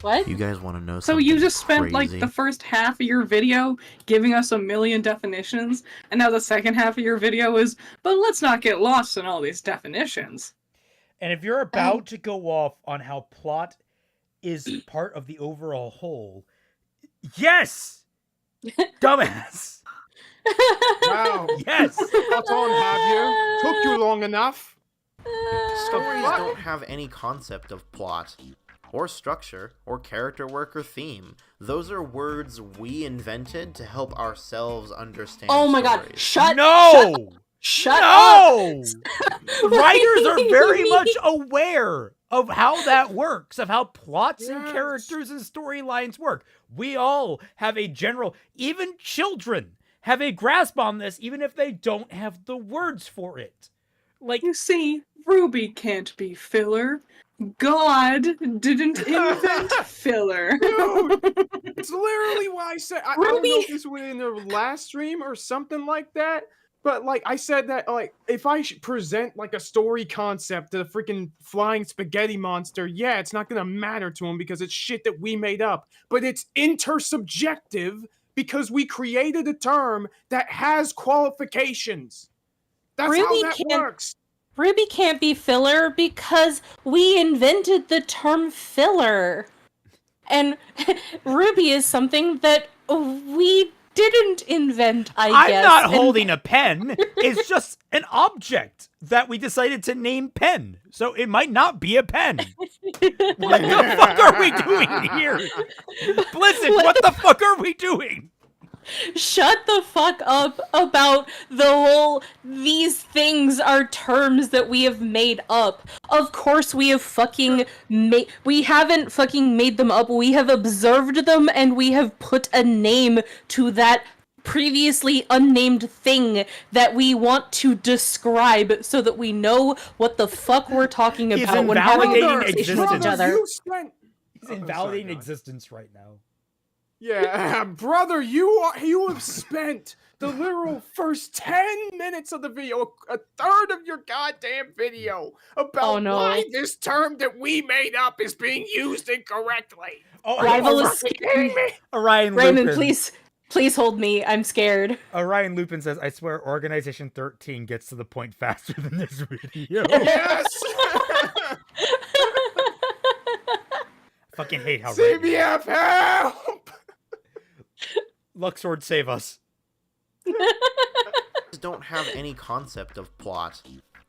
What? You guys want to know So something you just spent crazy? like the first half of your video giving us a million definitions, and now the second half of your video is, but let's not get lost in all these definitions. And if you're about to go off on how plot is part of the overall whole, yes! Dumbass! Wow. Yes! Hold on, have you? Took you long enough. Stories don't have any concept of plot, or structure, or character work or theme. Those are words we invented to help ourselves understand Oh my stories. god, shut Shut up! Writers are very much aware of how that works, of how plots and characters and storylines work. We all have a general, even children have a grasp on this, even if they don't have the words for it. Like, You see, RWBY can't be filler. God didn't invent filler. Dude, it's literally why I said, I don't know if this was in the last stream or something like that, but like I said that like if I present like a story concept to the freaking flying spaghetti monster, yeah, it's not gonna matter to him because it's shit that we made up, but it's intersubjective because we created a term that has qualifications. That's how that works. RWBY can't be filler because we invented the term filler. And RWBY is something that we didn't invent, I guess. I'm not holding a pen. It's just an object that we decided to name pen. So it might not be a pen. What the fuck are we doing here? Blizzic, what the fuck are we doing? Shut the fuck up about the whole, these things are terms that we have made up. Of course we have we haven't fucking made them up, we have observed them and we have put a name to that previously unnamed thing that we want to describe so that we know what the fuck we're talking about when having a conversation with each other. He's invalidating existence right now. Yeah, brother, you have spent the literal first 10 minutes of the video, a third of your goddamn video, about why this term that we made up is being used incorrectly. Oh, Rival is kidding me? Orion Raymond, Lupin. please hold me. I'm scared. Orion Lupin says, I swear Organization 13 gets to the point faster than this video. Yes! Fucking hate how CBF, help! Luxord, save us. Don't have any concept of plot,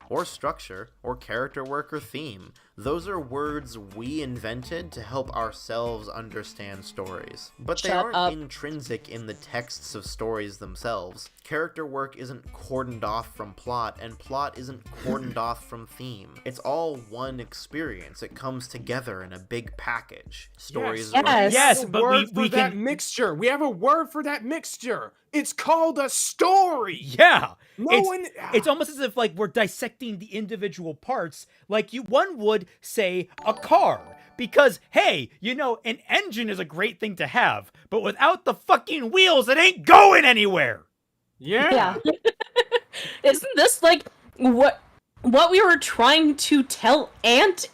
or structure, or character work or theme. Those are words we invented to help ourselves understand stories. But they aren't intrinsic in the texts of stories themselves. Character work isn't cordoned off from plot, and plot isn't cordoned off from theme. It's all one experience. It comes together in a big package. Stories Yes, but we that can... mixture. We have a word for that mixture. It's called a story. Yeah. It's it's almost as if like we're dissecting the individual parts like one would say a car. Because, hey, you know, an engine is a great thing to have, but without the fucking wheels, it ain't going anywhere. Yeah. Isn't this like what we were trying to tell Ant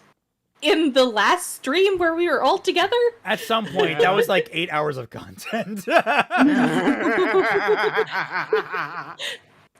in the last stream where we were all together? At some point, that was like 8 hours of content.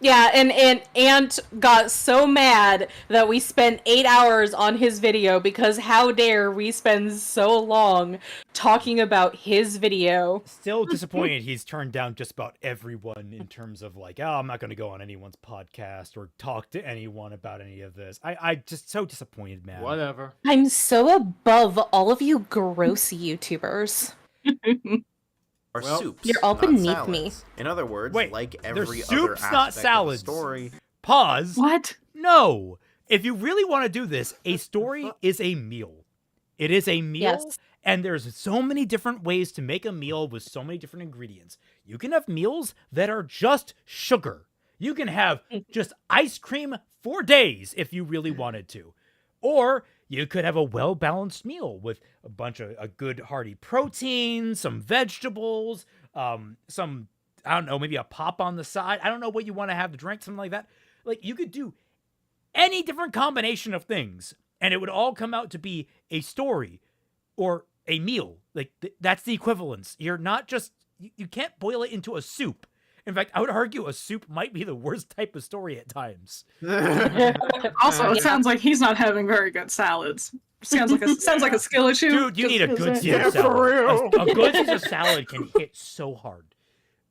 Yeah, and Ant got so mad that we spent 8 hours on his video because how dare we spend so long talking about his video. Still disappointed he's turned down just about everyone in terms of like, oh, I'm not going to go on anyone's podcast or talk to anyone about any of this. I just so disappointed, man. Whatever. I'm so above all of you gross YouTubers. Or soups. You're all not beneath salads. me. In other words, like every they're other soups, aspect not of the salads. story. Pause. What? No. If you really want to do this, a story is a meal. It is a meal, Yes. and there's so many different ways to make a meal with so many different ingredients. You can have meals that are just sugar. You can have just ice cream for days if you really wanted to. Or you could have a well-balanced meal with a bunch of a good hearty protein, some vegetables, some, I don't know, maybe a pop on the side. I don't know what you want to have to drink, something like that. Like, you could do any different combination of things, and it would all come out to be a story or a meal. Like, that's the equivalence. You're not just, you can't boil it into a soup. In fact, I would argue a soup might be the worst type of story at times. Also, it sounds like he's not having very good salads. Sounds like a skill issue. Dude, you need a good Caesar salad. for real. A good Caesar salad can hit so hard.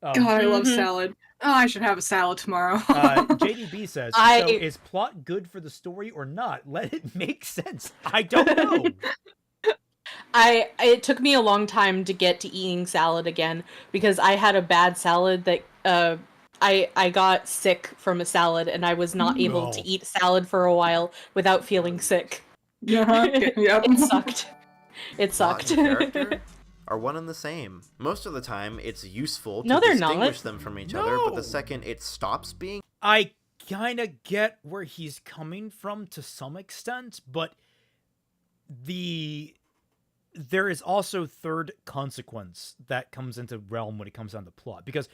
God, I love salad. Oh, I should have a salad tomorrow. JDB says, so is plot good for the story or not? Let it make sense. I don't know. It took me a long time to get to eating salad again because I had a bad salad that I got sick from a salad and I was not able to eat salad for a while without feeling sick. Yep. It sucked. It sucked. Plot and character are one and the same. Most of the time, it's useful to No, they're distinguish not. them from each other, but the second it stops being, I kind of get where he's coming from to some extent, but there is also third consequence that comes into realm when it comes down to plot. Because,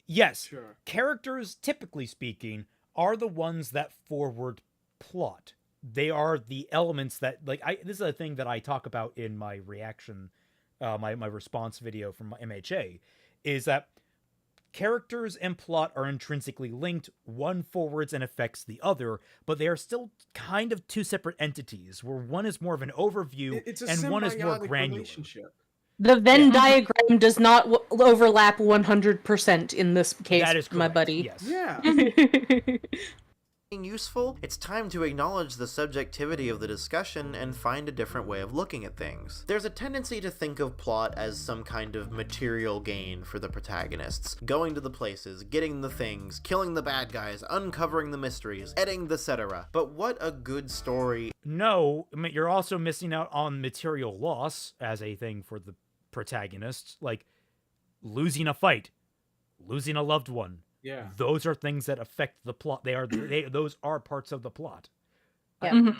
yes, characters, typically speaking, are the ones that forward plot. They are the elements that, like, this is a thing that I talk about in my reaction, my response video from MHA, is that characters and plot are intrinsically linked. One forwards and affects the other, but they are still kind of two separate entities, where one is more of an overview and one is more granular. The Venn diagram does not overlap 100% in this case, That is correct. my buddy. Yes. Yeah. useful, it's time to acknowledge the subjectivity of the discussion and find a different way of looking at things. There's a tendency to think of plot as some kind of material gain for the protagonists, going to the places, getting the things, killing the bad guys, uncovering the mysteries, editing the etc. But what a good story. No, I mean, you're also missing out on material loss as a thing for the protagonists, like losing a fight, losing a loved one. Yeah. Those are things that affect the plot. Those are parts of the plot. Yeah.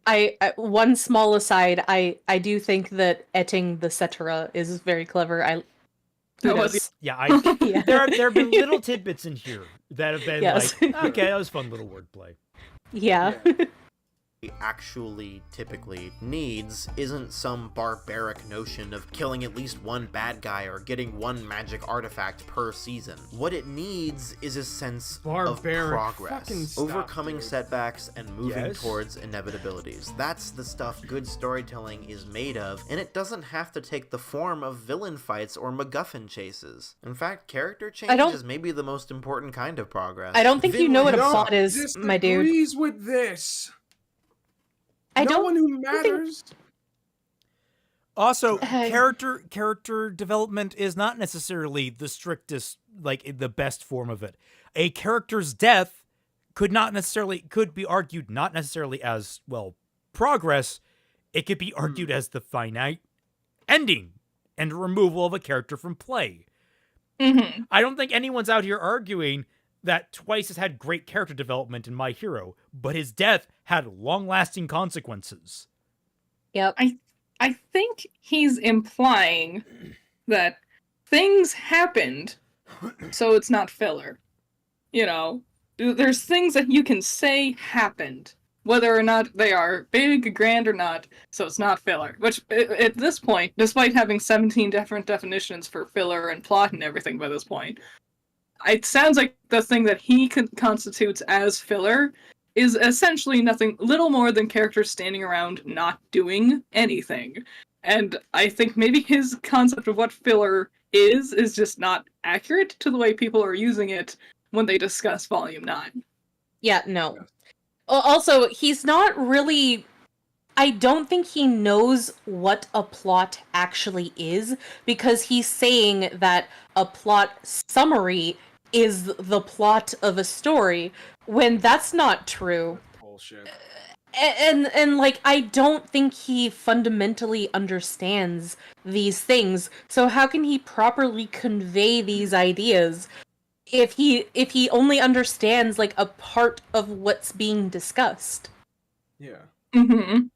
I one small aside, I do think that etting the cetera is very clever. That was- Kudos. Yeah, Yeah. there have been little tidbits in here that have been Yes. like, okay, that was fun little wordplay. Yeah. Actually typically needs isn't some barbaric notion of killing at least one bad guy or getting one magic artifact per season. What it needs is a sense Barbaric of fucking progress, stuff, overcoming dude. setbacks and moving Yes. towards inevitabilities. That's the stuff good storytelling is made of, and it doesn't have to take the form of villain fights or MacGuffin chases. In fact, character change don't- is maybe the most important kind of progress. I don't think you know what a Vinland- plot is, my dude. Disagrees with this. I No don't one who think- matters. Also, Uh, character development is not necessarily the strictest, like the best form of it. A character's death could be argued not necessarily as, well, progress. It could be argued as the finite ending and removal of a character from play. Mm-hmm. I don't think anyone's out here arguing that Twice has had great character development in My Hero, but his death had long-lasting consequences. Yep. I think he's implying that things happened, so it's not filler. You know, there's things that you can say happened, whether or not they are big, grand, or not, so it's not filler. Which, at this point, despite having 17 different definitions for filler and plot and everything by this point, it sounds like the thing that he constitutes as filler is essentially little more than characters standing around not doing anything. And I think maybe his concept of what filler is just not accurate to the way people are using it when they discuss Volume 9. Yeah, no. Also, he's not really... I don't think he knows what a plot actually is, because he's saying that a plot summary is the plot of a story, when that's not true. Bullshit. And like, I don't think he fundamentally understands these things, so how can he properly convey these ideas if he only understands like a part of what's being discussed? Yeah. Mm-hmm.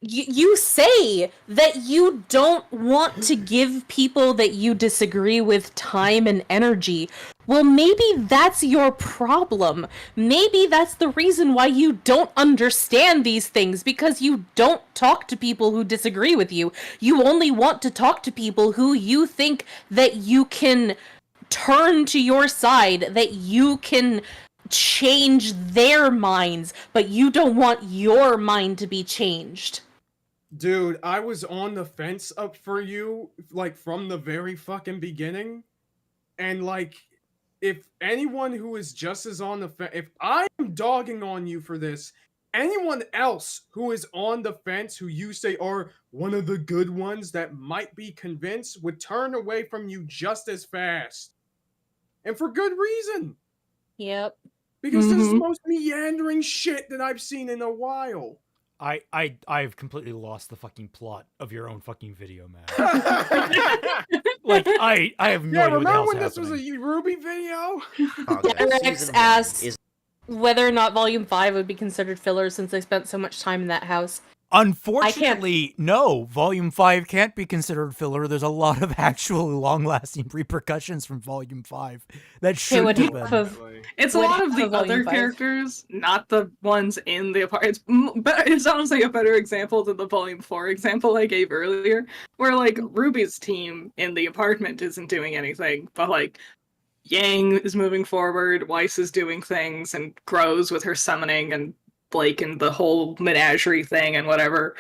You say that you don't want to give people that you disagree with time and energy. Well, maybe that's your problem. Maybe that's the reason why you don't understand these things, because you don't talk to people who disagree with you. You only want to talk to people who you think that you can turn to your side, that you can change their minds, but you don't want your mind to be changed. Dude, I was on the fence up for you, like, from the very fucking beginning. And, like, if anyone who is just as on the fence, if I'm dogging on you for this, anyone else who is on the fence, who you say are one of the good ones that might be convinced, would turn away from you just as fast. And for good reason. Yep. Because this is the Mhm. most meandering shit that I've seen in a while. I've completely lost the fucking plot of your own fucking video, man. Yeah, Like, I have no idea what the remember hell's when this was a happening. RWBY video? Rex Season asked- 1 is Whether or not Volume 5 would be considered filler since they spent so much time in that house. Unfortunately, no. Volume 5 can't be considered filler. There's a lot of actual long-lasting repercussions from Volume 5 that should what have half been. of It's a Would lot of have the a Volume other 5. characters, not the ones in the apartment. It's honestly a better example than the Volume 4 example I gave earlier, where, like, Ruby's team in the apartment isn't doing anything, but, like, Yang is moving forward, Weiss is doing things, and grows with her summoning, and Blake and the whole menagerie thing and whatever.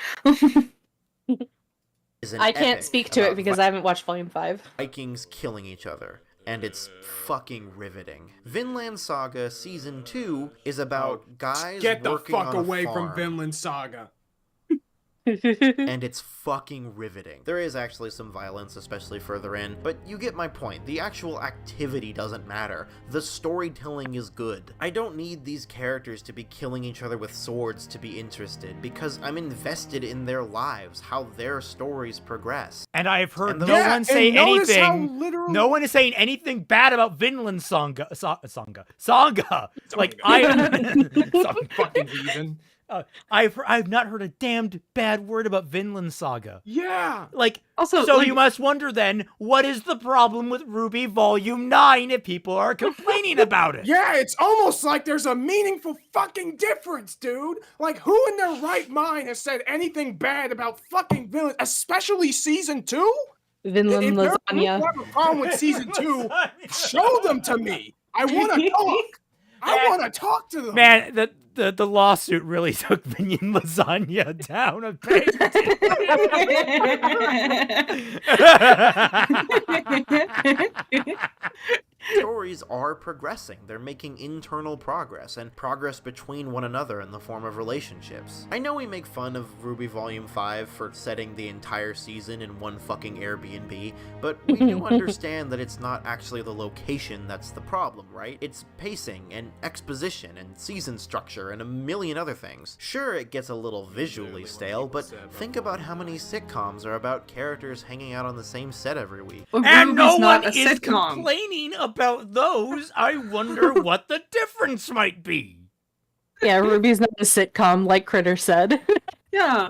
is an I can't epic speak to about it because I haven't watched Volume 5. Vikings killing each other, and it's fucking riveting. Vinland Saga Season 2 is about guys Get the working fuck on a away from farm, Vinland Saga. and it's fucking riveting. There is actually some violence, especially further in, but you get my point. The actual activity doesn't matter. The storytelling is good. I don't need these characters to be killing each other with swords to be interested, because I'm invested in their lives, how their stories progress. And I've heard And the- no Yeah, one say and notice how anything. literally- No one is saying anything bad about Vinland Sanga. Like, I am some fucking Heathen. I've not heard a damned bad word about Vinland Saga. Yeah. Like, Also, so like, you must wonder then, what is the problem with RWBY Volume 9 if people are complaining about it? Yeah, it's almost like there's a meaningful fucking difference, dude. Like, who in their right mind has said anything bad about fucking Vinland, especially season 2? Vinland If there's lasagna. a problem with season 2, show them to me. I want to talk. I want to talk to them. Man, the lawsuit really took Vinland Lasagna down a peg. Stories are progressing. They're making internal progress, and progress between one another in the form of relationships. I know we make fun of RWBY Volume 5 for setting the entire season in one fucking Airbnb, but we do understand that it's not actually the location that's the problem, right? It's pacing, and exposition, and season structure, and a million other things. Sure, it gets a little visually stale, but think about how many sitcoms are about characters hanging out on the same set every week. And no RWBY's not one a is sitcom. complaining about those. I wonder what the difference might be. Yeah, Ruby's not a sitcom, like Critter said. Yeah,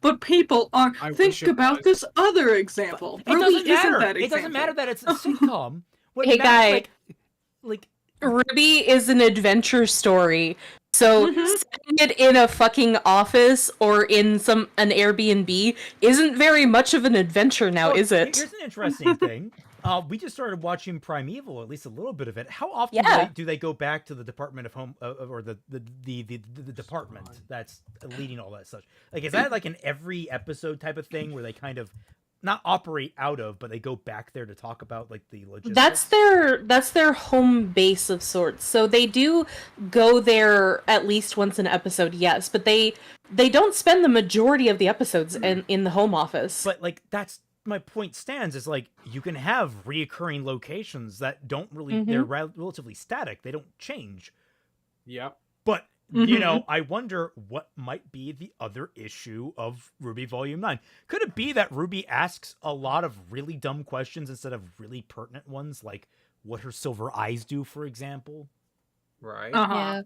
but people are. I Think wish it about was. this other example. It doesn't RWBY isn't matter. that It doesn't matter example. that it's a sitcom. What Hey, matters, guy. like Ruby is an adventure story. So setting it in a fucking office or in an Airbnb isn't very much of an adventure now, well, is it? Here's an interesting thing. We just started watching Primeval, at least a little bit of it. How often Yeah. do they go back to the Department of Home or the department that's leading all that stuff? Like, is that like an every episode type of thing where they kind of not operate out of, but they go back there to talk about like the logistics? That's their home base of sorts. So they do go there at least once an episode, yes, but they don't spend the majority of the episodes in the home office. But like that's my point stands is like you can have reoccurring locations that don't really they're relatively static. They don't change. Yep. But you know, I wonder what might be the other issue of RWBY Volume 9. Could it be that RWBY asks a lot of really dumb questions instead of really pertinent ones, like what her silver eyes do, for example? Right. Yeah.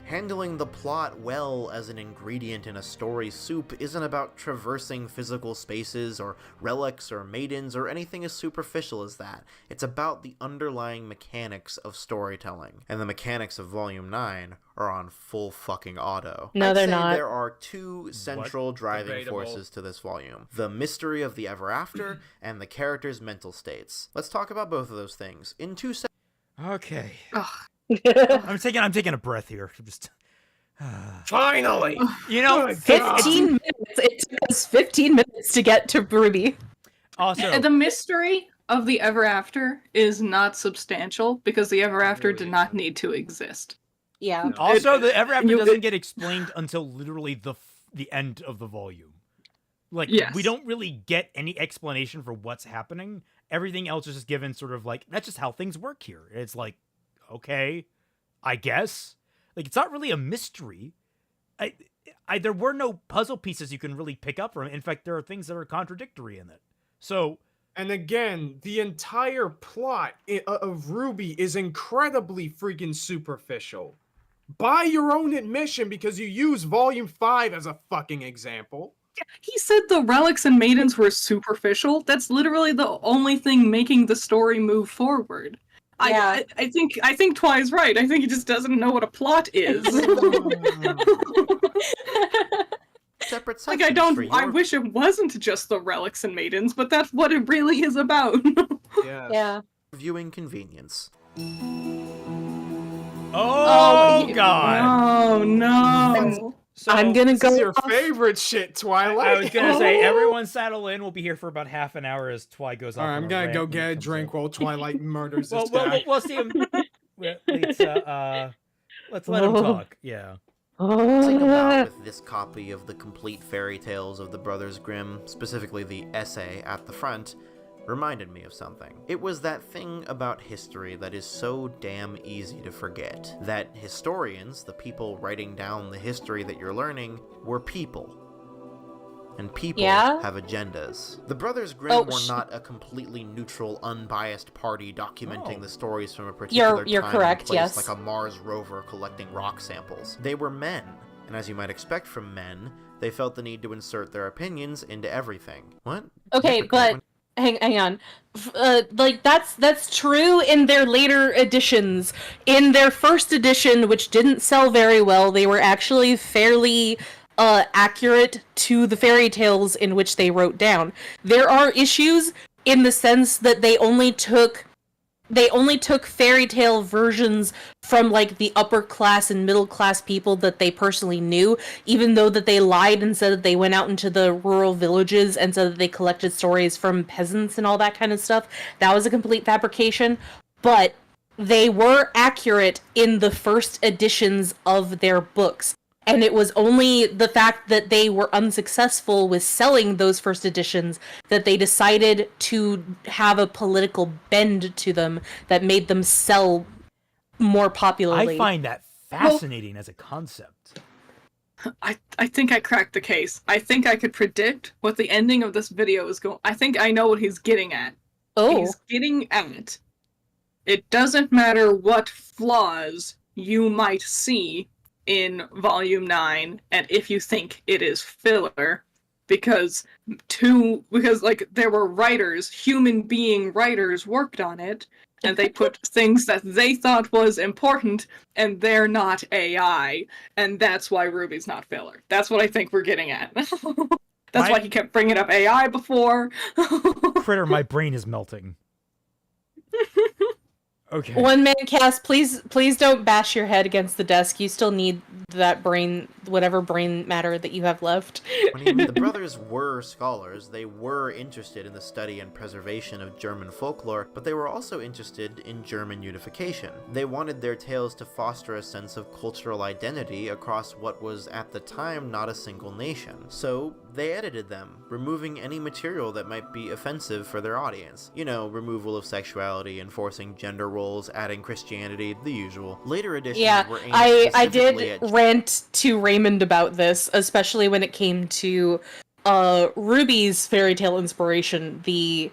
Handling the plot well as an ingredient in a story soup isn't about traversing physical spaces or relics or maidens or anything as superficial as that. It's about the underlying mechanics of storytelling. And the mechanics of Volume 9 are on full fucking auto. No, I'd they're say not. there are two central driving Debatable. forces to this volume. The mystery of the ever after and the characters' mental states. Let's talk about both of those things in 2 seconds. Okay. Ugh. I'm taking a breath here. Just Finally. you know, Good God. 15 minutes. It took us 15 minutes to get to Ruby. also The mystery of the Ever After is not substantial because the Ever After really did not isn't. need to exist. Yeah. Also, the Ever After you- doesn't get explained until literally the end of the volume. Like, Yes. we don't really get any explanation for what's happening. Everything else is just given sort of like, that's just how things work here. It's like, okay, I guess. Like, it's not really a mystery. There were no puzzle pieces you can really pick up from it. In fact, there are things that are contradictory in it. So, And again, the entire plot of RWBY is incredibly freaking superficial. By your own admission, because you use Volume 5 as a fucking example. He said the relics and maidens were superficial. That's literally the only thing making the story move forward. Yeah. I think Twi's right. I think he just doesn't know what a plot is. Separate Like sections for I your wish it wasn't just the relics and maidens, but that's what it really is about. Yes. Yeah. viewing convenience. oh, yeah. God. Oh no. So, I'm gonna This go is your off- favorite shit, Twilight. I was gonna say, Oh. everyone settle in. We'll be here for about half an hour as Twi goes off. All right, on I'm gonna rant go when get he a comes drink up. while Twilight murders Well, this guy. we'll see him. Let's let him talk. Yeah. Passing about with this copy of the complete fairy tales of the Brothers Grimm, specifically the essay at the front, reminded me of something. It was that thing about history that is so damn easy to forget. That historians, the people writing down the history that you're learning, were people. and people Yeah? have agendas. The Brothers Grimm Oh, were not a completely neutral, unbiased party documenting Oh. the stories from a particular You're time correct, and place, yes. like a Mars rover collecting rock samples. They were men, and as you might expect from men, they felt the need to insert their opinions into everything. What? Okay, Hypocrite. but hang on. Like that's true in their later editions. In their first edition, which didn't sell very well, they were actually fairly accurate to the fairy tales in which they wrote down. There are issues in the sense that they only took fairy tale versions from like the upper class and middle class people that they personally knew, even though that they lied and said that they went out into the rural villages and said that they collected stories from peasants and all that kind of stuff. That was a complete fabrication, but they were accurate in the first editions of their books. And it was only the fact that they were unsuccessful with selling those first editions that they decided to have a political bend to them that made them sell more popularly. I find that fascinating as a concept. I think I cracked the case. I think I could predict what the ending of this video is going. I think I know what he's getting at. Oh, He's getting at it doesn't matter what flaws you might see in Volume 9, and if you think it is filler, because like there were writers, human being writers worked on it, and they put things that they thought was important, and they're not AI, and that's why RWBY's not filler. That's what I think we're getting at. That's why he kept bringing up AI before. Critter, my brain is melting. Okay. one man cast, please don't bash your head against the desk. You still need that brain, whatever brain matter that you have left. What do you mean? The brothers were scholars. They were interested in the study and preservation of German folklore, but they were also interested in German unification. They wanted their tales to foster a sense of cultural identity across what was at the time not a single nation. So they edited them, removing any material that might be offensive for their audience. You know, removal of sexuality, enforcing gender roles, adding Christianity, the usual. Later editions were aimed I specifically did at rant to Raymond about this, especially when it came to RWBY's fairy tale inspiration, the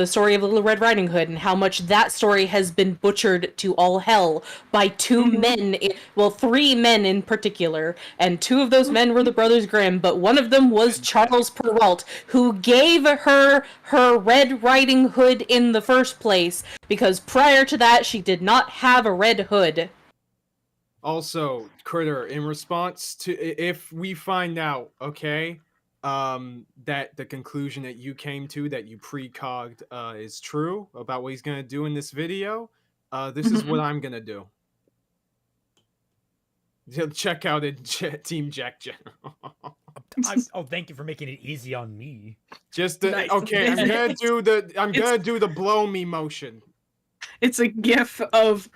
story of Little Red Riding Hood, and how much that story has been butchered to all hell by three men in particular, and two of those men were the Brothers Grimm, but one of them was Charles Perrault, who gave her Red Riding Hood in the first place, because prior to that she did not have a red hood. Also, Critter, in response to if we find out, okay, that the conclusion that you came to, that you precogged, is true about what he's gonna do in this video, this is what I'm gonna do. Check out Team Jack General. Oh, thank you for making it easy on me. Just Nice. okay, I'm gonna do the blow me motion. It's a gif of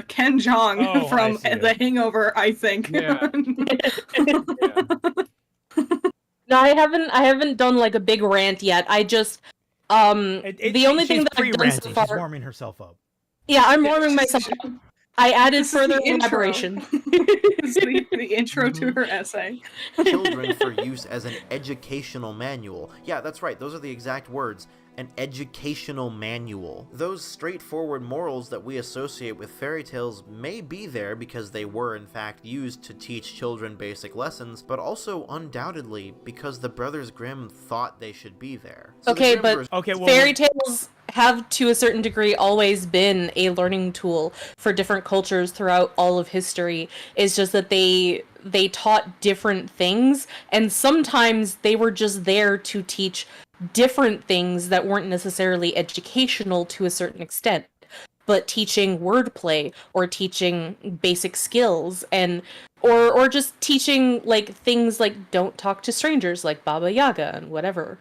Ken Jeong from The Hangover, I think. Yeah. No, I haven't done like a big rant yet. I just the only thing that I've done so far. She's warming herself up. Yeah, I'm warming myself up. I added This is further the intro. elaboration. It's the intro to her essay. children for use as an educational manual. Yeah, that's right, those are the exact words. An educational manual. Those straightforward morals that we associate with fairy tales may be there because they were in fact used to teach children basic lessons, but also undoubtedly because the Brothers Grimm thought they should be there. So Okay, but fairy tales have to a certain degree always been a learning tool for different cultures throughout all of history. It's just that they taught different things, and sometimes they were just there to teach different things that weren't necessarily educational to a certain extent, but teaching wordplay or teaching basic skills, and or just teaching like things like don't talk to strangers, like Baba Yaga and whatever.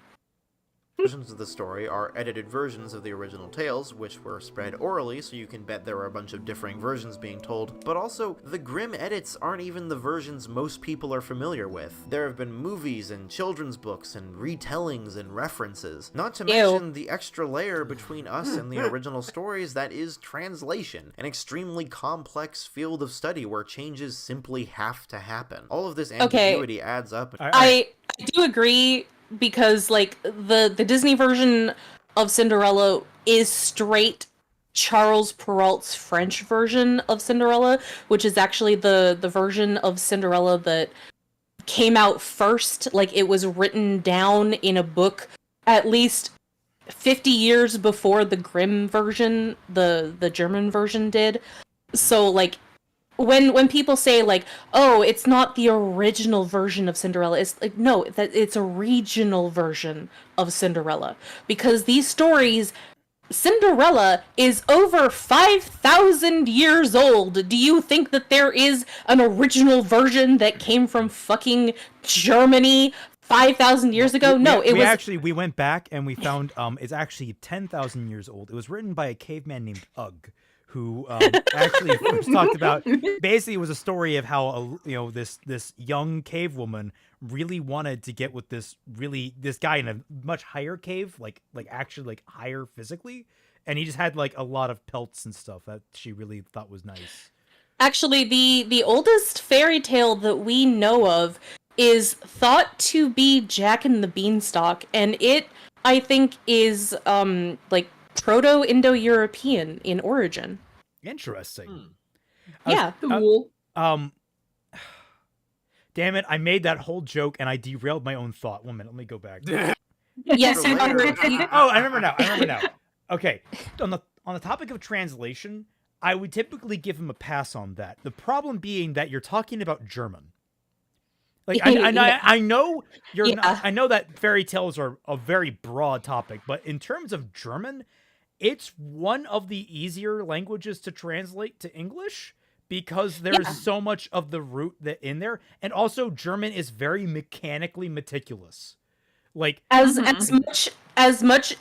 Versions of the story are edited versions of the original tales, which were spread orally, so you can bet there are a bunch of differing versions being told, but also, the Grimm edits aren't even the versions most people are familiar with. There have been movies and children's books and retellings and references, not to mention the extra layer between us and the original stories that is translation, an extremely complex field of study where changes simply have to happen. All of this ambiguity adds up. I do agree, because like the Disney version of Cinderella is straight Charles Perrault's French version of Cinderella, which is actually the version of Cinderella that came out first. Like, it was written down in a book at least 50 years before the Grimm version, the German version did. So like, when people say like, oh, it's not the original version of Cinderella, it's like, no, that it's a regional version of Cinderella, because these stories, Cinderella is over 5,000 years old. Do you think that there is an original version that came from fucking Germany 5,000 years ago? No, we went back and we found it's actually 10,000 years old. It was written by a caveman named Ugg, who actually first talked about, basically it was a story of how this young cave woman really wanted to get with this guy in a much higher cave, like actually like higher physically, and he just had like a lot of pelts and stuff that she really thought was nice. Actually, the oldest fairy tale that we know of is thought to be Jack and the Beanstalk, and it, I think, is like Proto-Indo-European in origin. Interesting. Yeah. Cool. Damn it, I made that whole joke and I derailed my own thought. 1 minute, let me go back. Yes. Oh, I remember now. Okay. On the topic of translation, I would typically give him a pass on that. The problem being that you're talking about German. Like, I know I know that fairy tales are a very broad topic, but in terms of German, it's one of the easier languages to translate to English because there's so much of the root that in there, and also German is very mechanically meticulous. Like as much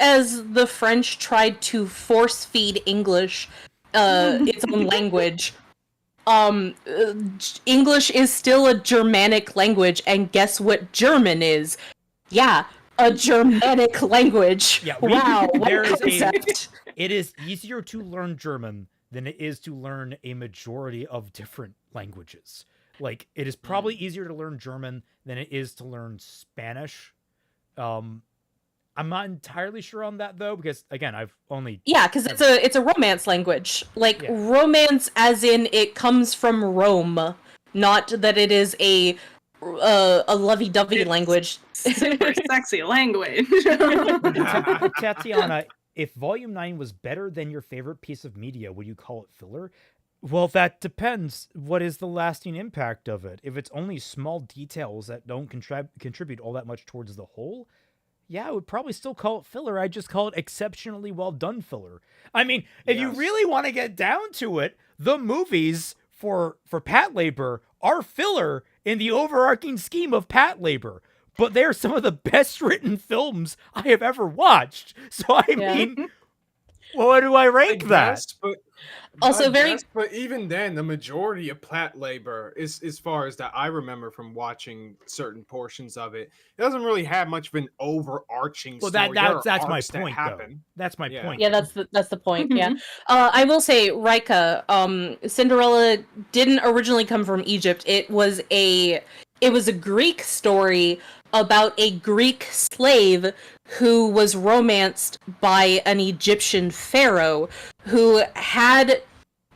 as the French tried to force feed English its own language, English is still a Germanic language, and guess what German is? Yeah, a Germanic language. Yeah, wow. It is easier to learn German than it is to learn a majority of different languages. Like, it is probably easier to learn German than it is to learn Spanish. I'm not entirely sure on that though, because again, I've only because it's a romance language. Like romance, as in it comes from Rome, not that it is a lovey-dovey language. Super sexy language. Tatiana, if Volume 9 was better than your favorite piece of media, would you call it filler? Well, that depends. What is the lasting impact of it? If it's only small details that don't contribute all that much towards the whole, yeah, I would probably still call it filler. I'd just call it exceptionally well done filler. I mean, if you really want to get down to it, the movies for Patlabor are filler in the overarching scheme of Patlabor. But they're some of the best written films I have ever watched. So I mean, what do I rank that? But even then, the majority of Patlabor is, as far as that I remember from watching certain portions of it, it doesn't really have much of an overarching story. That's my point, though. That's my point. Yeah, that's the point. Yeah, I will say, Rika, Cinderella didn't originally come from Egypt. It was a Greek story about a Greek slave who was romanced by an Egyptian pharaoh who had,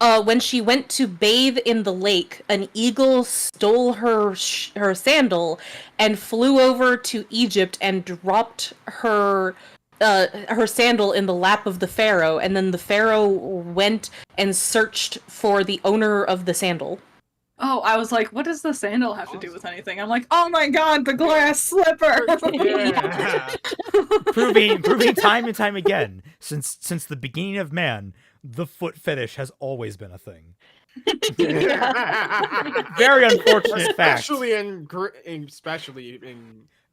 when she went to bathe in the lake, an eagle stole her sandal and flew over to Egypt and dropped her sandal in the lap of the pharaoh, and then the pharaoh went and searched for the owner of the sandal. Oh, I was like, what does the sandal have to do with anything? I'm like, oh my god, the glass slipper! proving time and time again, since the beginning of man, the foot fetish has always been a thing. Very unfortunate fact. Especially in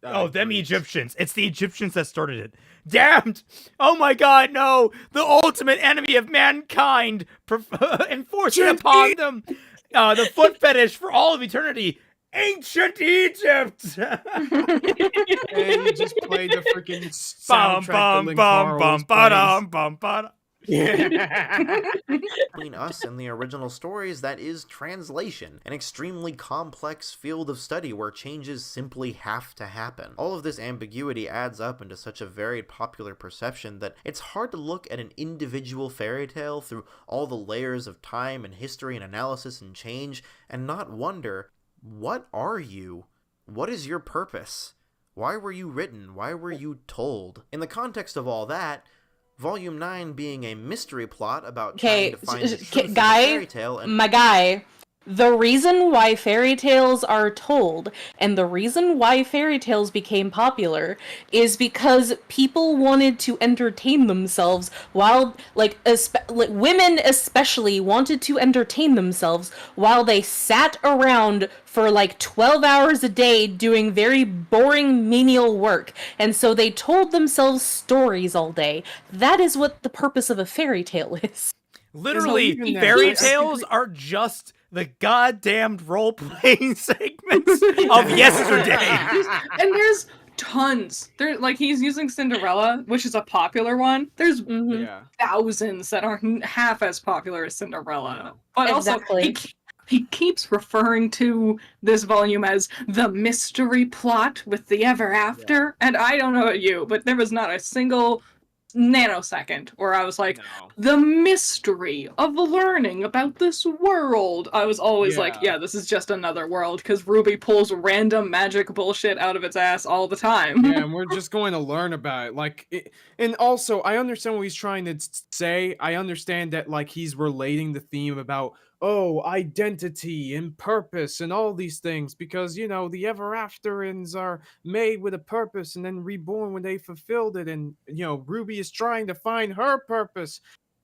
Oh, them Greece. Egyptians. It's the Egyptians that started it. Damned! Oh my god, no! The ultimate enemy of mankind enforcing upon them the foot fetish for all of eternity. Ancient Egypt! And you just played the freaking soundtrack that Carl was playing. Between us and the original stories, that is translation, an extremely complex field of study where changes simply have to happen. All of this ambiguity adds up into such a varied popular perception that it's hard to look at an individual fairy tale through all the layers of time and history and analysis and change and not wonder, what are you? What is your purpose? Why were you written? Why were you told? In the context of all that, Volume 9 being a mystery plot about trying to find the truth in the fairy tale and... My guy, the reason why fairy tales are told and the reason why fairy tales became popular is because people wanted to entertain themselves while, women especially wanted to entertain themselves while they sat around for 12 hours a day doing very boring menial work. And so they told themselves stories all day. That is what the purpose of a fairy tale is. Literally, fairy tales are just the goddamned role-playing segments of yesterday. And there's tons. He's using Cinderella, which is a popular one. There's thousands that aren't half as popular as Cinderella. No. But Exactly. also, he keeps referring to this volume as the mystery plot with the ever after. And I don't know about you, but there was not a single nanosecond where I was like, the mystery of learning about this world. I was always like, yeah, this is just another world, because RWBY pulls random magic bullshit out of its ass all the time. Yeah, and we're just going to learn about it. And also, I understand what he's trying to say. I understand that he's relating the theme about identity and purpose and all these things, because the ever afterins are made with a purpose and then reborn when they fulfilled it, and RWBY is trying to find her purpose.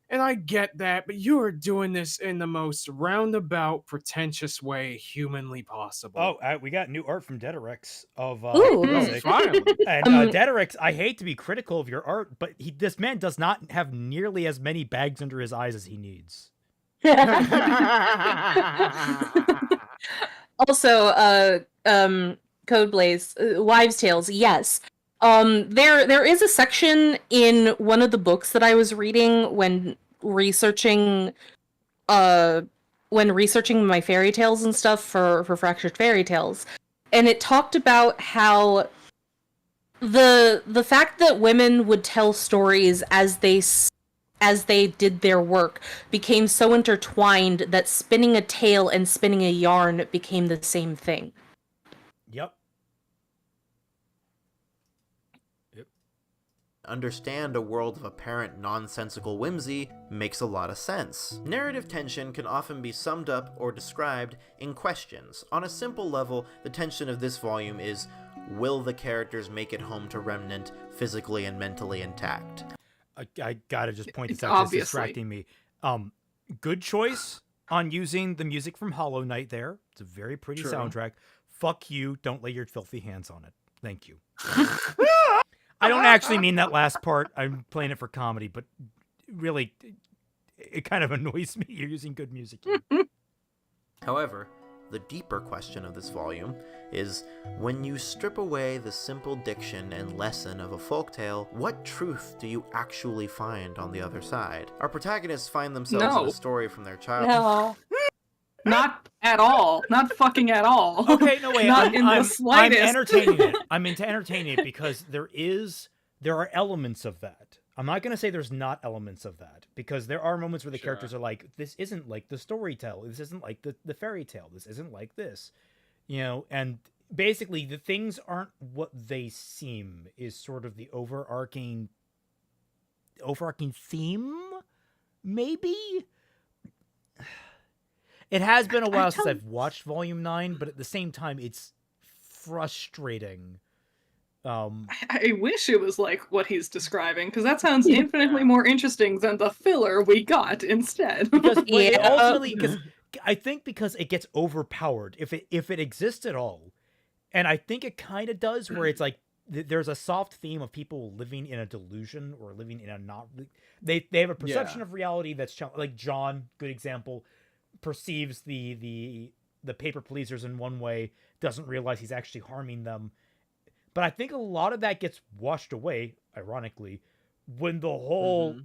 And I get that, but you are doing this in the most roundabout, pretentious way humanly possible. Oh, we got new art from Dederex of Blizzic. Finally. And Dederex, I hate to be critical of your art, but this man does not have nearly as many bags under his eyes as he needs. Also, Code Blaze, Wives' Tales, yes. There is a section in one of the books that I was reading when researching my fairy tales and stuff for Fractured Fairy Tales, and it talked about how the fact that women would tell stories as they did their work became so intertwined that spinning a tale and spinning a yarn became the same thing. Yep. Understand a world of apparent nonsensical whimsy makes a lot of sense. Narrative tension can often be summed up or described in questions. On a simple level, the tension of this volume is, will the characters make it home to Remnant physically and mentally intact? I gotta just point this out, it's distracting me. Good choice on using the music from Hollow Knight there. It's a very pretty soundtrack. Fuck you, don't lay your filthy hands on it. Thank you. I don't actually mean that last part. I'm playing it for comedy, but really, it kind of annoys me. You're using good music here. However, the deeper question of this volume is, when you strip away the simple diction and lesson of a folktale, what truth do you actually find on the other side? Our protagonists find themselves in a story from their childhood. Not at all. Not fucking at all. Okay, no way. Not in the slightest. I'm entertaining it. I'm into entertaining it because there are elements of that. I'm not going to say there's not elements of that, because there are moments where the characters are like, this isn't like the storytell. This isn't like the fairy tale. This isn't like this. And basically the things aren't what they seem is sort of the overarching theme, maybe? It has been a while since I've watched Volume 9, but at the same time, it's frustrating. I wish it was like what he's describing, because that sounds infinitely more interesting than the filler we got instead. Because ultimately, I think because it gets overpowered. If it exists at all, And I think it kind of does, where it's like there's a soft theme of people living in a delusion or living in a not. They have a perception of reality that's like John, good example, perceives the paper pleasers in one way, doesn't realize he's actually harming them. But I think a lot of that gets washed away, ironically, when the whole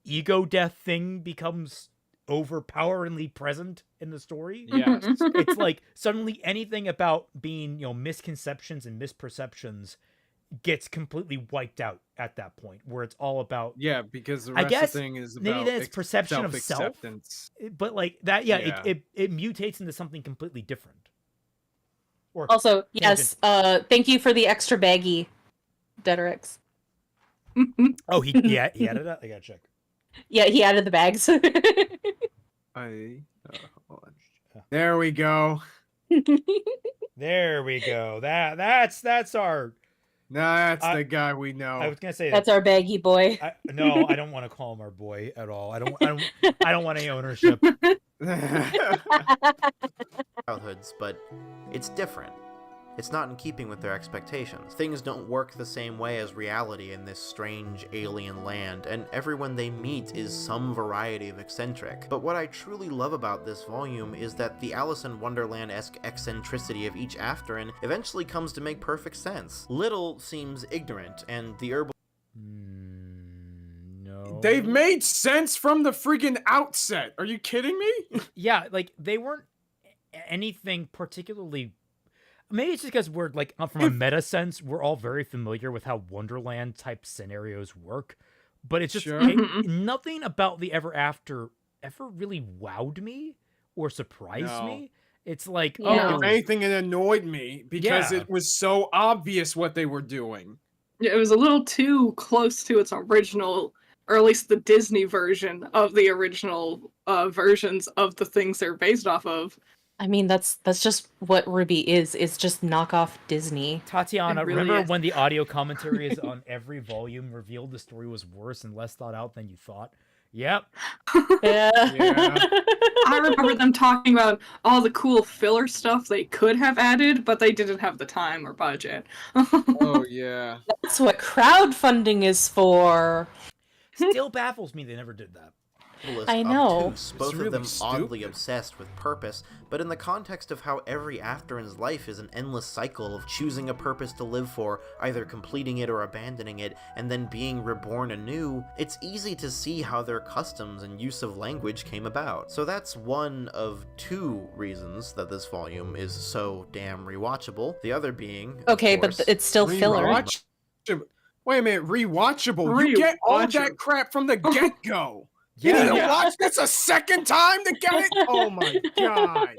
ego death thing becomes overpoweringly present in the story. Yes. It's like suddenly anything about being, misconceptions and misperceptions gets completely wiped out at that point, where it's all about because the I rest guess of the thing is about maybe then it's perception of self, self-acceptance. but like that, it mutates into something completely different. Or Also, yes, thank you for the extra baggy, Deterix. oh, he added that. I gotta check. Yeah, he added the bags. There we go. There we go. That's our. That's the guy we know. I was gonna say that's our baggy boy. No, I don't want to call him our boy at all. I don't want any ownership. Childhoods, but it's different. It's not in keeping with their expectations. Things don't work the same way as reality in this strange alien land, and everyone they meet is some variety of eccentric. But what I truly love about this volume is that the Alice in Wonderland-esque eccentricity of each Afterin eventually comes to make perfect sense. Little seems ignorant, and the herbal... No. They've made sense from the freaking outset. Are you kidding me? Yeah, like, they weren't anything particularly... Maybe it's just because we're, like, from a meta sense, we're all very familiar with how Wonderland-type scenarios work. But it's just nothing about the Ever After ever really wowed me or surprised me. It's like, if anything, it annoyed me because it was so obvious what they were doing. Yeah, it was a little too close to its original, or at least the Disney version of the original versions of the things they're based off of. I mean, that's just what RWBY is. It's just knockoff Disney. Tatiana, really remember is. when the audio commentaries on every volume revealed the story was worse and less thought out than you thought? Yep. Yeah. I remember them talking about all the cool filler stuff they could have added, but they didn't have the time or budget. Oh, yeah. That's what crowdfunding is for. Still baffles me they never did that. I know. Obtuse, both really of them stupid. oddly obsessed with purpose, but in the context of how every Afterin's life is an endless cycle of choosing a purpose to live for, either completing it or abandoning it, and then being reborn anew, it's easy to see how their customs and use of language came about. So that's one of two reasons that this volume is so damn rewatchable, the other being, Okay, of course, but it's still filler. Wait a minute, rewatchable? You get all that crap from the get-go. You need to watch this a second time to get it? Oh my god.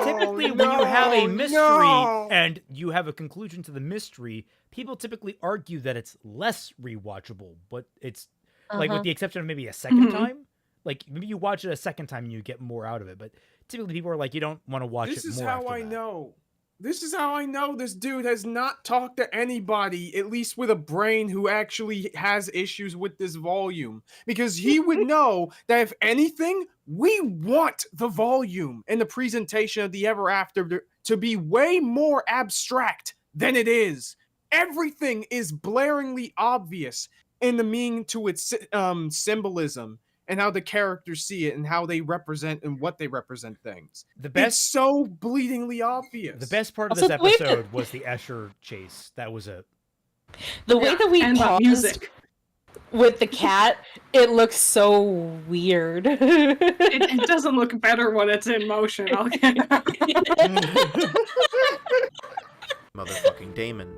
Typically, when you have a mystery and you have a conclusion to the mystery, people typically argue that it's less rewatchable, but it's like with the exception of maybe a second time. Like maybe you watch it a second time and you get more out of it, but typically people are like, you don't want to watch it more. This is how I know. This is how I know this dude has not talked to anybody, at least with a brain, who actually has issues with this volume. Because he would know that if anything, we want the volume and the presentation of the Ever After to be way more abstract than it is. Everything is blaringly obvious in the meaning to its symbolism and how the characters see it and how they represent and what they represent things. It's so bleedingly obvious. The best part of this episode was the Escher chase. That was it. The way that we paused music with the cat, it looks so weird. it doesn't look better when it's in motion. Okay. Motherfucking Damon.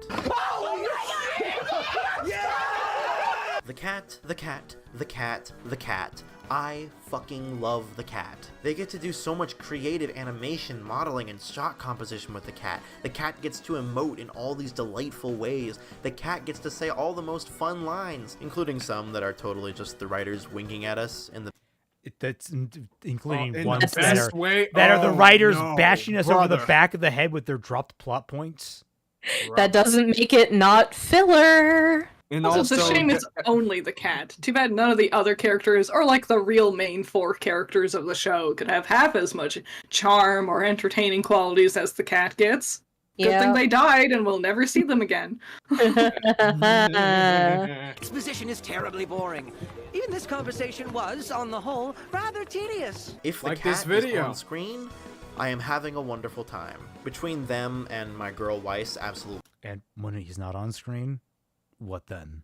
The cat, the cat, the cat, the cat. I fucking love the cat. They get to do so much creative animation, modeling, and shot composition with the cat. The cat gets to emote in all these delightful ways. The cat gets to say all the most fun lines, including some that are totally just the writers winking at us in the That's including in ones the that best way? are the writers no, bashing us over the brother. back of the head with their dropped plot points. That doesn't make it not filler. And Also, it's a shame it's only the cat. Too bad none of the other characters, or like the real main 4 characters of the show, could have half as much charm or entertaining qualities as the cat gets. Good thing they died and we'll never see them again. Exposition is terribly boring. Even this conversation was, on the whole, rather tedious. If the cat is on screen, I am having a wonderful time. Between them and my girl Weiss, absolutely. And when he's not on screen, what then?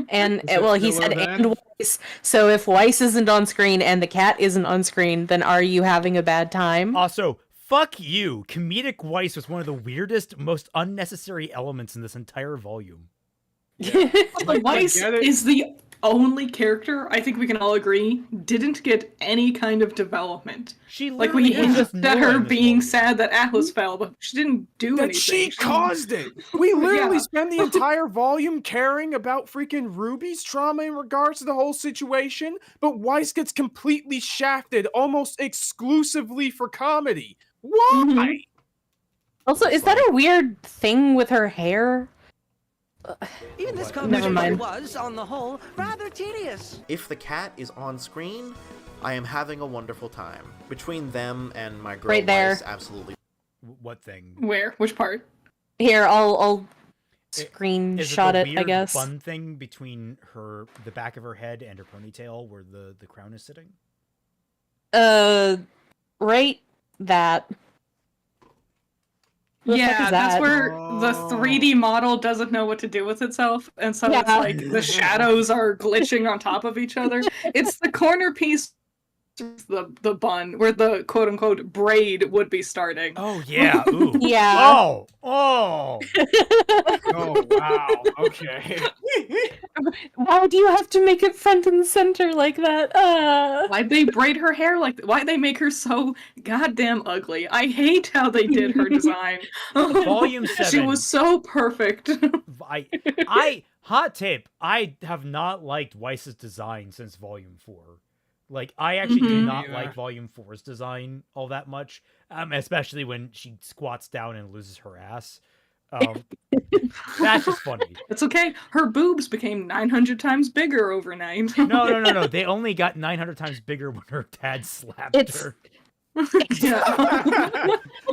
And well, he said and Weiss. So if Weiss isn't on screen and the cat isn't on screen, then are you having a bad time? Also, fuck you. Comedic Weiss was one of the weirdest, most unnecessary elements in this entire volume. Yeah. Weiss is the only character, I think we can all agree, didn't get any kind of development. She we hinted at her being sad that Atlas fell, but she didn't do anything. She caused it! We literally spend the entire volume caring about freaking Ruby's trauma in regards to the whole situation, but Weiss gets completely shafted almost exclusively for comedy. Why? Mm-hmm. Also, is that a weird thing with her hair? Even this conversation was, on the whole, rather tedious. If the cat is on screen, I am having a wonderful time. Between them and my girl Weiss, absolutely. What thing? Where? Which part? Here, I'll screenshot it, I guess. Fun thing between the back of her head and her ponytail where the crown is sitting? Right that. Yeah, that's where the 3D model doesn't know what to do with itself, and so it's like the shadows are glitching on top of each other. It's the corner piece, the bun, where the quote-unquote braid would be starting. Oh, yeah. Ooh. Yeah. Oh! Oh, wow. Okay. Why do you have to make it front and center like that? Why'd they braid her hair like that? Why'd they make her so goddamn ugly? I hate how they did her design. Volume 7. She was so perfect. Hot tip, I have not liked Weiss's design since Volume 4. Like, I actually do not like Volume 4's design all that much, especially when she squats down and loses her ass. That's just funny. It's okay. Her boobs became 900 times bigger overnight. No. They only got 900 times bigger when her dad slapped her.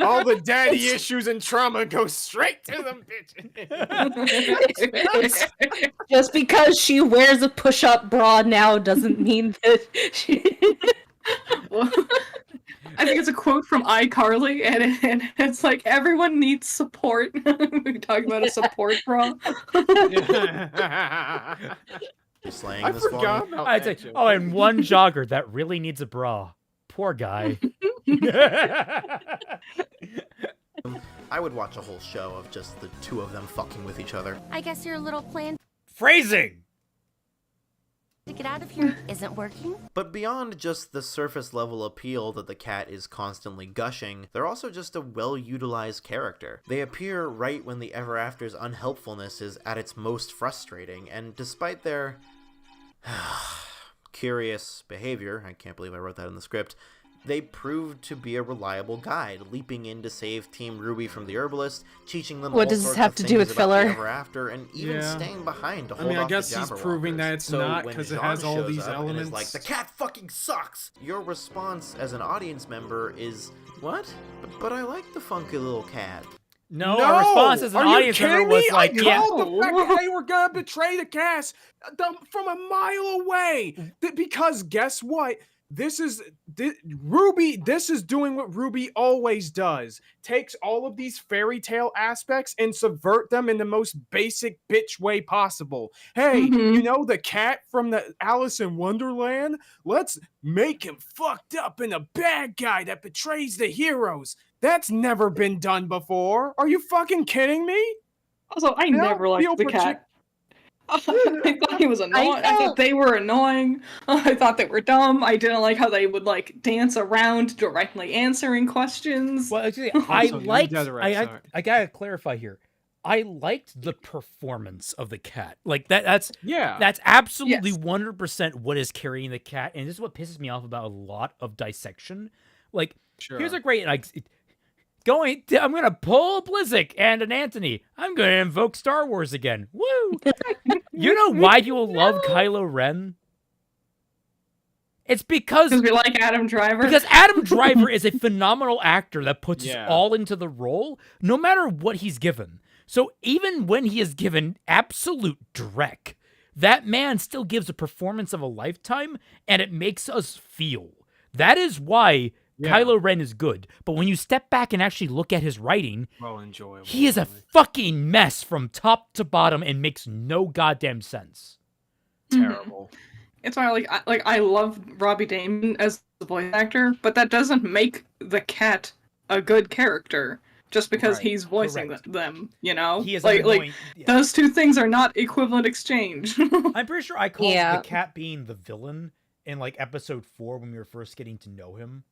All the daddy issues and trauma go straight to them bitches. Just because she wears a push-up bra now doesn't mean that she... I think it's a quote from iCarly, and it's like, everyone needs support. We talk about a support bra. Slaying I this forgot volume. about I'd that say, joke. and one jogger that really needs a bra. Poor guy. I would watch a whole show of just the two of them fucking with each other. I guess your little plan Phrasing! to get out of here isn't working. But beyond just the surface level appeal that the cat is constantly gushing, they're also just a well-utilized character. They appear right when the Ever After's unhelpfulness is at its most frustrating, and despite their curious behavior, I can't believe I wrote that in the script, they proved to be a reliable guide, leaping in to save Team RWBY from the Herbalist, teaching them What all does this sorts have of to do thing with about filler? the Ever After, and even staying behind to hold I off guess the he's proving that it's so not when because it Jean has all shows these up and is elements. like, the cat fucking sucks! Your response as an audience member is, what? But I like the funky little cat. No, our response as an audience member was like, I called the fact that they were gonna betray the cast from a mile away. Because guess what? This is RWBY. This is doing what RWBY always does. Takes all of these fairy tale aspects and subvert them in the most basic bitch way possible. Hey, you know the cat from the Alice in Wonderland? Let's make him fucked up and a bad guy that betrays the heroes. That's never been done before. Are you fucking kidding me? Also, I never liked the cat. I thought he was annoying. I thought they were annoying. I thought they were dumb. I didn't like how they would like dance around directly answering questions. Well, actually, I gotta clarify here. I liked the performance of the cat. Like that's absolutely 100% what is carrying the cat, and this is what pisses me off about a lot of dissection. Like, here's a great I'm gonna pull Blizzic and an Anthony. I'm gonna invoke Star Wars again. Woo! You know why you love Kylo Ren? It's because we like Adam Driver. Because Adam Driver is a phenomenal actor that puts us all into the role, no matter what he's given. So even when he is given absolute dreck, that man still gives a performance of a lifetime, and it makes us feel. That is why Kylo Ren is good. But when you step back and actually look at his writing, enjoyable. He is a fucking mess from top to bottom and makes no goddamn sense. Terrible. It's why I love Robbie Daymond as the voice actor, but that doesn't make the cat a good character just because he's voicing them, you know? He is those two things are not equivalent exchange. I'm pretty sure I called the cat being the villain in like episode 4 when we were first getting to know him.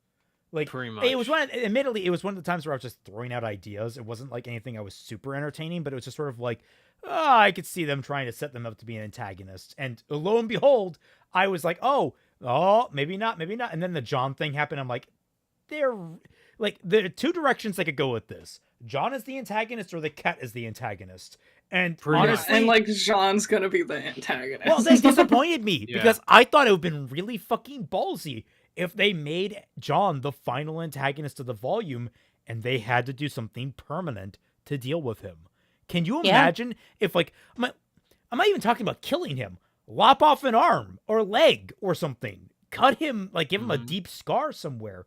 Like, pretty much. Admittedly, it was one of the times where I was just throwing out ideas. It wasn't like anything I was super entertaining, but it was just sort of like, I could see them trying to set them up to be an antagonist. And lo and behold, I was like, maybe not. And then the John thing happened. I'm like, there are two directions they could go with this. John is the antagonist or the cat is the antagonist. And honestly, and like John's gonna be the antagonist. Well, they disappointed me because I thought it would have been really fucking ballsy if they made John the final antagonist of the volume and they had to do something permanent to deal with him. Can you imagine if, like, I'm not even talking about killing him, lop off an arm or leg or something, cut him, like give him a deep scar somewhere.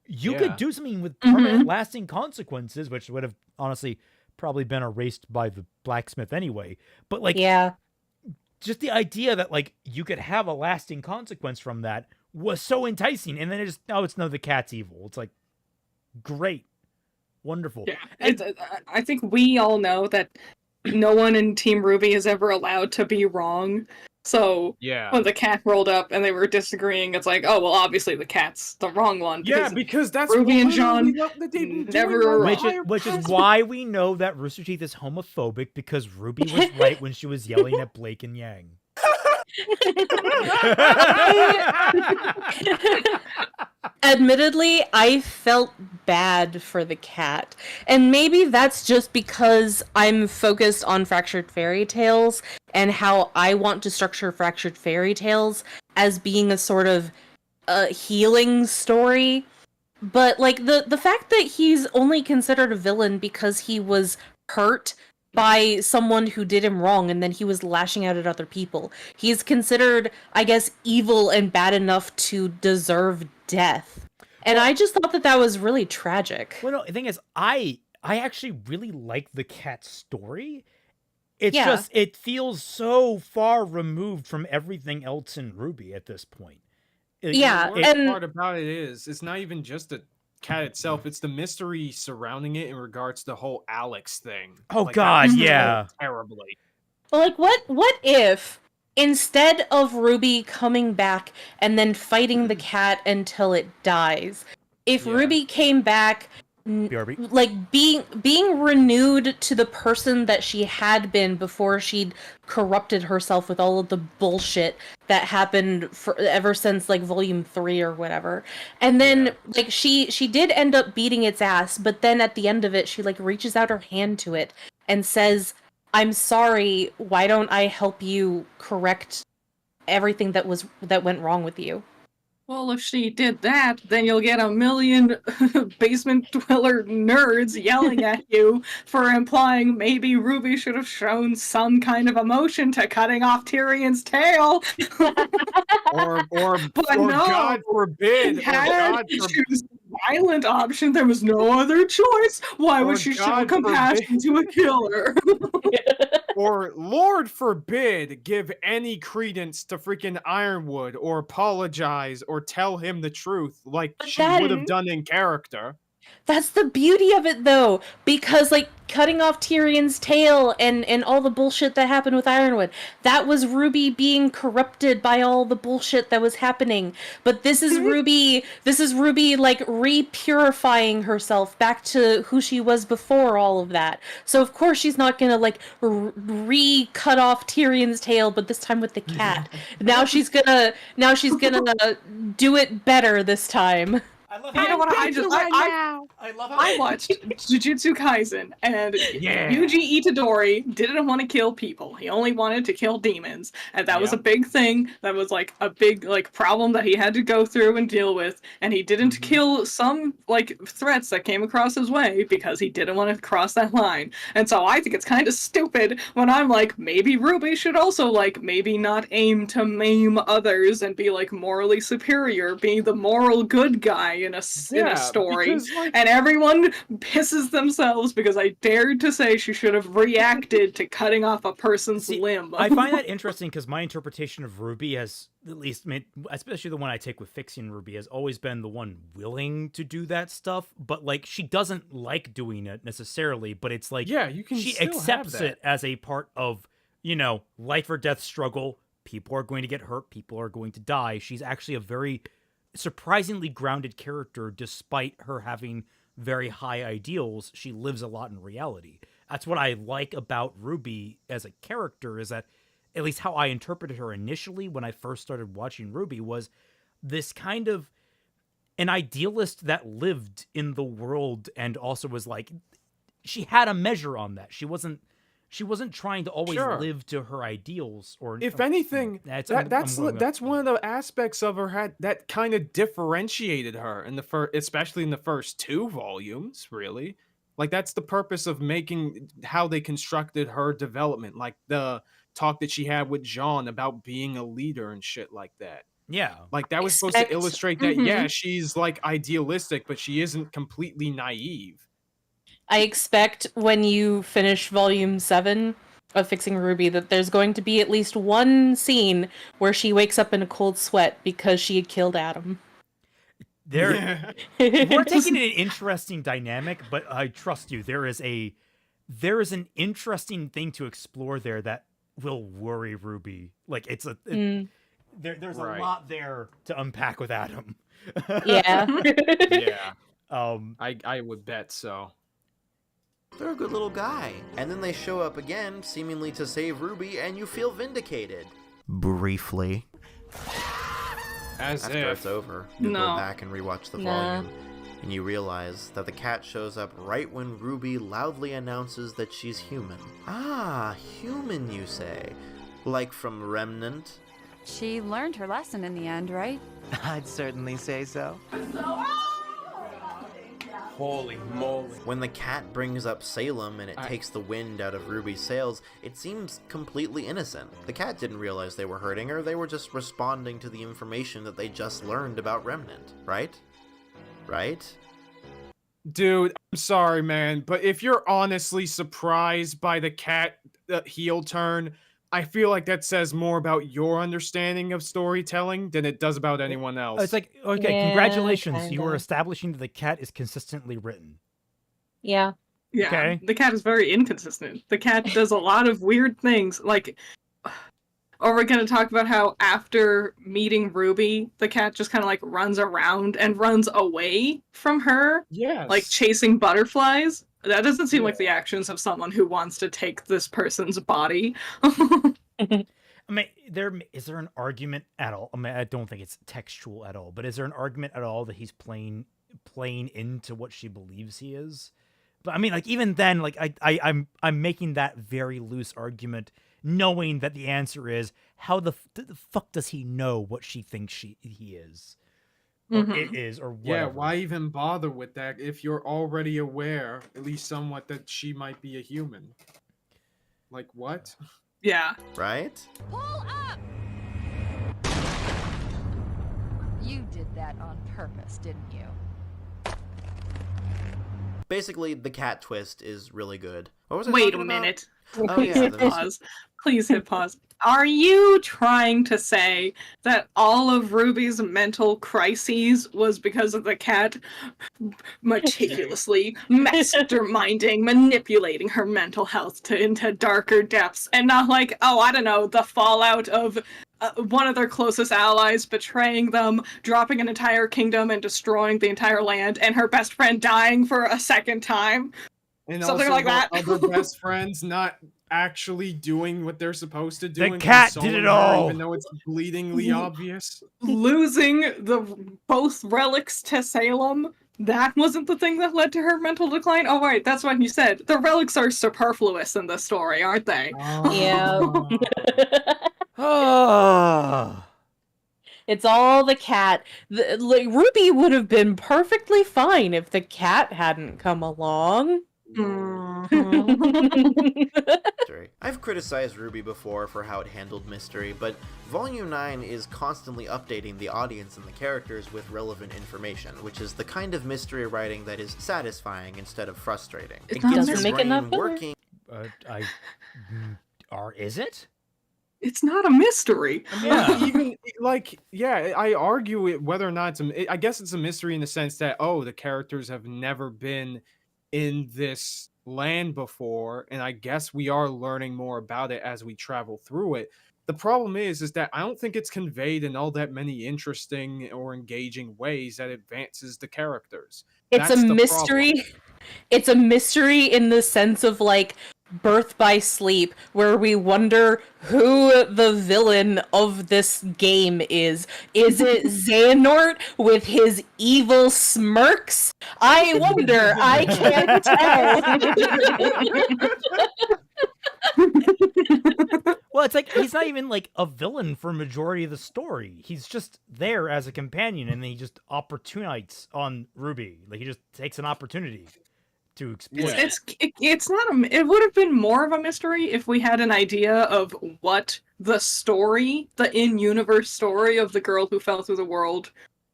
You could do something with permanent lasting consequences, which would have honestly probably been erased by the blacksmith anyway. But like, just the idea that like you could have a lasting consequence from that was so enticing. And then the cat's evil. It's like, great. Wonderful. Yeah, I think we all know that no one in Team RWBY is ever allowed to be wrong. So when the cat rolled up and they were disagreeing, it's like, oh well, obviously the cat's the wrong one. Because that's RWBY and John never, which is why we know that Rooster Teeth is homophobic, because RWBY was right when she was yelling at Blake and Yang. Admittedly, I felt bad for the cat. And maybe that's just because I'm focused on Fractured Fairy Tales and how I want to structure Fractured Fairy Tales as being a sort of healing story. But like the fact that he's only considered a villain because he was hurt by someone who did him wrong and then he was lashing out at other people. He's considered, I guess, evil and bad enough to deserve death. And I just thought that was really tragic. Well, no, the thing is, I actually really like the cat's story. It's just, it feels so far removed from everything else in RWBY at this point. The worst part about it is, it's not even just the cat itself, it's the mystery surrounding it in regards to the whole Alex thing. Oh, like, God, terribly. Like, what if instead of RWBY coming back and then fighting the cat until it dies, if RWBY came back, like being renewed to the person that she had been before she'd corrupted herself with all of the bullshit that happened ever since like volume 3 or whatever, and then like she did end up beating its ass, but then at the end of it she like reaches out her hand to it and says, I'm sorry, why don't I help you correct everything that went wrong with you? Well, if she did that, then you'll get a million basement dweller nerds yelling at you for implying maybe RWBY should have shown some kind of emotion to cutting off Tyrion's tail. or God forbid, choose violent option. There was no other choice. Why would she show compassion to a killer? Or Lord forbid, give any credence to freaking Ironwood or apologize or tell him the truth like she would have done in character. That's the beauty of it, though, because, like, cutting off Tyrion's tail and all the bullshit that happened with Ironwood, that was RWBY being corrupted by all the bullshit that was happening. But this is RWBY, like, re-purifying herself back to who she was before all of that. So, of course, she's not gonna, like, re-cut off Tyrion's tail, but this time with the cat. Now she's gonna do it better this time. I love You know what? I love how I watched Jujutsu Kaisen, and Yuji Itadori didn't want to kill people. He only wanted to kill demons, and that was a big thing. That was like a big problem that he had to go through and deal with. And he didn't kill some threats that came across his way because he didn't want to cross that line. And so I think it's kind of stupid when I'm like, maybe RWBY should also maybe not aim to maim others and be morally superior, being the moral good guy in a story, because, and everyone pisses themselves because I dared to say she should have reacted to cutting off a person's limb. I find that interesting because my interpretation of RWBY has, at least, especially the one I take with fixing RWBY, has always been the one willing to do that stuff, but she doesn't like doing it necessarily, but it's you can she still accepts have that. it as a part of, life or death struggle. People are going to get hurt, people are going to die. She's actually a very surprisingly grounded character, despite her having very high ideals. She lives a lot in reality. That's what I like about RWBY as a character, is that, at least how I interpreted her initially when I first started watching RWBY, was this kind of an idealist that lived in the world, and also was she had a measure on that. She wasn't trying to always live to her ideals, or if anything, that's one of the aspects of her that kind of differentiated her in the especially in the first 2 volumes. Really, that's the purpose of making how they constructed her development, the talk that she had with Jean about being a leader and shit like that. Yeah, that was supposed to illustrate that she's idealistic, but she isn't completely naive. I expect when you finish Volume 7 of Fixing RWBY that there's going to be at least one scene where she wakes up in a cold sweat because she had killed Adam. We're taking an interesting dynamic, but I trust you. There is an interesting thing to explore there that will worry RWBY. There's a lot there to unpack with Adam. Yeah. I would bet so. They're a good little guy. And then they show up again, seemingly to save RWBY, and you feel vindicated. Briefly. After it's over, you go back and rewatch the volume, and you realize that the cat shows up right when RWBY loudly announces that she's human. Ah, human, you say? Like from Remnant? She learned her lesson in the end, right? I'd certainly say so. Holy moly. When the cat brings up Salem and it takes the wind out of RWBY's sails, it seems completely innocent. The cat didn't realize they were hurting her, they were just responding to the information that they just learned about Remnant, right? Right? Dude, I'm sorry, man, but if you're honestly surprised by the cat heel turn, I feel like that says more about your understanding of storytelling than it does about anyone else. It's okay, congratulations. Kinda. You are establishing that the cat is consistently written. Yeah. Yeah, okay. The cat is very inconsistent. The cat does a lot of weird things. Or we're going to talk about how after meeting RWBY, the cat just kind of runs around and runs away from her. Yes. Chasing butterflies. That doesn't seem like the actions of someone who wants to take this person's body. I mean, is there an argument at all? I mean, I don't think it's textual at all, but is there an argument at all that he's playing into what she believes he is? But I mean, even then, I'm making that very loose argument, knowing that the answer is, how the fuck does he know what she thinks he is? Or it is, or whatever. Yeah, why even bother with that if you're already aware, at least somewhat, that she might be a human? What? Yeah. Right? Pull up! You did that on purpose, didn't you? Basically, the cat twist is really good. What was I Wait talking a about? minute. Oh, Please yeah, hit pause. Please hit pause. Are you trying to say that all of RWBY's mental crises was because of the cat meticulously masterminding, manipulating her mental health into darker depths, and not I don't know, the fallout of one of their closest allies betraying them, dropping an entire kingdom and destroying the entire land, and her best friend dying for a second time? And Something also like that. Other best friends not actually doing what they're supposed to do. The and cat did consoling it her, all! even though it's bleedingly obvious. Losing both relics to Salem, that wasn't the thing that led to her mental decline? Oh, right, that's what you said. The relics are superfluous in this story, aren't they? Yeah. Ah. It's all the cat. Like, Ruby would have been perfectly fine if the cat hadn't come along. Mystery. I've criticized RWBY before for how it handled mystery, but Volume 9 is constantly updating the audience and the characters with relevant information, which is the kind of mystery writing that is satisfying instead of frustrating. It It gets doesn't your make brain enough filler. working. Is it? It's not a mystery. Yeah. Even like, yeah, I argue it whether or not I guess it's a mystery in the sense that the characters have never been in this land before, and I guess we are learning more about it as we travel through it. The problem is that I don't think it's conveyed in all that many interesting or engaging ways that advances the characters. It's That's a the mystery. problem. It's a mystery in the sense of like Birth by Sleep, where we wonder who the villain of this game is. Is it Xehanort with his evil smirks? I wonder. I can't tell. Well, it's like he's not even like a villain for majority of the story. He's just there as a companion, and then he just opportunites on RWBY. Like he just takes an opportunity to exploit. It's not it would have been more of a mystery if we had an idea of what the story, the in-universe story of the girl who fell through the world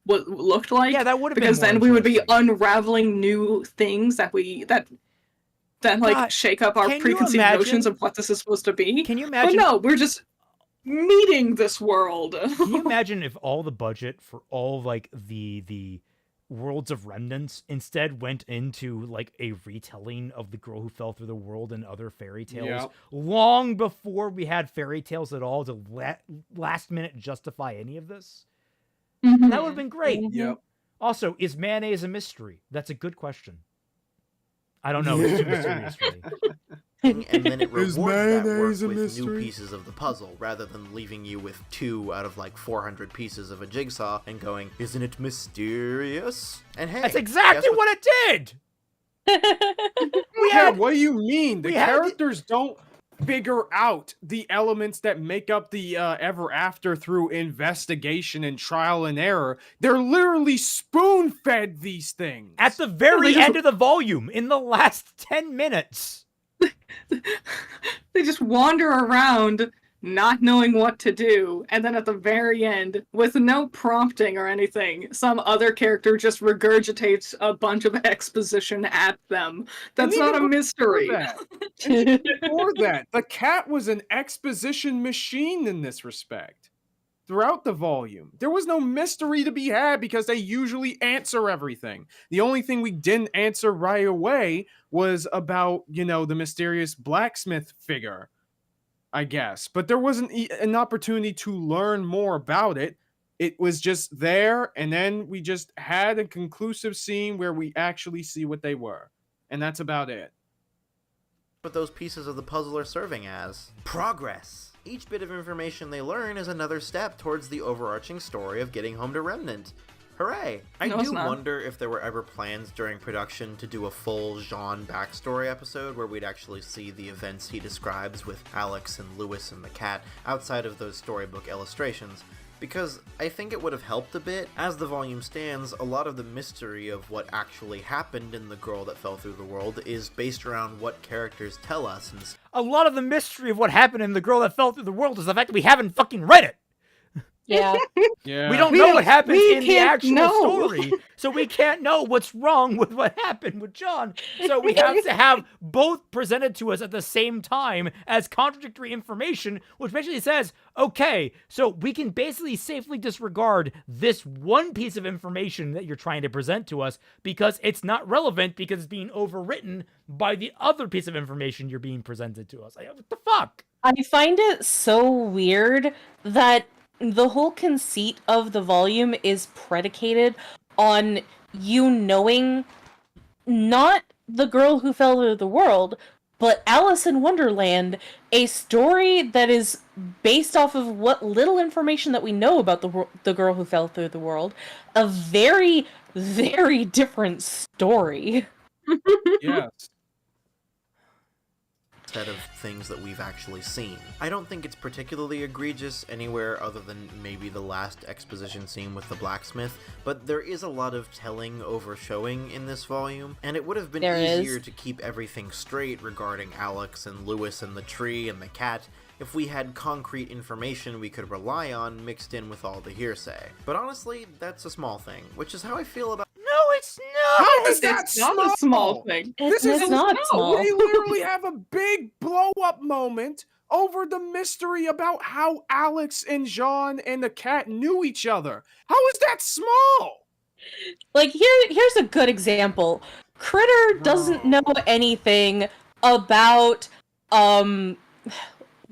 looked like. Yeah, that would have been because more then we would be interesting. unraveling new things that God, shake up our can you preconceived imagine- notions of what this is supposed to be. Can you But imagine? no, we're just meeting this world. Can you imagine if all the budget for all like the Worlds of Remnants instead went into like a retelling of the girl who fell through the world and other fairy tales Yep. long before we had fairy tales at all to last minute justify any of this? Mhm. That would have been great. Yep. Also, is mayonnaise a mystery? That's a good question. I don't know. It's too mysterious for me. And then it Is rewards that work mayonnaise a with new mystery? pieces of the puzzle, rather than leaving you with 2 out of like 400 pieces of a jigsaw and going, isn't it mysterious? And hey, That's exactly guess what it did. We Yeah, had what do you mean? The we had- characters don't figure out the elements that make up the ever after through investigation and trial and error. They're literally spoon-fed these things. at the very just- end of the volume in the last 10 minutes. They just wander around not knowing what to do, and then at the very end, with no prompting or anything, some other character just regurgitates a bunch of exposition at them. That's And not a even mystery. Before that, the cat was an exposition machine in this respect. Throughout the volume, there was no mystery to be had because they usually answer everything. The only thing we didn't answer right away was about, the mysterious blacksmith figure, I guess. But there wasn't an opportunity to learn more about it. It was just there, and then we just had a conclusive scene where we actually see what they were. And that's about it. what those pieces of the puzzle are serving as? Progress! Each bit of information they learn is another step towards the overarching story of getting home to Remnant. Hooray! I No, it's do not. wonder if there were ever plans during production to do a full Jean backstory episode where we'd actually see the events he describes with Alex and Lewis and the cat outside of those storybook illustrations, because I think it would have helped a bit. As the volume stands, a lot of the mystery of what actually happened in The Girl That Fell Through the World is based around what characters tell us, and A lot of the mystery of what happened in The Girl That Fell Through the World is the fact that we haven't fucking read it. Yeah. Yeah. We don't know what happens we in the can't actual know. story, so we can't know what's wrong with what happened with John. So we have to have both presented to us at the same time as contradictory information, which basically says, okay, so we can basically safely disregard this one piece of information that you're trying to present to us because it's not relevant because it's being overwritten by the other piece of information you're being presented to us. Like, what the fuck? I find it so weird that the whole conceit of the volume is predicated on you knowing not the girl who fell through the world, But Alice in Wonderland, a story that is based off of what little information that we know about the girl who fell through the world, a very, very different story. Yes. Instead of things that we've actually seen. I don't think it's particularly egregious anywhere other than maybe the last exposition scene with the blacksmith, but there is a lot of telling over showing in this volume, and it would have been easier to keep everything straight regarding Alex and Lewis and the tree and the cat if we had concrete information we could rely on mixed in with all the hearsay. But honestly, that's a small thing, which is how I feel about— No, it's not! How is that It's not a small thing. This It's is not small. We literally have a big blow-up moment over the mystery about how Alex and Jean and the cat knew each other. How is that small? Like, here's a good example. Critter doesn't know anything about,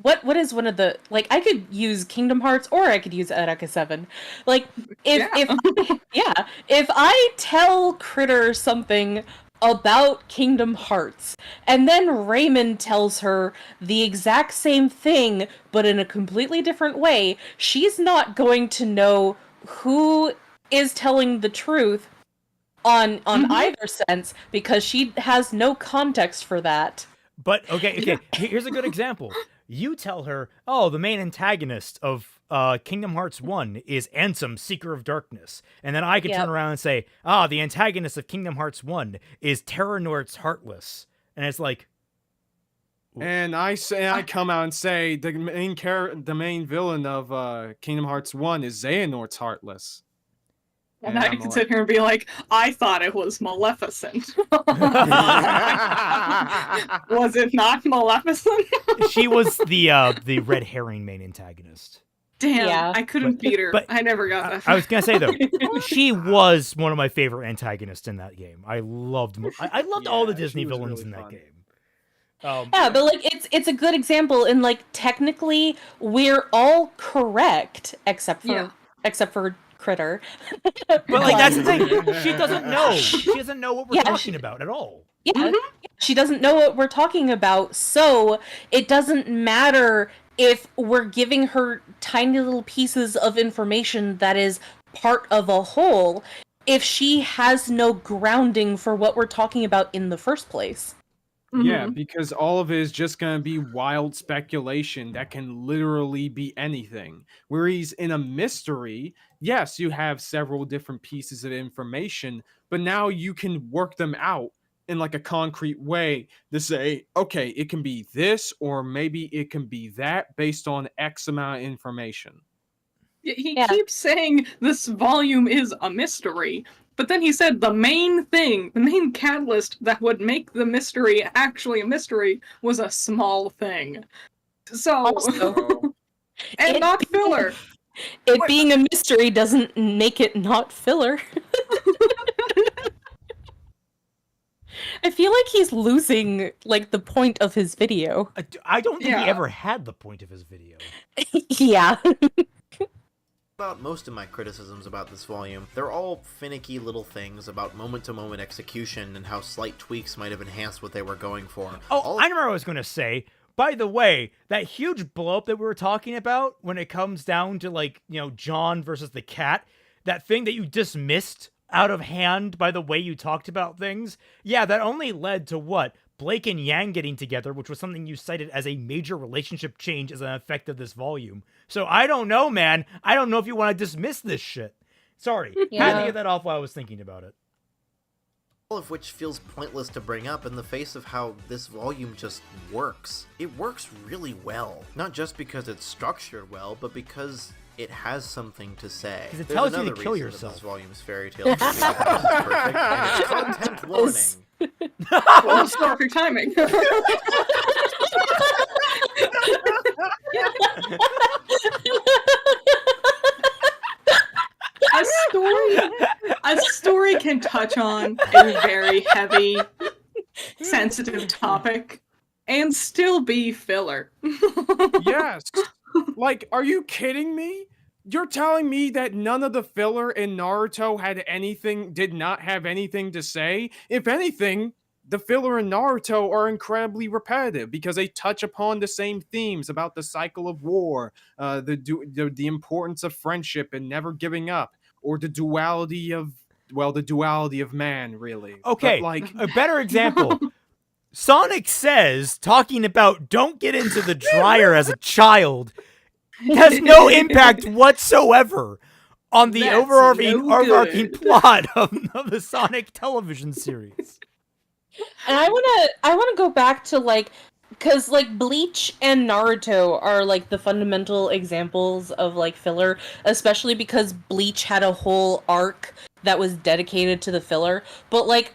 what is one of the, like, I could use Kingdom Hearts or I could use Eureka 7. Like, if I tell Critter something about Kingdom Hearts, and then Raymond tells her the exact same thing, but in a completely different way, she's not going to know who is telling the truth on either sense, because she has no context for that. But, okay, here's a good example. You tell her, oh, the main antagonist of Kingdom Hearts 1 is Ansem, Seeker of Darkness. And then I could turn around and say, the antagonist of Kingdom Hearts 1 is Terranort's Heartless. And it's like... And I come out and say the main villain of Kingdom Hearts 1 is Xehanort's Heartless. And I can sit here and be like, I thought it was Maleficent. Was it not Maleficent? She was the red herring main antagonist. Damn, I couldn't beat her. But I never got that. I was gonna say though, she was one of my favorite antagonists in that game. I loved all the Disney villains in that game. Yeah, but like it's a good example, and like technically we're all correct except for Critter. But like that's the thing. She doesn't know. She doesn't know what we're talking about at all. Yeah. She doesn't know what we're talking about, so it doesn't matter if we're giving her tiny little pieces of information that is part of a whole, if she has no grounding for what we're talking about in the first place. Yeah, because all of it is just going to be wild speculation that can literally be anything. Whereas in a mystery, yes, you have several different pieces of information, but now you can work them out in like a concrete way to say, okay, it can be this, or maybe it can be that based on X amount of information. He keeps saying this volume is a mystery, but then he said the main thing, the main catalyst that would make the mystery actually a mystery was a small thing. So, and not filler. Being a mystery doesn't make it not filler. I feel like he's losing, like, the point of his video. I don't think he ever had the point of his video. Yeah. About most of my criticisms about this volume, they're all finicky little things about moment-to-moment execution and how slight tweaks might have enhanced what they were going for. Oh, I know what I was going to say. By the way, that huge blow-up that we were talking about when it comes down to, like, you know, John versus the cat, that thing that you dismissed out of hand by the way you talked about things, yeah, that only led to what? Blake and Yang getting together, which was something you cited as a major relationship change as an effect of this volume. So I don't know, man. I don't know if you want to dismiss this shit. Sorry. Had to get that off while I was thinking about it. All of which feels pointless to bring up in the face of how this volume just works. It works really well. Not just because it's structured well, but because it has something to say. Because it tells you to kill yourself. This volume's fairy tale is perfect, and it's content warning. Well, perfect timing. A story can touch on a very heavy, sensitive topic and still be filler. Yes. Like, are you kidding me? You're telling me that none of the filler in Naruto did not have anything to say? If anything, the filler in Naruto are incredibly repetitive because they touch upon the same themes about the cycle of war, the importance of friendship and never giving up, or the duality of man, really. Okay, But, like, a better example. Sonic says, talking about don't get into the dryer as a child, has no impact whatsoever on the That's overarching good. plot of the Sonic television series. And I wanna go back to like, because like Bleach and Naruto are like the fundamental examples of like filler, especially because Bleach had a whole arc that was dedicated to the filler. But like,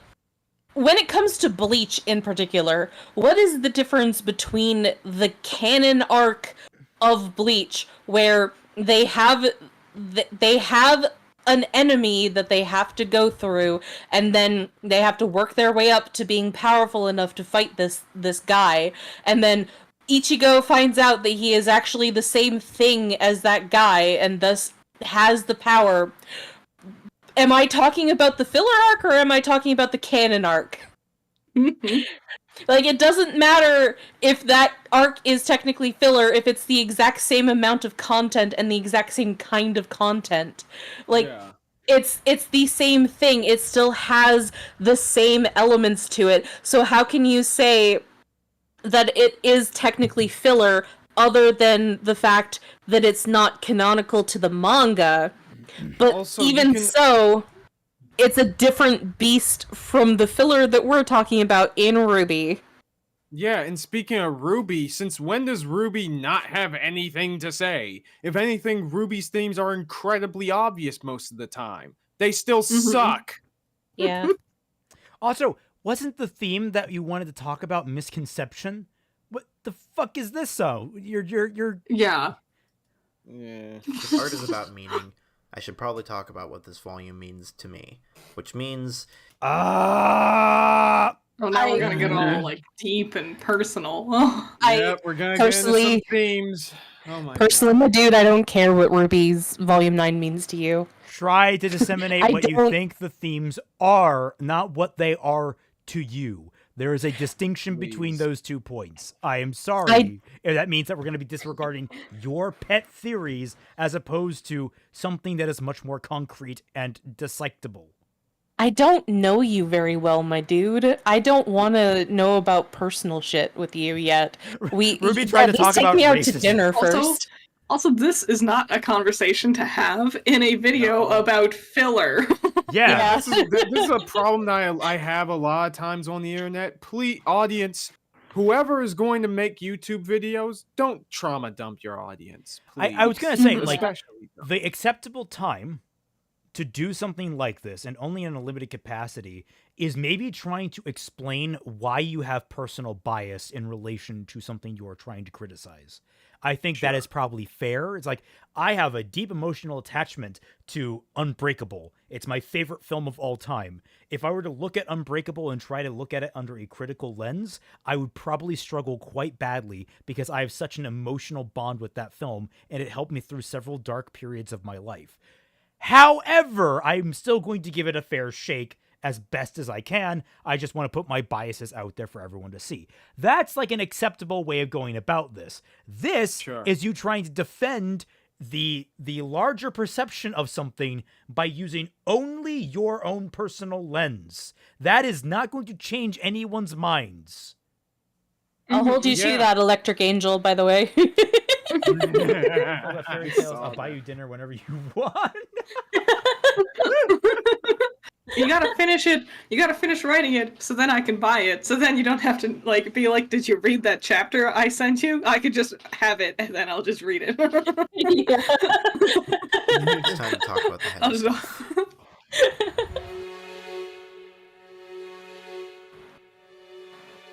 when it comes to Bleach in particular, what is the difference between the canon arc of Bleach, where they have an enemy that they have to go through, and then they have to work their way up to being powerful enough to fight this guy, and then Ichigo finds out that he is actually the same thing as that guy and thus has the power. Am I talking about the filler arc, or am I talking about the canon arc? Like, it doesn't matter if that arc is technically filler if it's the exact same amount of content and the exact same kind of content. Like, it's the same thing. It still has the same elements to it. So how can you say that it is technically filler other than the fact that it's not canonical to the manga? But Also, even so, it's a different beast from the filler that we're talking about in RWBY. Yeah, and speaking of RWBY, since when does RWBY not have anything to say? If anything, RWBY's themes are incredibly obvious most of the time. They still suck. Yeah. Also, wasn't the theme that you wanted to talk about misconception? What the fuck is this? You're Yeah. Yeah. If art is about meaning, I should probably talk about what this volume means to me, which means Oh, now we're gonna get all like deep and personal. Yep, we're gonna get into some themes. Oh my personally, god. my dude, I don't care what RWBY's Volume 9 means to you. try to disseminate what you think the themes are, not what they are to you. There is a distinction between those 2 points. I am sorry. That means that we're going to be disregarding your pet theories as opposed to something that is much more concrete and dissectable. I don't know you very well, my dude. I don't want to know about personal shit with you yet. RWBY tried to talk about take me out racism. to dinner Also, first. Also, this is not a conversation to have in a video about filler. Yeah. This is a problem that I have a lot of times on the internet. Please, audience, whoever is going to make YouTube videos, don't trauma dump your audience. I was going to say, like, Especially the acceptable time to do something like this, and only in a limited capacity, is maybe trying to explain why you have personal bias in relation to something you are trying to criticize. I think that is probably fair. It's like, I have a deep emotional attachment to Unbreakable. It's my favorite film of all time. If I were to look at Unbreakable and try to look at it under a critical lens, I would probably struggle quite badly because I have such an emotional bond with that film, and it helped me through several dark periods of my life. However, I'm still going to give it a fair shake as best as I can. I just want to put my biases out there for everyone to see. That's like an acceptable way of going about this. This is you trying to defend the larger perception of something by using only your own personal lens. That is not going to change anyone's minds. I'll hold you to that, Electric Angel, by the way. Fairy tales, I'll buy you dinner whenever you want. You gotta finish it. You gotta finish writing it, so then I can buy it. So then you don't have to like be like, "Did you read that chapter I sent you?" I could just have it, and then I'll just read it. It's time to talk about the heavy stuff.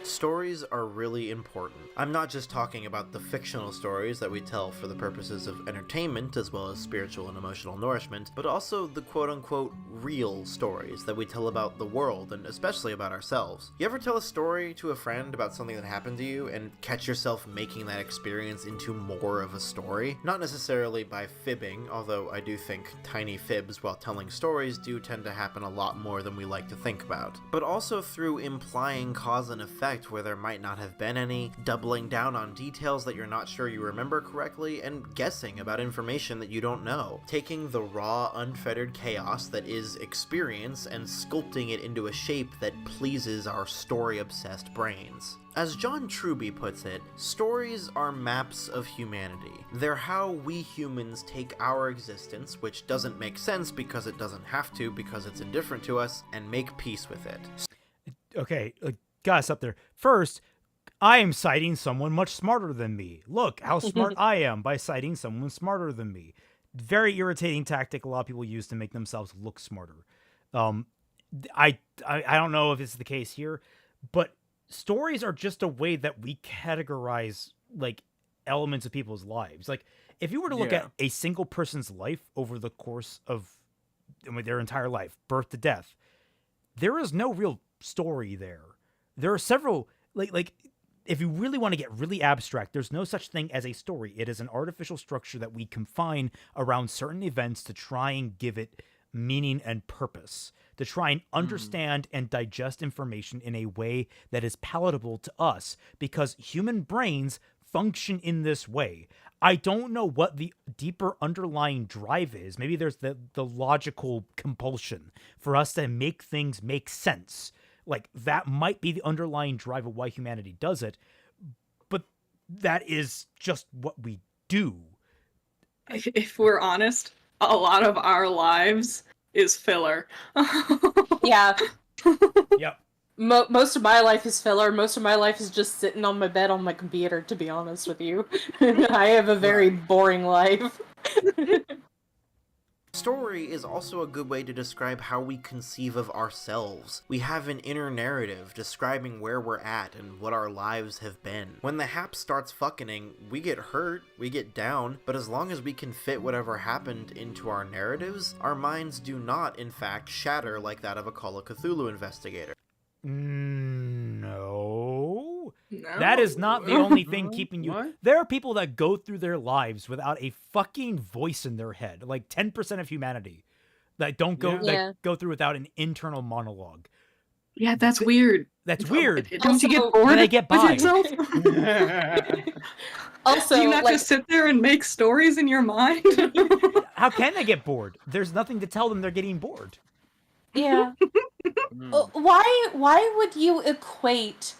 Stories are really important. I'm not just talking about the fictional stories that we tell for the purposes of entertainment as well as spiritual and emotional nourishment, but also the quote-unquote real stories that we tell about the world and especially about ourselves. You ever tell a story to a friend about something that happened to you and catch yourself making that experience into more of a story? Not necessarily by fibbing, although I do think tiny fibs while telling stories do tend to happen a lot more than we like to think about, but also through implying cause and effect where there might not have been any, doubling down on details that you're not sure you remember correctly, and guessing about information that you don't know, taking the raw, unfettered chaos that is experience and sculpting it into a shape that pleases our story-obsessed brains. As John Truby puts it, stories are maps of humanity. They're how we humans take our existence, which doesn't make sense because it doesn't have to because it's indifferent to us, and make peace with it. Okay, gotta stop there. First, I am citing someone much smarter than me. Look how smart I am by citing someone smarter than me. Very irritating tactic a lot of people use to make themselves look smarter. I don't know if it's the case here, but stories are just a way that we categorize like elements of people's lives. Like if you were to look at a single person's life over the course of their entire life, birth to death, there is no real story there. There are several like if you really want to get really abstract, there's no such thing as a story. It is an artificial structure that we confine around certain events to try and give it meaning and purpose, to try and understand and digest information in a way that is palatable to us, because human brains function in this way. I don't know what the deeper underlying drive is. Maybe there's the logical compulsion for us to make things make sense. Like, that might be the underlying drive of why humanity does it, but that is just what we do. If we're honest, a lot of our lives is filler. Yeah. Yep. Most of my life is filler. Most of my life is just sitting on my bed on my computer, to be honest with you. I have a very boring life. Story is also a good way to describe how we conceive of ourselves. We have an inner narrative describing where we're at and what our lives have been. When the hap starts fucking, we get hurt, we get down, but as long as we can fit whatever happened into our narratives, our minds do not, in fact, shatter like that of a Call of Cthulhu investigator. No. No. That is not the only thing keeping you. What? There are people that go through their lives without a fucking voice in their head. Like 10% of humanity that don't go that go through without an internal monologue. Yeah, that's weird. That's weird. Don't you get Also, bored But I get with by. yourself? Also, Do you not like, just sit there and make stories in your mind? How can they get bored? There's nothing to tell them they're getting bored. yeah. Why would you equate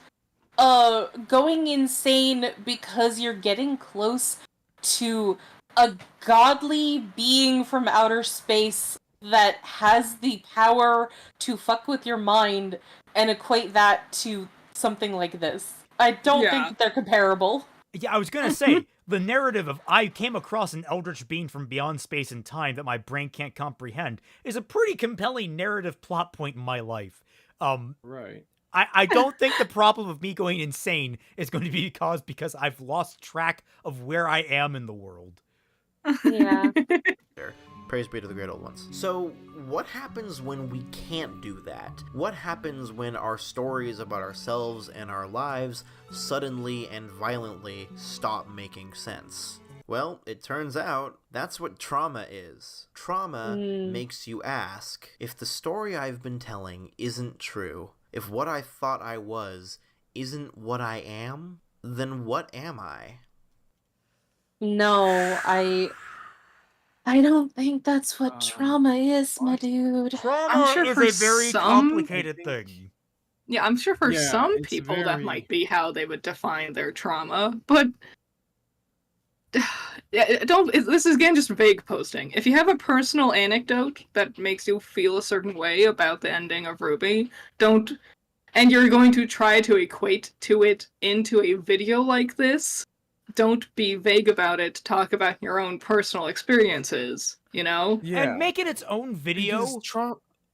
going insane because you're getting close to a godly being from outer space that has the power to fuck with your mind and equate that to something like this? I don't think that they're comparable. Yeah, I was gonna say, the narrative of I came across an eldritch being from beyond space and time that my brain can't comprehend is a pretty compelling narrative plot point in my life. Right. I don't think the problem of me going insane is going to be caused because I've lost track of where I am in the world. Yeah. Praise be to the great old ones. So, what happens when we can't do that? What happens when our stories about ourselves and our lives suddenly and violently stop making sense? Well, it turns out that's what trauma is. Trauma makes you ask, if the story I've been telling isn't true, if what I thought I was isn't what I am, then what am I? No, I don't think that's what trauma is, my dude. Trauma sure is for a very some- complicated thing. Yeah, I'm sure for Yeah, some it's people that very- might be how they would define their trauma, but this is again just vague posting. If you have a personal anecdote that makes you feel a certain way about the ending of RWBY, and you're going to try to equate to it into a video like this, don't be vague about it. Talk about your own personal experiences, you know? Yeah. And make it its own video. Because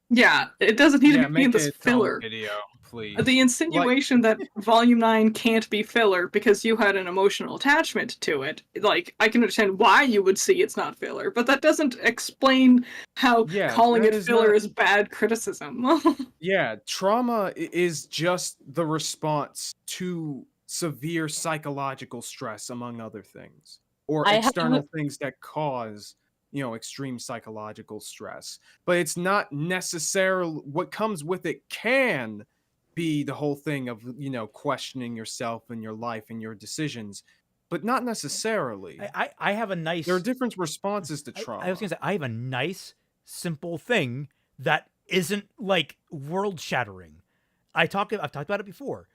Yeah, it doesn't need to be make in this it its own filler. video, please. The insinuation that Volume 9 can't be filler because you had an emotional attachment to it, like, I can understand why you would see it's not filler, but that doesn't explain how calling it filler is bad criticism. Yeah, trauma is just the response to severe psychological stress, among other things, or external things that cause, extreme psychological stress. But it's not necessarily what comes with it. Can be the whole thing of, questioning yourself and your life and your decisions, but not necessarily. I have a nice... There are different responses to trauma. I was going to say, I have a nice, simple thing that isn't, like, world-shattering. I've talked about it before.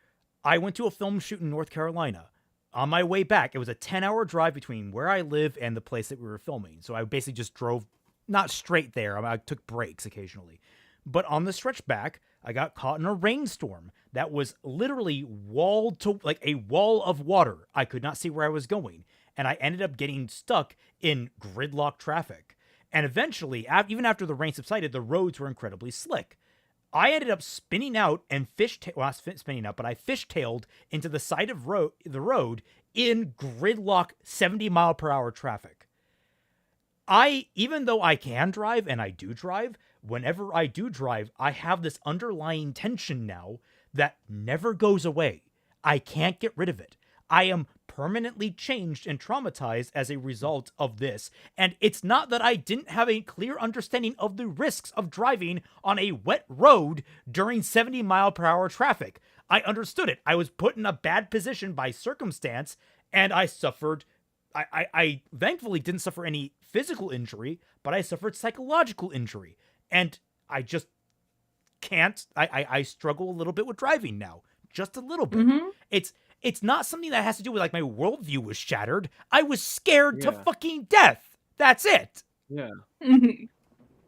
I went to a film shoot in North Carolina. On my way back, it was a 10-hour drive between where I live and the place that we were filming. So I basically just drove, not straight there. I took breaks occasionally. But on the stretch back, I got caught in a rainstorm that was literally walled to, like, a wall of water. I could not see where I was going. And I ended up getting stuck in gridlock traffic. And eventually, even after the rain subsided, the roads were incredibly slick. I ended up spinning out and I fishtailed into the side of the road in gridlock 70-mile-per-hour traffic. Even though I can drive, and I do drive, whenever I do drive, I have this underlying tension now that never goes away. I can't get rid of it. I am permanently changed and traumatized as a result of this. And it's not that I didn't have a clear understanding of the risks of driving on a wet road during 70-mile-per-hour traffic. I understood it. I was put in a bad position by circumstance, and I suffered... I thankfully didn't suffer any physical injury, but I suffered psychological injury. And I just can't... I struggle a little bit with driving now. Just a little bit. Mm-hmm. It's not something that has to do with, like, my worldview was shattered. I was scared to fucking death. That's it. Yeah. Mm-hmm.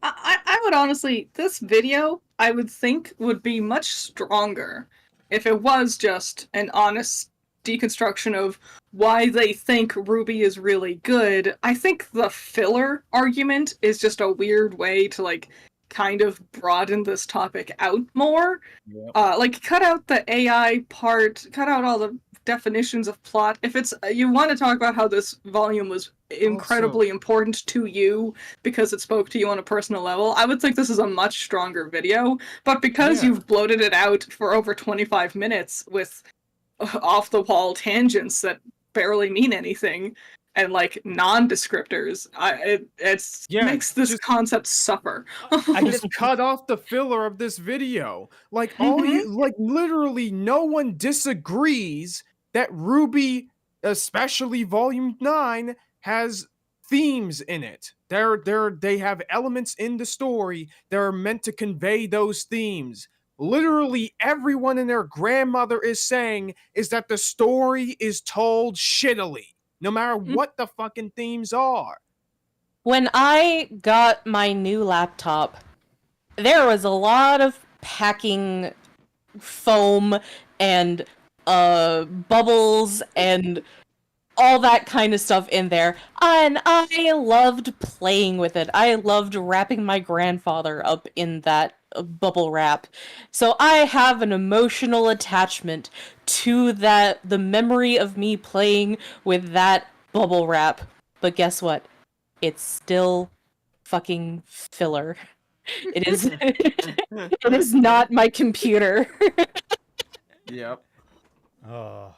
I would honestly, this video, I would think, would be much stronger if it was just an honest deconstruction of why they think RWBY is really good. I think the filler argument is just a weird way to, like, kind of broaden this topic out more. Yep. Like, cut out the AI part, cut out all the definitions of plot. If it's you want to talk about how this volume was incredibly important to you because it spoke to you on a personal level, I would think this is a much stronger video. But because you've bloated it out for over 25 minutes with off-the-wall tangents that barely mean anything and, like, non-descriptors, it makes this concept suffer. I just cut off the filler of this video. Like, literally no one disagrees that RWBY, especially Volume 9, has themes in it. They have elements in the story that are meant to convey those themes. Literally everyone and their grandmother is saying is that the story is told shittily, no matter what the fucking themes are. When I got my new laptop, there was a lot of packing foam and bubbles and all that kind of stuff in there, and I loved playing with it. I loved wrapping my grandfather up in that bubble wrap. So I have an emotional attachment to the memory of me playing with that bubble wrap. But guess what? It's still fucking filler. It is it is not my computer. Yep. Oh.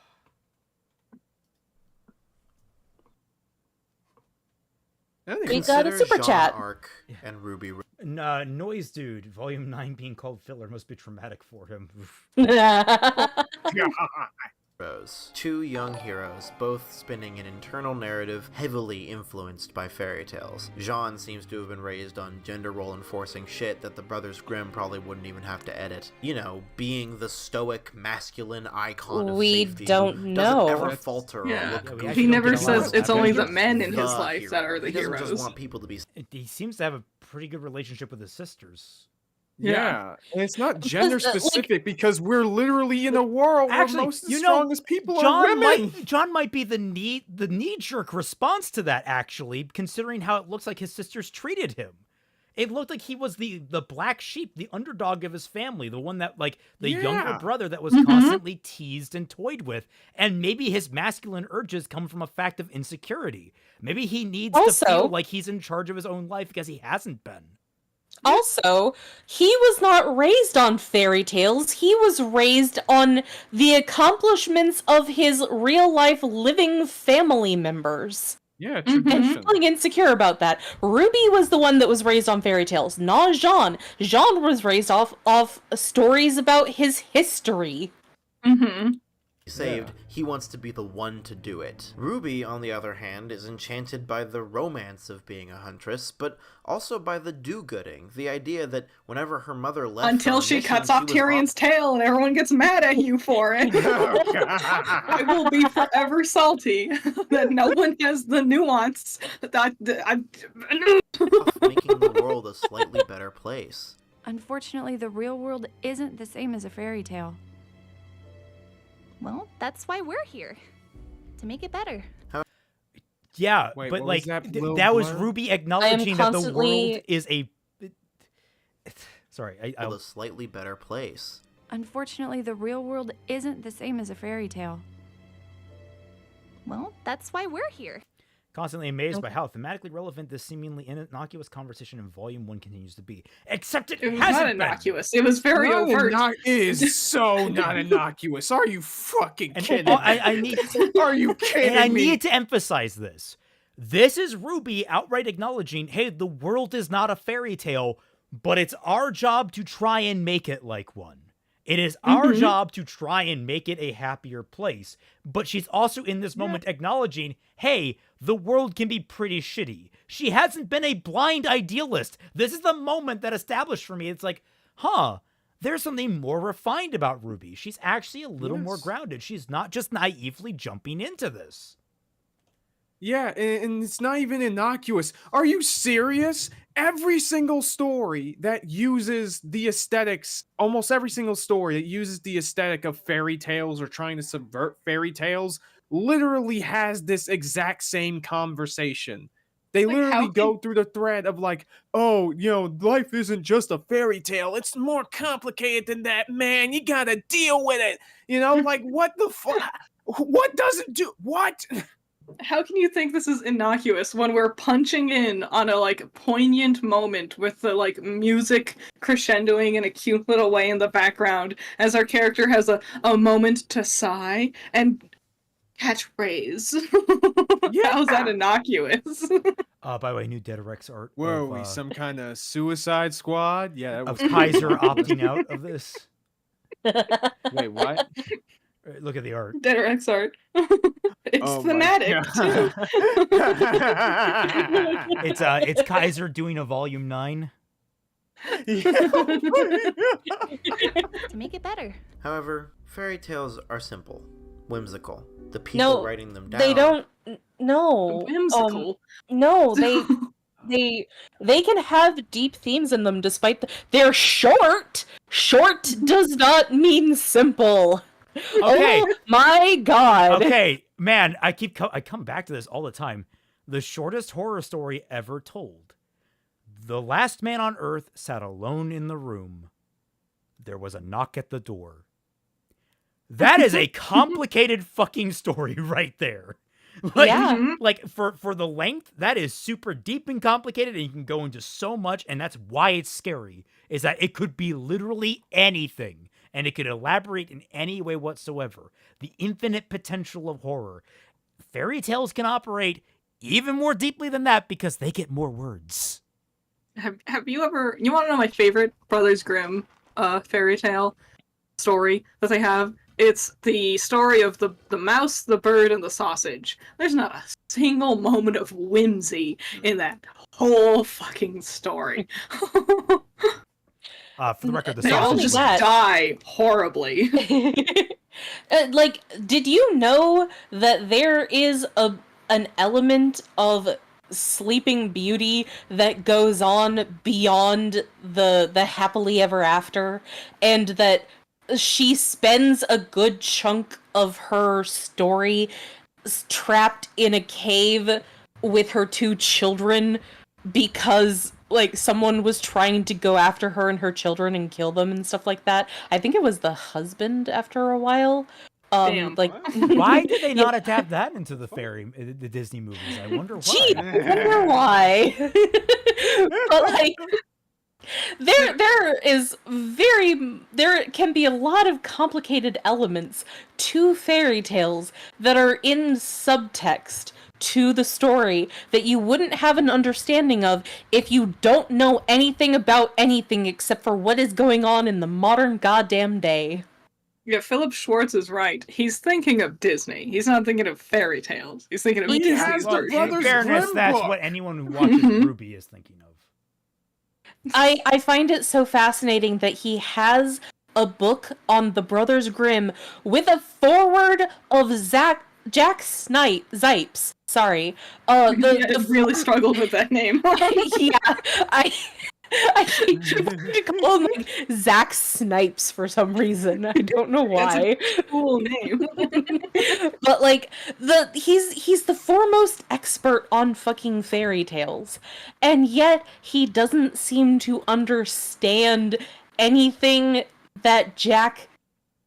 We got a super chat. Arc and RWBY. Noise Dude, Volume 9 being called filler must be traumatic for him. Two young heroes, both spinning an internal narrative heavily influenced by fairy tales. Jean seems to have been raised on gender role enforcing shit that the Brothers Grimm probably wouldn't even have to edit. You know, being the stoic masculine icon of safety. We don't know. Doesn't ever falter or look goofy. He never says it's only the men in his life that are the heroes. He doesn't just want people to be... He seems to have a pretty good relationship with his sisters. Yeah, and it's not gender specific because we're literally in a world where most of the strongest people are women. John might be the knee-jerk response to that, actually, considering how it looks like his sisters treated him. It looked like he was the black sheep, the underdog of his family, the one that, like, the younger brother that was constantly teased and toyed with. And maybe his masculine urges come from a fact of insecurity. Maybe he needs to feel like he's in charge of his own life because he hasn't been. Also, he was not raised on fairy tales. He was raised on the accomplishments of his real-life living family members. Yeah, tradition. And feeling insecure about that. Ruby was the one that was raised on fairy tales, not Jean. Jean was raised off stories about his history. Saved, he wants to be the one to do it. Ruby, on the other hand, is enchanted by the romance of being a huntress, but also by the do-gooding, the idea that whenever her mother left until she cuts off Tyrion's tail and everyone gets mad at you for it. I will be forever salty that no one has the nuance that making the world a slightly better place. Unfortunately, the real world isn't the same as a fairy tale. Well, that's why we're here. To make it better. Yeah, Wait, but what like was that was Ruby acknowledging that the world is a a slightly better place. Unfortunately, the real world isn't the same as a fairy tale. Well, that's why we're here. Constantly amazed by how thematically relevant this seemingly innocuous conversation in Volume 1 continues to be. Except it was hasn't not innocuous. It was very overt. It is so not innocuous. Are you fucking kidding? I need. Are you kidding and I me? need to emphasize this. This is Ruby outright acknowledging, hey, the world is not a fairy tale, but it's our job to try and make it like one. It is our job to try and make it a happier place. But she's also in this moment acknowledging, hey, the world can be pretty shitty. She hasn't been a blind idealist. This is the moment that established for me. It's like, there's something more refined about Ruby. She's actually a little more grounded. She's not just naively jumping into this. Yeah, and it's not even innocuous. Are you serious? Every single story that uses the aesthetics, almost every single story that uses the aesthetic of fairy tales or trying to subvert fairy tales, literally has this exact same conversation. They literally go through the thread of like, oh, life isn't just a fairy tale. It's more complicated than that, man. You gotta deal with it. Like, what the fuck? What doesn't do... What? How can you think this is innocuous when we're punching in on a poignant moment with the music crescendoing in a cute little way in the background as our character has a moment to sigh and catchphrase? How's that innocuous? By the way, new Dead Rex art. Were we some kind of Suicide Squad? Yeah, of Kaiser opting out of this. Wait, what? Look at the art. Dead Rex art. It's thematic too. It's Kaiser doing a Volume 9. To make it better. However, fairy tales are simple, whimsical. The people writing them down. They don't. No. Whimsical. No, they can have deep themes in them, despite they're short. Short does not mean simple. Okay. Oh my god. Okay, man, I come back to this all the time. The shortest horror story ever told. The last man on Earth sat alone in the room. There was a knock at the door. That is a complicated fucking story right there. Like for the length, that is super deep and complicated, and you can go into so much, and that's why it's scary, is that it could be literally anything. And it could elaborate in any way whatsoever. The infinite potential of horror. Fairy tales can operate even more deeply than that because they get more words. Have you ever... You want to know my favorite Brothers Grimm fairy tale story that they have? It's the story of the mouse, the bird, and the sausage. There's not a single moment of whimsy in that whole fucking story. For the record, the they all just die horribly. Did you know that there is an element of Sleeping Beauty that goes on beyond the happily ever after, and that she spends a good chunk of her story trapped in a cave with her two children because like someone was trying to go after her and her children and kill them and stuff like that. I think it was the husband after a while. Damn. Like Why did they not adapt that into the Disney movies? I wonder why. Gee, I wonder why. But like, there can be a lot of complicated elements to fairy tales that are in subtext to the story that you wouldn't have an understanding of if you don't know anything about anything except for what is going on in the modern goddamn day. Yeah, Philip Schwartz is right. He's thinking of Disney. He's not thinking of fairy tales. He's thinking of He Disney's has the version. In Brothers fairness, Grimm that's book. what anyone who watches RWBY is thinking of. I find it so fascinating that he has a book on the Brothers Grimm with a foreword of Jack Zipes. Sorry. I really struggled with that name. Yeah, I keep trying to call him like Zack Snipes for some reason. I don't know why. That's a cool name. But like he's the foremost expert on fucking fairy tales, and yet he doesn't seem to understand anything that Jack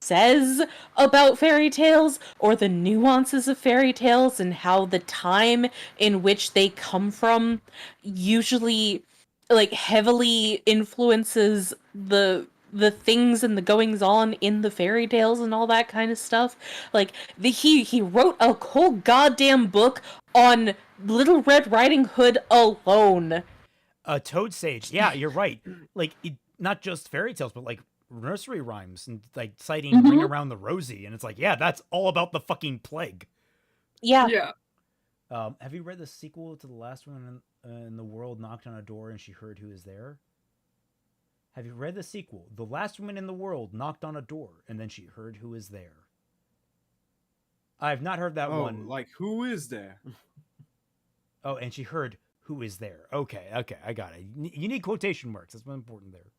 says about fairy tales or the nuances of fairy tales and how the time in which they come from usually like heavily influences the things and the goings on in the fairy tales and all that kind of stuff. Like he wrote a whole goddamn book on Little Red Riding Hood alone. Toad Sage. Yeah, you're right. Like not just fairy tales, but like nursery rhymes and like citing Ring Around the Rosie, and it's like, yeah, that's all about the fucking plague. Yeah. Yeah. Have you read the sequel to The Last One in the World Knocked on a Door and She Heard Who Is There? Have you read the sequel? The Last Woman in the World Knocked on a Door and Then She Heard Who Is There. I've not heard that one. Like, who is there? Oh, and she heard who is there. Okay, I got it. You need quotation marks. That's what's important there.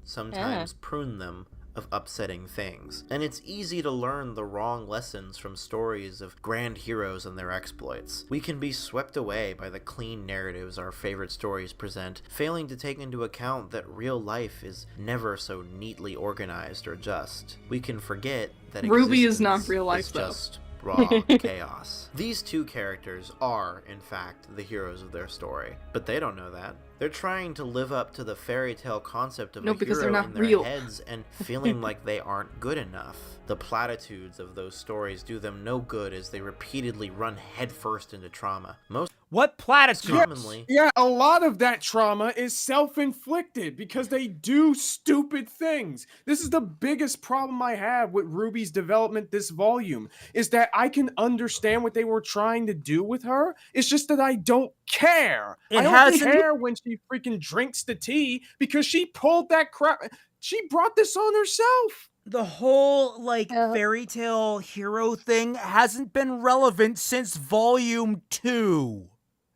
Sometimes prune them of upsetting things, and it's easy to learn the wrong lessons from stories of grand heroes and their exploits. We can be swept away by the clean narratives our favorite stories present, failing to take into account that real life is never so neatly organized or just. We can forget that RWBY is not real life, is though. just raw chaos. These two characters are, in fact, the heroes of their story, but they don't know that. They're trying to live up to the fairy tale concept of a because they're hero not in their real. heads and feeling like they aren't good enough. The platitudes of those stories do them no good as they repeatedly run headfirst into trauma. Most What platitudes? commonly, Yeah, a lot of that trauma is self-inflicted because they do stupid things. This is the biggest problem I have with RWBY's development this volume, is that I can understand what they were trying to do with her. It's just that I don't care. I don't care when she freaking drinks the tea because she pulled that crap. She brought this on herself. The whole, like, fairy tale hero thing hasn't been relevant since volume 2.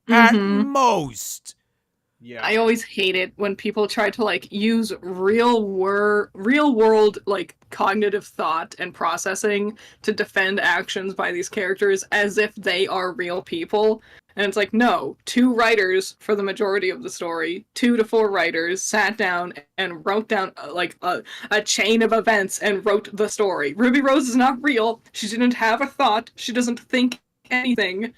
At most. Yeah. I always hate it when people try to like use real world like cognitive thought and processing to defend actions by these characters as if they are real people. And it's like, no, 2 writers for the majority of the story, 2 to 4 writers sat down and wrote down like a chain of events and wrote the story. Ruby Rose is not real. She didn't have a thought. She doesn't think anything.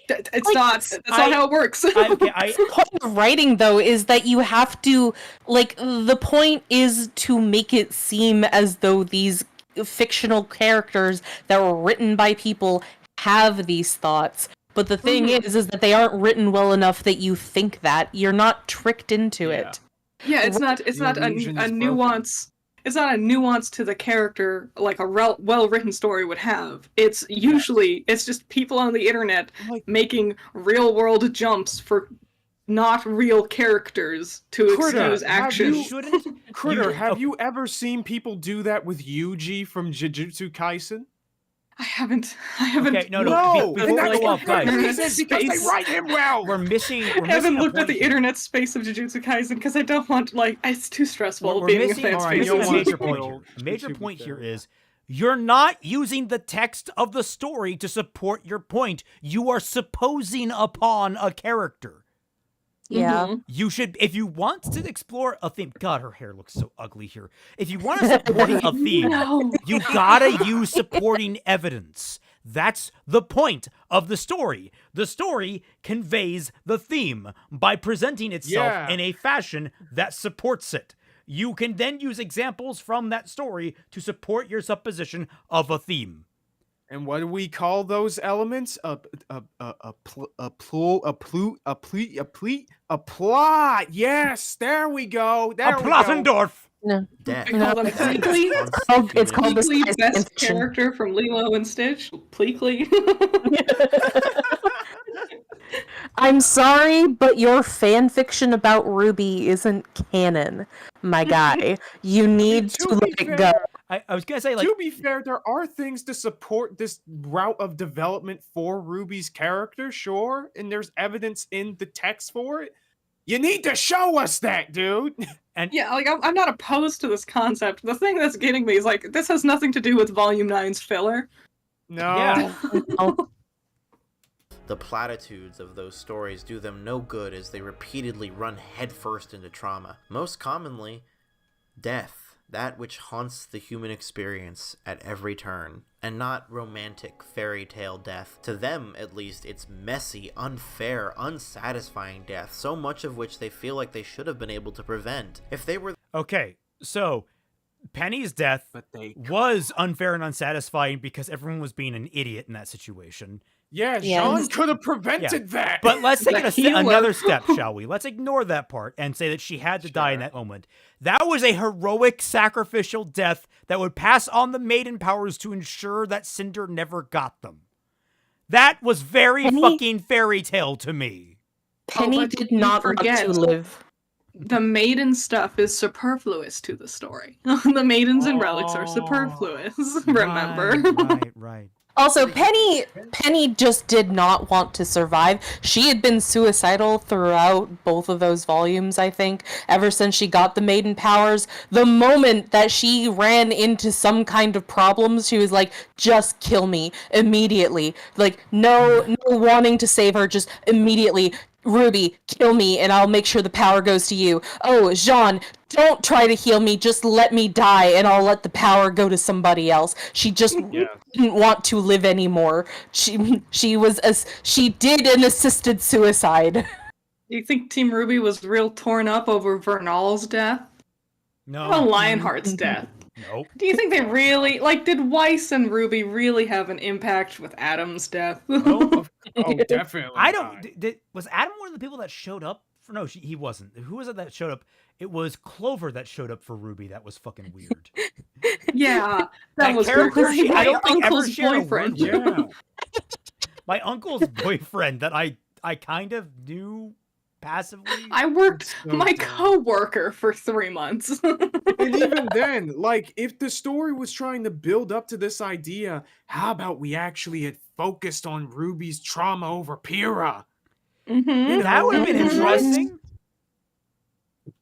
It's not. That's not how it works. The point of writing, though, is that you have to, like, the point is to make it seem as though these fictional characters that were written by people have these thoughts. But the thing is that they aren't written well enough that you think that. You're not tricked into it. Yeah, it's not a nuance. It's not a nuance to the character like a well-written story would have. It's usually, it's just people on the internet making real-world jumps for not real characters to excuse actions. Critter, have you ever seen people do that with Yuji from Jujutsu Kaisen? I haven't. Okay, no. Before we go off, guys, because they write him well. We're missing. I haven't looked at the internet space of Jujutsu Kaisen because I don't want it's too stressful being a fan space. A major point here. A major point here is you're not using the text of the story to support your point. You are supposing upon a character. Yeah. You should, if you want to explore a theme. God, her hair looks so ugly here. If you want to support a theme, you gotta use supporting evidence. That's the point of the story. The story conveys the theme by presenting itself in a fashion that supports it. You can then use examples from that story to support your supposition of a theme. And what do we call those elements? A plot. Yes, there we go. A Plottendorf. No. Death. I call them Pleakley. It's called the Pleakley, Spice best Fiction. character from Lilo and Stitch. Pleakley. I'm sorry, but your fan fiction about RWBY isn't canon, my guy. You need to let it go. I was gonna say, like, to be fair, there are things to support this route of development for RWBY's character, sure, and there's evidence in the text for it. You need to show us that, dude. And yeah, like I'm not opposed to this concept. The thing that's getting me is like this has nothing to do with Volume 9's filler. No. Yeah. The platitudes of those stories do them no good as they repeatedly run headfirst into trauma. Most commonly, death. That which haunts the human experience at every turn, and not romantic fairy tale death. To them, at least, it's messy, unfair, unsatisfying death, so much of which they feel like they should have been able to prevent. If they were... Okay, so Penny's death was unfair and unsatisfying because everyone was being an idiot in that situation. Yeah, Jean could have prevented that. But let's take another step, shall we? Let's ignore that part and say that she had to die in that moment. That was a heroic, sacrificial death that would pass on the maiden powers to ensure that Cinder never got them. That was very fucking fairy tale to me. Penny did not forget to live. The maiden stuff is superfluous to the story. The maidens and relics are superfluous, remember? Right. Also, Penny just did not want to survive. She had been suicidal throughout both of those volumes, I think, ever since she got the maiden powers. The moment that she ran into some kind of problems, she was like, just kill me immediately. Like, no wanting to save her, just immediately. RWBY, kill me and I'll make sure the power goes to you. Oh, Jean, don't try to heal me, just let me die and I'll let the power go to somebody else. She just didn't want to live anymore. She did an assisted suicide. Do you think Team RWBY was real torn up over Vernal's death? No. Or Lionheart's death? Nope. Do you think they really, like, did Weiss and RWBY really have an impact with Adam's death? Oh, definitely. I don't. Was Adam one of the people that showed up? No, he wasn't. Who was it that showed up? It was Clover that showed up for RWBY. That was fucking weird. Yeah, that was character. I don't think ever uncle's shared boyfriend. a word. Yeah. My uncle's boyfriend that I kind of knew passively. I worked my co-worker for 3 months. And even then, like, if the story was trying to build up to this idea, how about we actually had focused on RWBY's trauma over Pyrrha? Mm-hmm. That would have been interesting.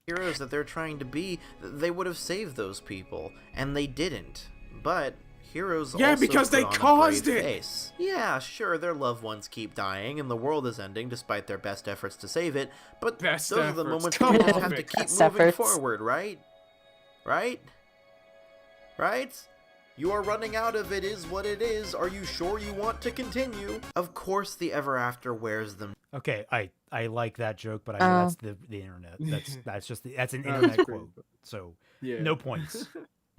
Heroes that they're trying to be, they would have saved those people, and they didn't. But heroes also because they put on a caused brave it. Face. Yeah, sure, their loved ones keep dying, and the world is ending despite their best efforts to save it, but those are the moments where you just have to keep moving forward, right? Right? You are running out of it is what it is. Are you sure you want to continue? Of course the Ever After wears them. Okay, I like that joke, but I know that's the internet. That's an internet quote. So no points.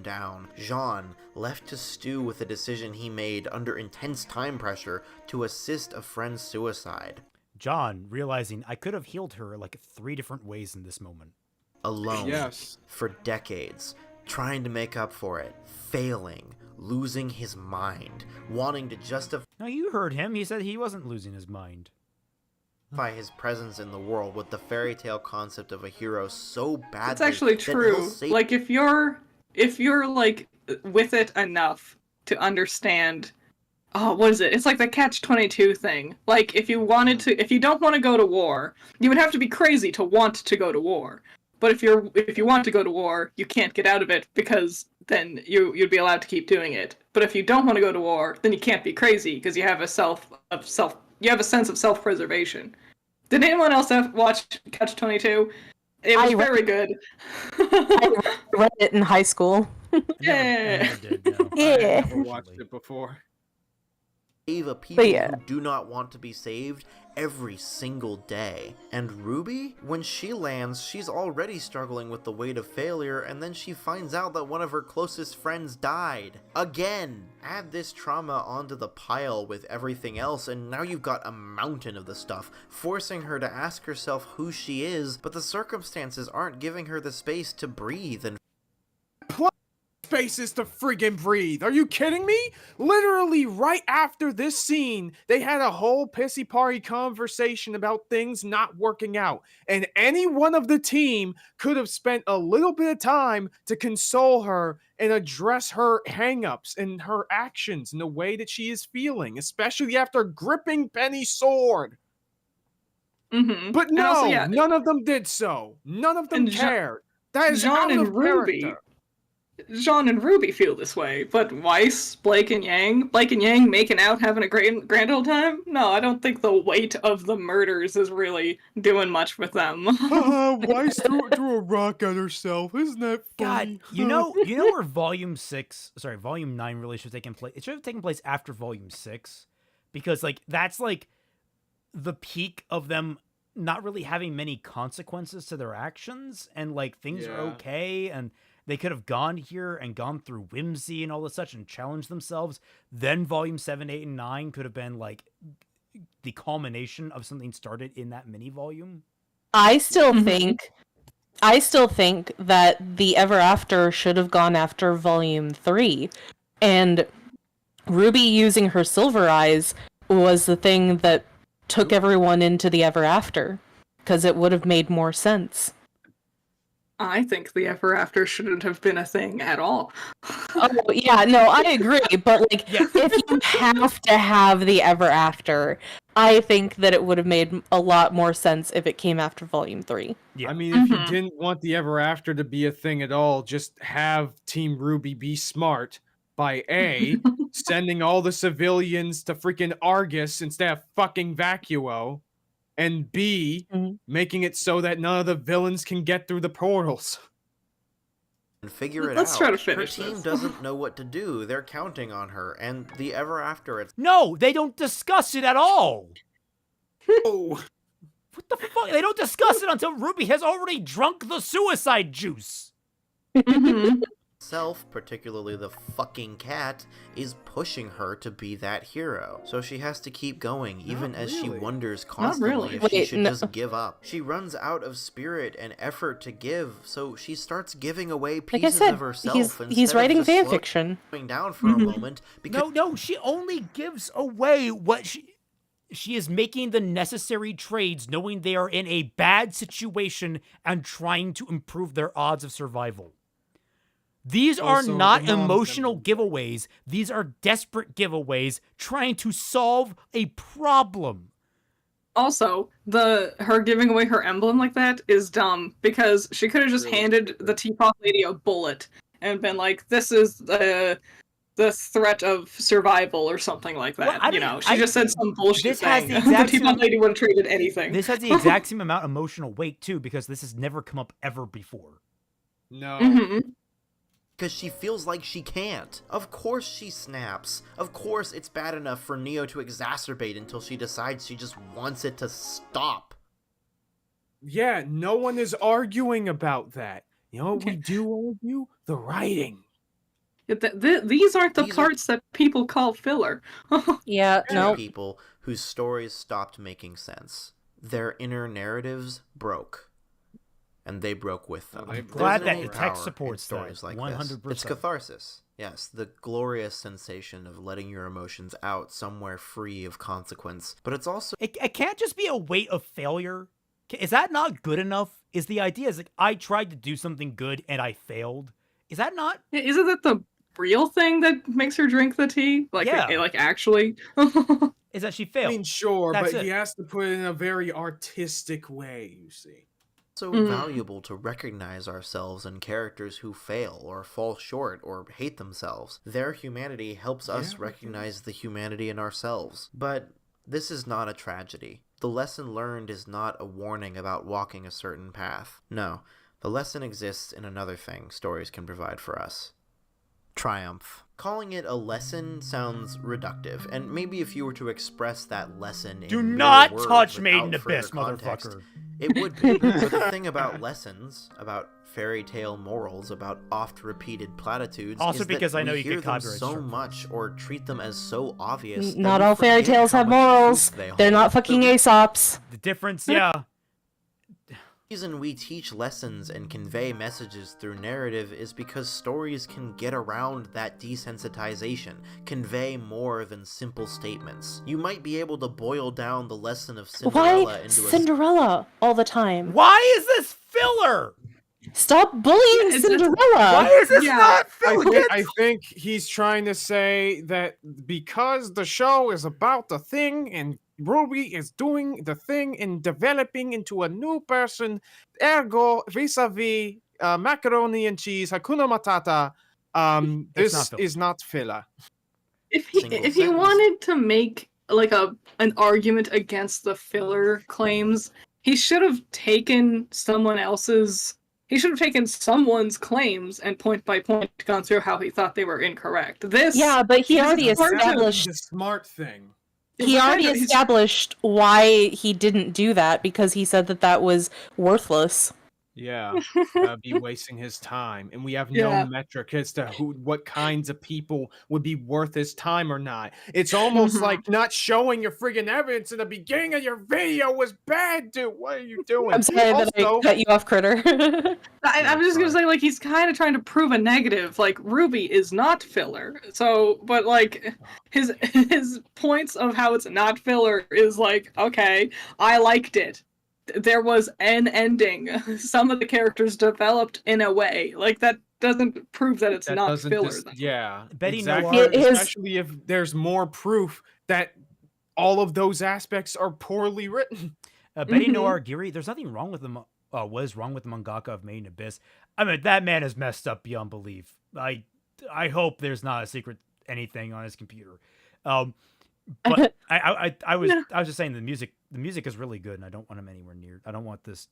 Down. Jean, left to stew with a decision he made under intense time pressure to assist a friend's suicide. John, realizing I could have healed her like 3 different ways in this moment. Alone. For decades. Trying to make up for it. Failing. Losing his mind. Wanting to justify... No, you heard him. He said he wasn't losing his mind. His presence in the world with the fairy tale concept of a hero so badly... It's actually true. Like, if you're like with it enough to understand, what is it? It's like the catch-22 thing. Like, if you don't want to go to war, you would have to be crazy to want to go to war. But if you want to go to war, you can't get out of it because then you'd be allowed to keep doing it. But if you don't want to go to war, then you can't be crazy because you have a sense of self-preservation. Did anyone else watch Catch 22? It was very good. I read it in high school. I never did, no. I had Yeah. never watched it before. Save a people yeah. who do not want to be saved every single day. And RWBY, when she lands, she's already struggling with the weight of failure, and then she finds out that one of her closest friends died. Again! Add this trauma onto the pile with everything else, and now you've got a mountain of the stuff, forcing her to ask herself who she is, but the circumstances aren't giving her the space to breathe and Spaces to friggin' breathe. Are you kidding me? Literally right after this scene, they had a whole pissy party conversation about things not working out. And any one of the team could have spent a little bit of time to console her and address her hangups and her actions in the way that she is feeling, especially after gripping Penny's sword. Mm-hmm. But no, also, yeah, none of them did so. None of them And cared. That is Jean out and of RWBY. character. Jean and RWBY feel this way, but Weiss, Blake and Yang making out, having a grand old time? No, I don't think the weight of the murders is really doing much with them. Weiss threw a rock at herself. Isn't that funny? God, you know where Volume 9 really should have taken place? It should have taken place after Volume 6, because, like, that's, like, the peak of them not really having many consequences to their actions, and, like, things are okay, and they could have gone here and gone through whimsy and all this such and challenged themselves. Then Volume 7, 8, and 9 could have been, like, the culmination of something started in that mini volume. I still think that the Ever After should have gone after Volume 3. And RWBY using her silver eyes was the thing that took everyone into the Ever After, because it would have made more sense. I think the Ever After shouldn't have been a thing at all. Oh, yeah, no, I agree, but, like, if you have to have the Ever After, I think that it would have made a lot more sense if it came after Volume 3. Yeah. I mean, if you didn't want the Ever After to be a thing at all, just have Team RWBY be smart by A, sending all the civilians to freaking Argus instead of fucking Vacuo, and B, making it so that none of the villains can get through the portals. and figure it Let's out. try to finish Her team this. doesn't know what to do. They're counting on her, and the Ever After it's No, they don't discuss it at all. Oh, What the fuck? They don't discuss it until RWBY has already drunk the suicide juice. itself, particularly the fucking cat, is pushing her to be that hero. So she has to keep going, even as she wonders constantly if she should just give up. She runs out of spirit and effort to give, so she starts giving away pieces of herself. He's writing fan fiction. Slowing down for a moment because No, she only gives away what she is making the necessary trades, knowing they are in a bad situation and trying to improve their odds of survival. These are Also, not the mom's emotional emblem. giveaways. These are desperate giveaways trying to solve a problem. Also, her giving away her emblem like that is dumb, because she could have just handed the teapot lady a bullet and been like, "This is the threat of survival," or something like that. Well, she just said some bullshit this has thing. the The exact teapot same- lady would have traded anything. This has the exact same amount of emotional weight, too, because this has never come up ever before. no. because she feels like she can't. Of course she snaps. Of course it's bad enough for Neo to exacerbate until she decides she just wants it to stop. Yeah, no one is arguing about that. You know what we do argue? The writing. These aren't the These are- parts that people call filler. Yeah, Two no. people whose stories stopped making sense. Their inner narratives broke. And they broke with them. Oh, they There's broke. Glad an that innate the text power in supports stories that, like 100%. this. It's catharsis. Yes, the glorious sensation of letting your emotions out somewhere free of consequence. But it's also It can't just be a weight of failure. Is that not good enough? Is the idea is like, I tried to do something good and I failed. Is that not? Isn't that the real thing that makes her drink the tea? Like, Yeah. like actually? Is that she I failed? mean, sure, That's but it. he has to put it in a very artistic way, you see. valuable to recognize ourselves in characters who fail or fall short or hate themselves. Their humanity helps us recognize the humanity in ourselves. But this is not a tragedy. The lesson learned is not a warning about walking a certain path. No, the lesson exists in another thing stories can provide for us. Triumph. Calling it a lesson sounds reductive, and maybe if you were to express that lesson Do in not mere touch words Made in without further Abyss, context, motherfucker. it would be. But the thing about lessons, about fairy tale morals, about oft-repeated platitudes, Also is because that I know we you hear get them copyright so struck. much or treat them as so obvious. that Not we all fairy forget tales how have much morals. truth they They're hold. not fucking Aesops. The difference, yeah. The reason we teach lessons and convey messages through narrative is because stories can get around that desensitization, convey more than simple statements. You might be able to boil down the lesson of Cinderella Why into a Cinderella all the time? Why is this filler? Stop bullying Cinderella! Why is this not filler? I think he's trying to say that because the show is about the thing and RWBY is doing the thing and developing into a new person, ergo, vis-a-vis, macaroni and cheese, Hakuna Matata, this is not filler. If he wanted to make like an argument against the filler claims, he should have taken someone's claims and point by point gone through how he thought they were incorrect. Yeah, but he already established the smart thing. He already established why he didn't do that, because he said that that was worthless. Yeah, be wasting his time, and we have no metric as to what kinds of people would be worth his time or not. It's almost like not showing your friggin' evidence in the beginning of your video was bad, dude. What are you doing? I'm sorry that I cut you off, Critter. I'm just gonna say, like, he's kind of trying to prove a negative. Like, RWBY is not filler. So, but like, his points of how it's not filler is like, okay, I liked it. There was an ending. Some of the characters developed in a way. Like, that doesn't prove that it's not filler. Yeah, Betty exactly. Noir Especially if there's more proof that all of those aspects are poorly written. Betty Noir Giri, there's nothing wrong with him. What is wrong with the mangaka of Made in Abyss? I mean, that man is messed up beyond belief. I hope there's not a secret anything on his computer. But I was just saying the music is really good, and I don't want him anywhere near. I don't want this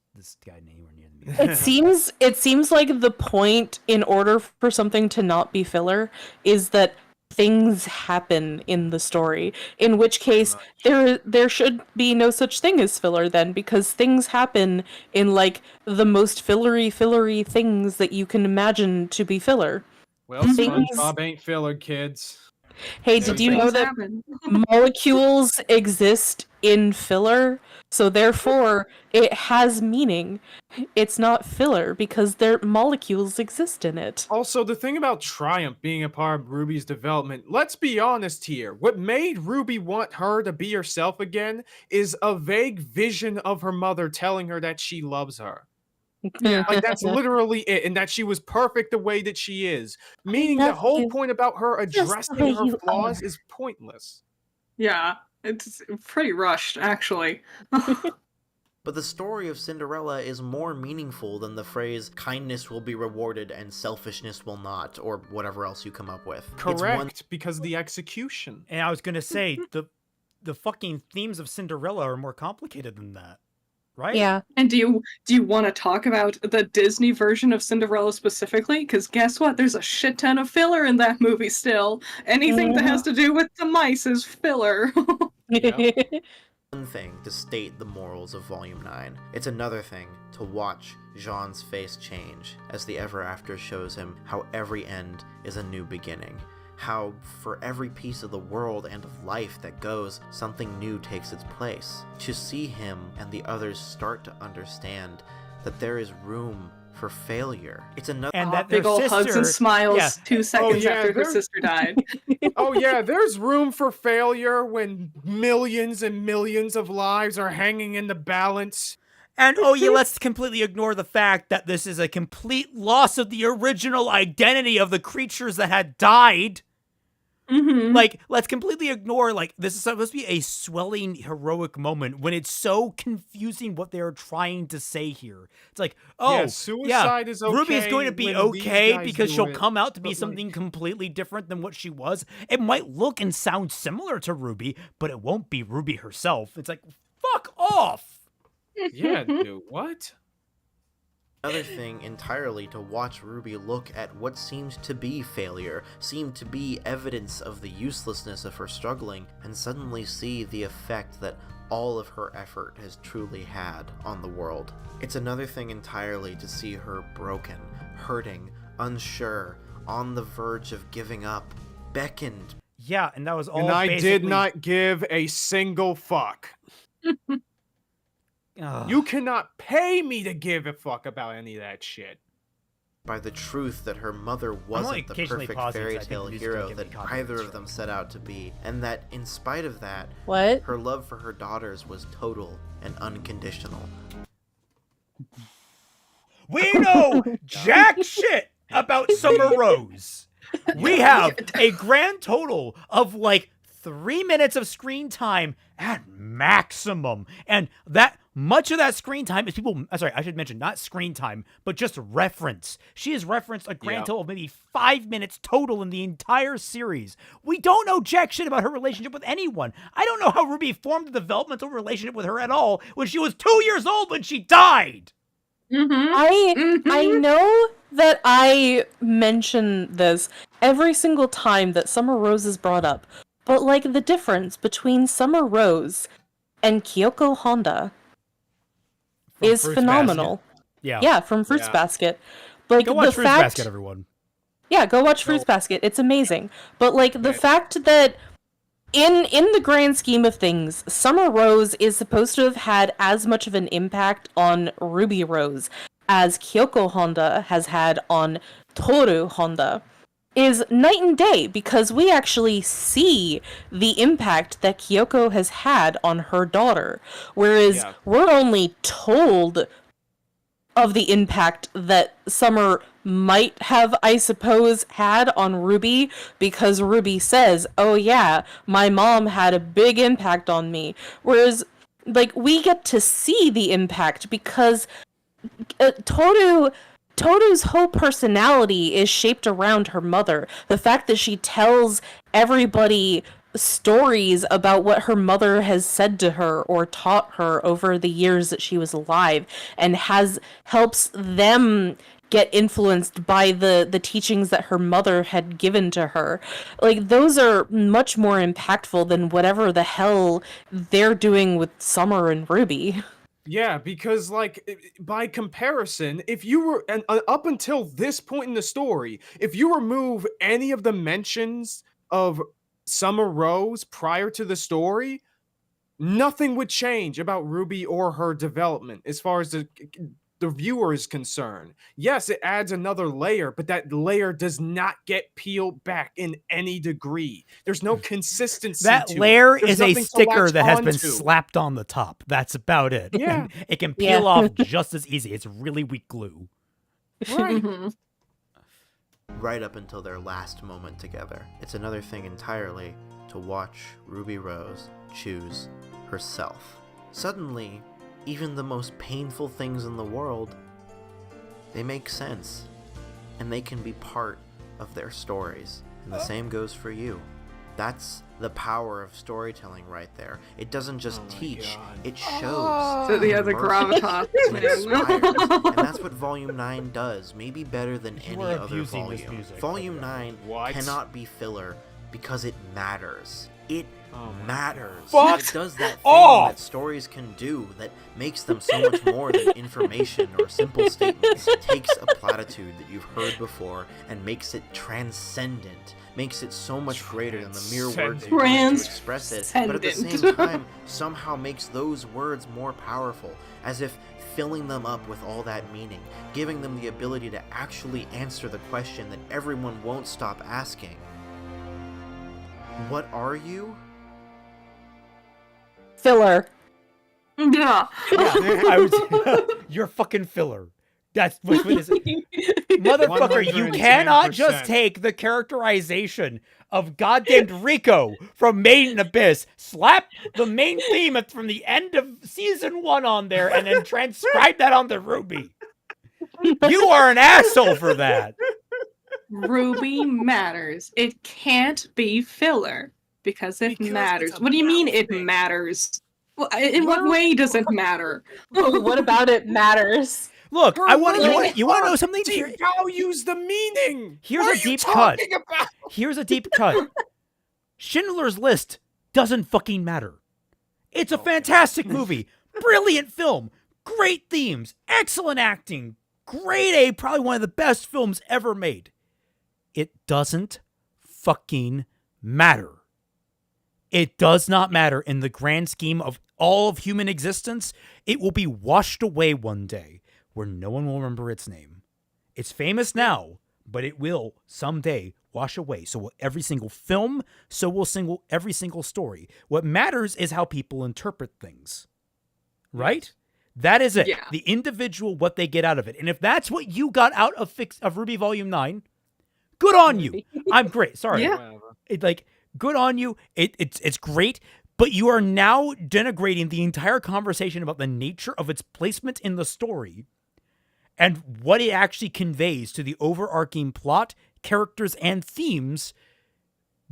guy anywhere near the music. It seems like the point, in order for something to not be filler, is that things happen in the story. In which case, there should be no such thing as filler then, because things happen in like the most fillery things that you can imagine to be filler. Well, SpongeBob ain't filler, kids. Hey, did you know that molecules exist in filler? So therefore, it has meaning. It's not filler because their molecules exist in it. Also, the thing about Triumph being a part of RWBY's development, let's be honest here. What made RWBY want her to be herself again is a vague vision of her mother telling her that she loves her. Like, that's literally it, and that she was perfect the way that she is. Meaning the whole point about her addressing her flaws is pointless. Yeah, it's pretty rushed, actually. But the story of Cinderella is more meaningful than the phrase, kindness will be rewarded and selfishness will not, or whatever else you come up with. Correct, because the execution. And I was gonna say, the fucking themes of Cinderella are more complicated than that. Right? Yeah. And do you want to talk about the Disney version of Cinderella specifically? Because guess what? There's a shit ton of filler in that movie still. Anything that has to do with the mice is filler. One thing to state the morals of Volume 9. It's another thing to watch Jean's face change as the Ever After shows him how every end is a new beginning. How, for every piece of the world and of life that goes, something new takes its place. To see him and the others start to understand that there is room for failure. It's another... And that big old hugs and smiles 2 seconds after her sister died. Oh yeah, there's room for failure when millions and millions of lives are hanging in the balance. And oh yeah, let's completely ignore the fact that this is a complete loss of the original identity of the creatures that had died. Like, let's completely ignore, like, this is supposed to be a swelling, heroic moment when it's so confusing what they're trying to say here. It's like, oh, suicide is okay. RWBY is going to be okay because she'll come out to be something completely different than what she was. It might look and sound similar to RWBY, but it won't be RWBY herself. It's like, fuck off. Yeah, dude, what? Another thing entirely to watch RWBY look at what seems to be failure, seem to be evidence of the uselessness of her struggling, and suddenly see the effect that all of her effort has truly had on the world. It's another thing entirely to see her broken, hurting, unsure, on the verge of giving up, beckoned. Yeah, and that was all. And I basically... did not give a single fuck. You cannot pay me to give a fuck about any of that shit. By the truth that her mother wasn't the perfect fairy tale hero that either of them set out to be, and that in spite of that, her love for her daughters was total and unconditional. We know jack shit about Summer Rose. We have a grand total of like 3 minutes of screen time at maximum. And that much of that screen time is people, sorry, I should mention not screen time, but just reference. She has referenced a grand total of maybe 5 minutes total in the entire series. We don't know jack shit about her relationship with anyone. I don't know how RWBY formed a developmental relationship with her at all when she was 2 years old when she died. I know that I mention this every single time that Summer Rose is brought up, but like the difference between Summer Rose and Kyoko Honda is phenomenal. Yeah, from Fruits Basket. Like go watch the Fruits Basket, everyone. Yeah, go watch Fruits Basket. It's amazing. But like the fact that in the grand scheme of things, Summer Rose is supposed to have had as much of an impact on Ruby Rose as Kyoko Honda has had on Toru Honda is night and day, because we actually see the impact that Kyoko has had on her daughter, whereas we're only told of the impact that Summer might have, I suppose, had on RWBY, because RWBY says, oh yeah, my mom had a big impact on me. Whereas, like, we get to see the impact because Toru's whole personality is shaped around her mother. The fact that she tells everybody stories about what her mother has said to her or taught her over the years that she was alive, and helps them get influenced by the teachings that her mother had given to her. Like, those are much more impactful than whatever the hell they're doing with Summer and RWBY. Yeah, because, like, by comparison, if you were, and up until this point in the story, if you remove any of the mentions of Summer Rose prior to the story, nothing would change about RWBY or her development as far as the viewer is concerned. Yes, it adds another layer, but that layer does not get peeled back in any degree. There's no consistency. That layer is a sticker that has been slapped on the top. That's about it. Yeah. And it can peel off just as easy. It's really weak glue. Right. Right up until their last moment together. It's another thing entirely to watch Ruby Rose choose herself. Suddenly, even the most painful things in the world, they make sense, and they can be part of their stories. And the same goes for you. That's the power of storytelling right there. It doesn't just teach, it shows. So the other gravitas. And inspires. And that's what Volume 9 does, maybe better than any other volume. Volume 9 cannot be filler because it matters. It matters. It does that thing that stories can do that makes them so much more than information or simple statements. It takes a platitude that you've heard before and makes it transcendent, makes it so much greater than the mere words you use to express it, but at the same time somehow makes those words more powerful, as if filling them up with all that meaning, giving them the ability to actually answer the question that everyone won't stop asking. What are you? Filler. Yeah. You're fucking filler. That's what it is. Motherfucker, you cannot just take the characterization of goddamned Rico from Made in Abyss, slap the main theme from the end of season 1 on there, and then transcribe that onto RWBY. You are an asshole for that. RWBY matters. It can't be filler because it matters. What do you mean it matters? Well, in what way does it matter? What about it matters? Look, I want Her you want to know something? devalues the meaning. Here's what a are deep you cut. talking about? Here's a deep cut. Schindler's List doesn't fucking matter. It's a fantastic movie, brilliant film, great themes, excellent acting, grade A, probably one of the best films ever made. It doesn't fucking matter. It does not matter in the grand scheme of all of human existence. It will be washed away one day where no one will remember its name. It's famous now, but it will someday wash away. So will every single film, so will every single story. What matters is how people interpret things. Right? That is it. Yeah. The individual, what they get out of it. And if that's what you got out of RWBY Volume 9, good on you. I'm great. Sorry. Yeah. Good on you. It's great. But you are now denigrating the entire conversation about the nature of its placement in the story and what it actually conveys to the overarching plot, characters, and themes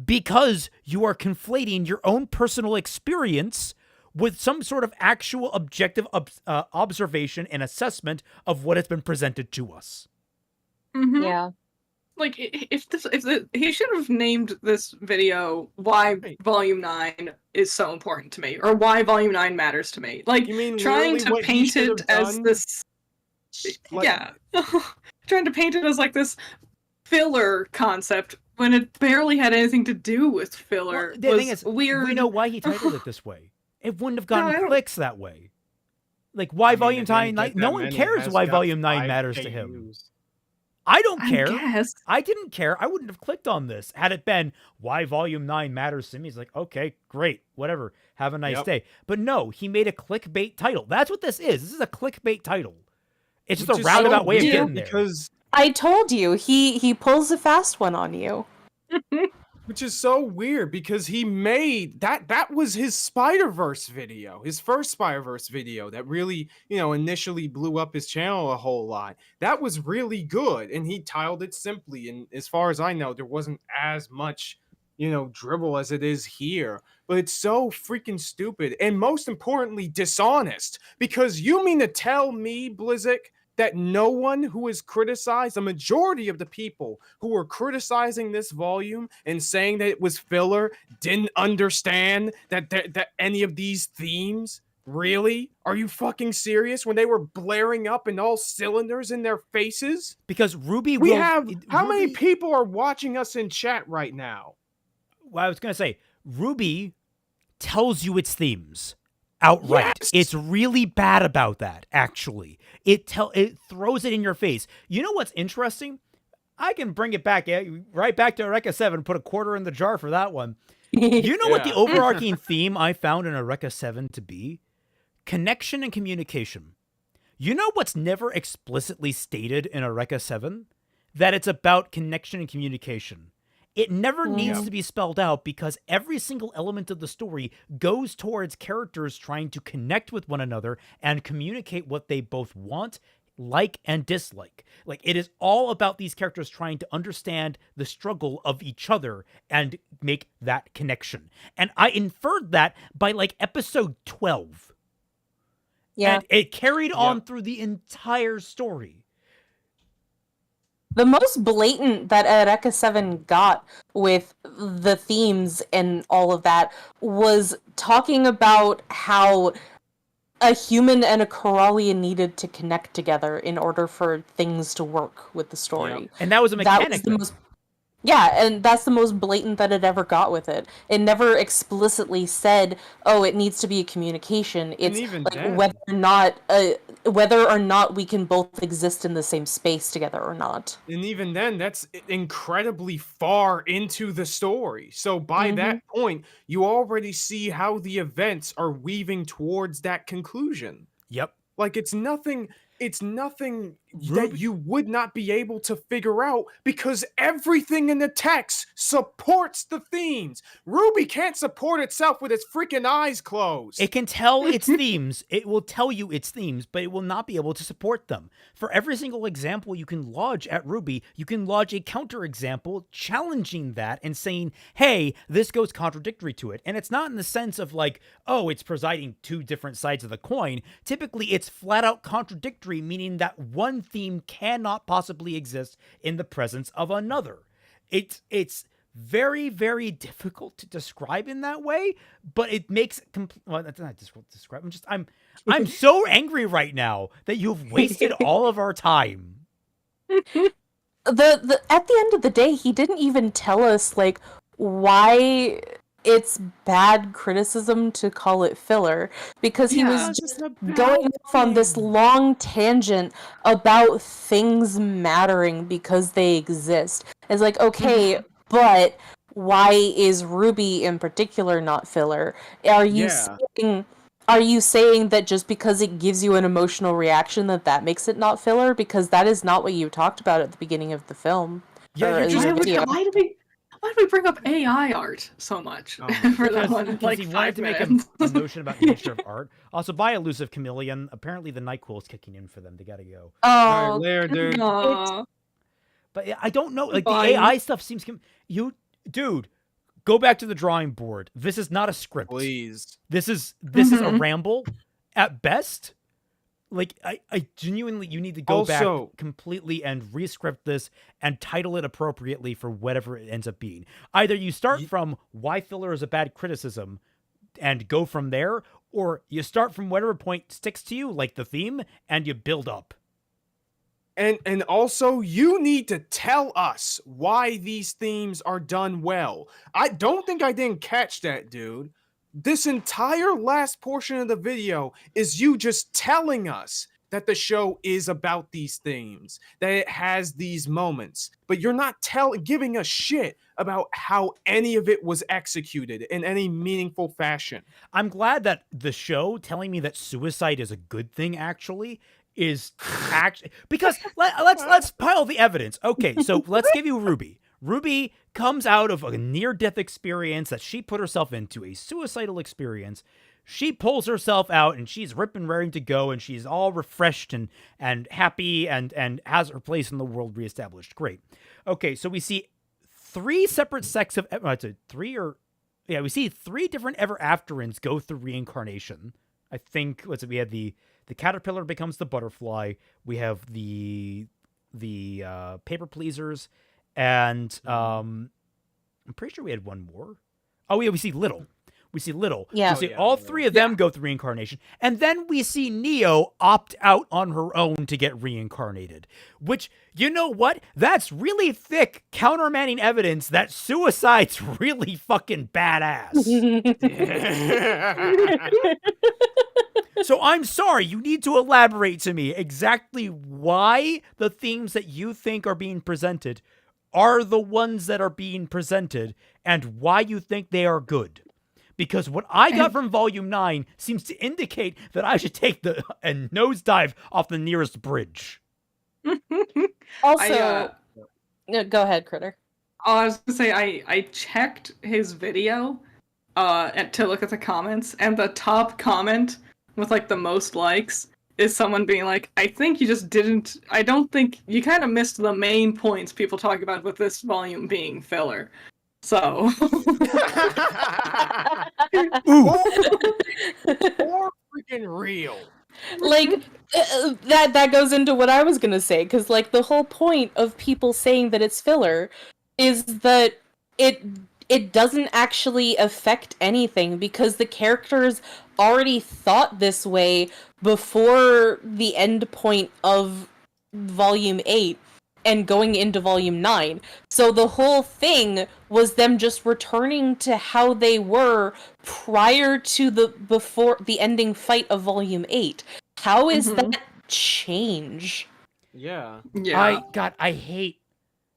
because you are conflating your own personal experience with some sort of actual objective observation and assessment of what has been presented to us. Mm-hmm. Yeah. Like, he should have named this video "Why Volume 9 is so important to me," or "Why Volume 9 matters to me." Like, You mean trying literally to what he paint should it have as done? this, yeah, trying to paint it as like this filler concept when it barely had anything to do with filler. Well, the thing is, weird. we know why he titled it this way. It wouldn't have gotten No, I don't- clicks that way. Like, why Volume it didn't 9? get No that one many. cares It has why got Volume 9 matters 5K to him. views. I don't I care. guess. I didn't care. I wouldn't have clicked on this had it been why Volume 9 matters to me. He's like, okay, great, whatever. Have a nice Yep. day. But no, he made a clickbait title. That's what this is. This is a clickbait title. It's just Which a is roundabout so way of weird getting there. because I told you, he pulls a fast one on you. Which is so weird because he made that was his Spider-Verse video, his first Spider-Verse video that really, initially blew up his channel a whole lot. That was really good and he tiled it simply, and as far as I know, there wasn't as much, dribble as it is here. But it's so freaking stupid and most importantly dishonest, because you mean to tell me, Blizzic, that no one who has criticized, a majority of the people who were criticizing this volume and saying that it was filler, didn't understand that any of these themes? Really? Are you fucking serious? When they were blaring up in all cylinders in their faces? Because RWBY We will... have... How many RWBY people are watching us in chat right now? Well, I was going to say, RWBY tells you its themes outright. Yes! It's really bad about that, actually. It throws it in your face. You know what's interesting? I can bring it back, right back to Eureka 7, put a quarter in the jar for that one. You know what the overarching theme I found in Eureka 7 to be? Connection and communication. You know what's never explicitly stated in Eureka 7? That it's about connection and communication. It never needs to be spelled out because every single element of the story goes towards characters trying to connect with one another and communicate what they both want, like, and dislike. Like, it is all about these characters trying to understand the struggle of each other and make that connection. And I inferred that by, like, episode 12. Yeah. And it carried on through the entire story. The most blatant that Eureka 7 got with the themes and all of that was talking about how a human and a Corallian needed to connect together in order for things to work with the story. Yep. And that was a mechanic. That was the most, yeah, and that's the most blatant that it ever got with it. It never explicitly said, "Oh, it needs to be a communication." It's even like then. whether or not we can both exist in the same space together or not. And even then, that's incredibly far into the story. So by that point, you already see how the events are weaving towards that conclusion. Yep. Like it's nothing that you would not be able to figure out because everything in the text supports the themes. RWBY can't support itself with its freaking eyes closed. It can tell its themes. It will tell you its themes, but it will not be able to support them. For every single example you can lodge at RWBY, you can lodge a counterexample challenging that and saying, hey, this goes contradictory to it. And it's not in the sense of like, oh, it's presiding two different sides of the coin. Typically, it's flat out contradictory, meaning that one theme cannot possibly exist in the presence of another. It's very, very difficult to describe in that way, but it makes well, that's not difficult to describe. I'm so angry right now that you've wasted all of our time. The at the end of the day, he didn't even tell us like why it's bad criticism to call it filler, because he was just going off on this long tangent about things mattering because they exist. It's like, okay, but why is RWBY in particular not filler? Are you saying that just because it gives you an emotional reaction that makes it not filler? Because that is not what you talked about at the beginning of the film. Yeah, why do we bring up AI art so much? For that one, because he wanted to make a notion about the nature of art. Also, by Elusive Chameleon, apparently the NyQuil's kicking in for them. They gotta go. Oh, there, dude. But I don't know. Like, the AI stuff seems... Dude, go back to the drawing board. This is not a script. Please. This is a ramble at best. Like, I genuinely, you need to go back completely and rescript this and title it appropriately for whatever it ends up being. Either you start from why filler is a bad criticism and go from there, or you start from whatever point sticks to you, like the theme, and you build up. And also, you need to tell us why these themes are done well. I don't think I didn't catch that, dude. This entire last portion of the video is you just telling us that the show is about these themes, that it has these moments, but you're not giving a shit about how any of it was executed in any meaningful fashion. I'm glad that the show telling me that suicide is a good thing actually is actually, because let's pile the evidence. Okay, so let's give you RWBY. RWBY comes out of a near-death experience that she put herself into, a suicidal experience. She pulls herself out and she's ripping and raring to go, and she's all refreshed and happy and has her place in the world reestablished. Great. Okay, so we see three separate sects of we see three different ever afterins go through reincarnation. I think we had the caterpillar becomes the butterfly. We have the paper pleasers. And I'm pretty sure we had one more. Oh, yeah, we see Little. Yeah. We see all three of them go through reincarnation. And then we see Neo opt out on her own to get reincarnated. Which, you know what? That's really thick countermanding evidence that suicide's really fucking badass. So I'm sorry, you need to elaborate to me exactly why the themes that you think are being presented are the ones that are being presented, and why you think they are good. Because what I got from Volume 9 seems to indicate that I should take a nosedive off the nearest bridge. Also, go ahead, Critter. I was going to say, I checked his video to look at the comments, and the top comment with like the most likes is someone being like, I don't think you kind of missed the main points people talk about with this volume being filler. So. Or freaking real. Like, that goes into what I was gonna say, because like the whole point of people saying that it's filler is that it doesn't actually affect anything, because the characters already thought this way before the end point of Volume 8 and going into Volume 9. So the whole thing was them just returning to how they were prior to before the ending fight of Volume 8. How is that change? Yeah. I hate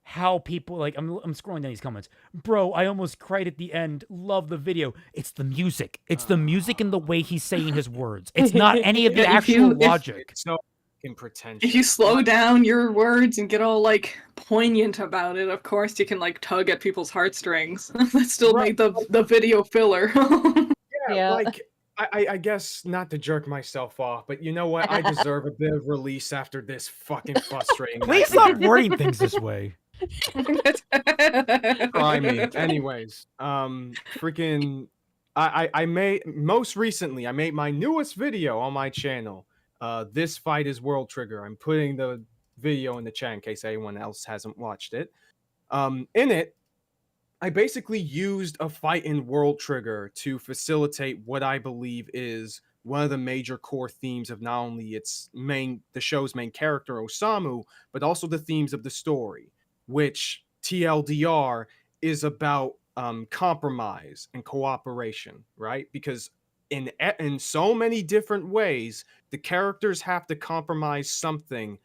how people, like, I'm scrolling down these comments. Bro, I almost cried at the end. Love the video. It's the music. It's the music and the way he's saying his words. It's not any of the actual logic. fucking pretentious. If you slow down your words and get all like poignant about it, of course you can like tug at people's heartstrings. That still made the video filler. Yeah, like I guess not to jerk myself off, but you know what? I deserve a bit of release after this fucking frustrating. Please stop wording things this way. Try me. Anyways, freaking, I made most recently. I made my newest video on my channel. This fight is World Trigger. I'm putting the video in the chat in case anyone else hasn't watched it. In it, I basically used a fight in World Trigger to facilitate what I believe is one of the major core themes of not only the show's main character Osamu, but also the themes of the story, which TLDR is about compromise and cooperation, right? Because in so many different ways, the characters have to compromise something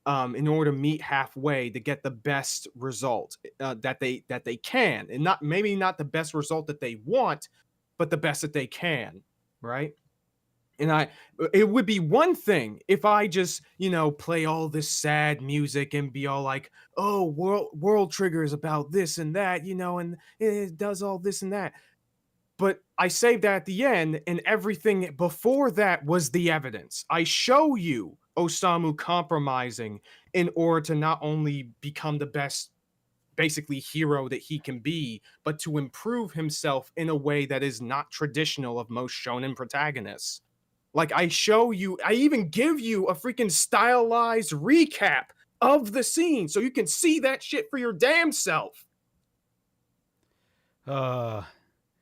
in order to meet halfway to get the best result that they can, and maybe not the best result that they want, but the best that they can, right? And it would be one thing if I just, play all this sad music and be all like, oh, World Trigger is about this and that, and it does all this and that. But I saved that at the end, and everything before that was the evidence. I show you Osamu compromising in order to not only become the best, basically, hero that he can be, but to improve himself in a way that is not traditional of most shonen protagonists. Like, I even give you a freaking stylized recap of the scene so you can see that shit for your damn self.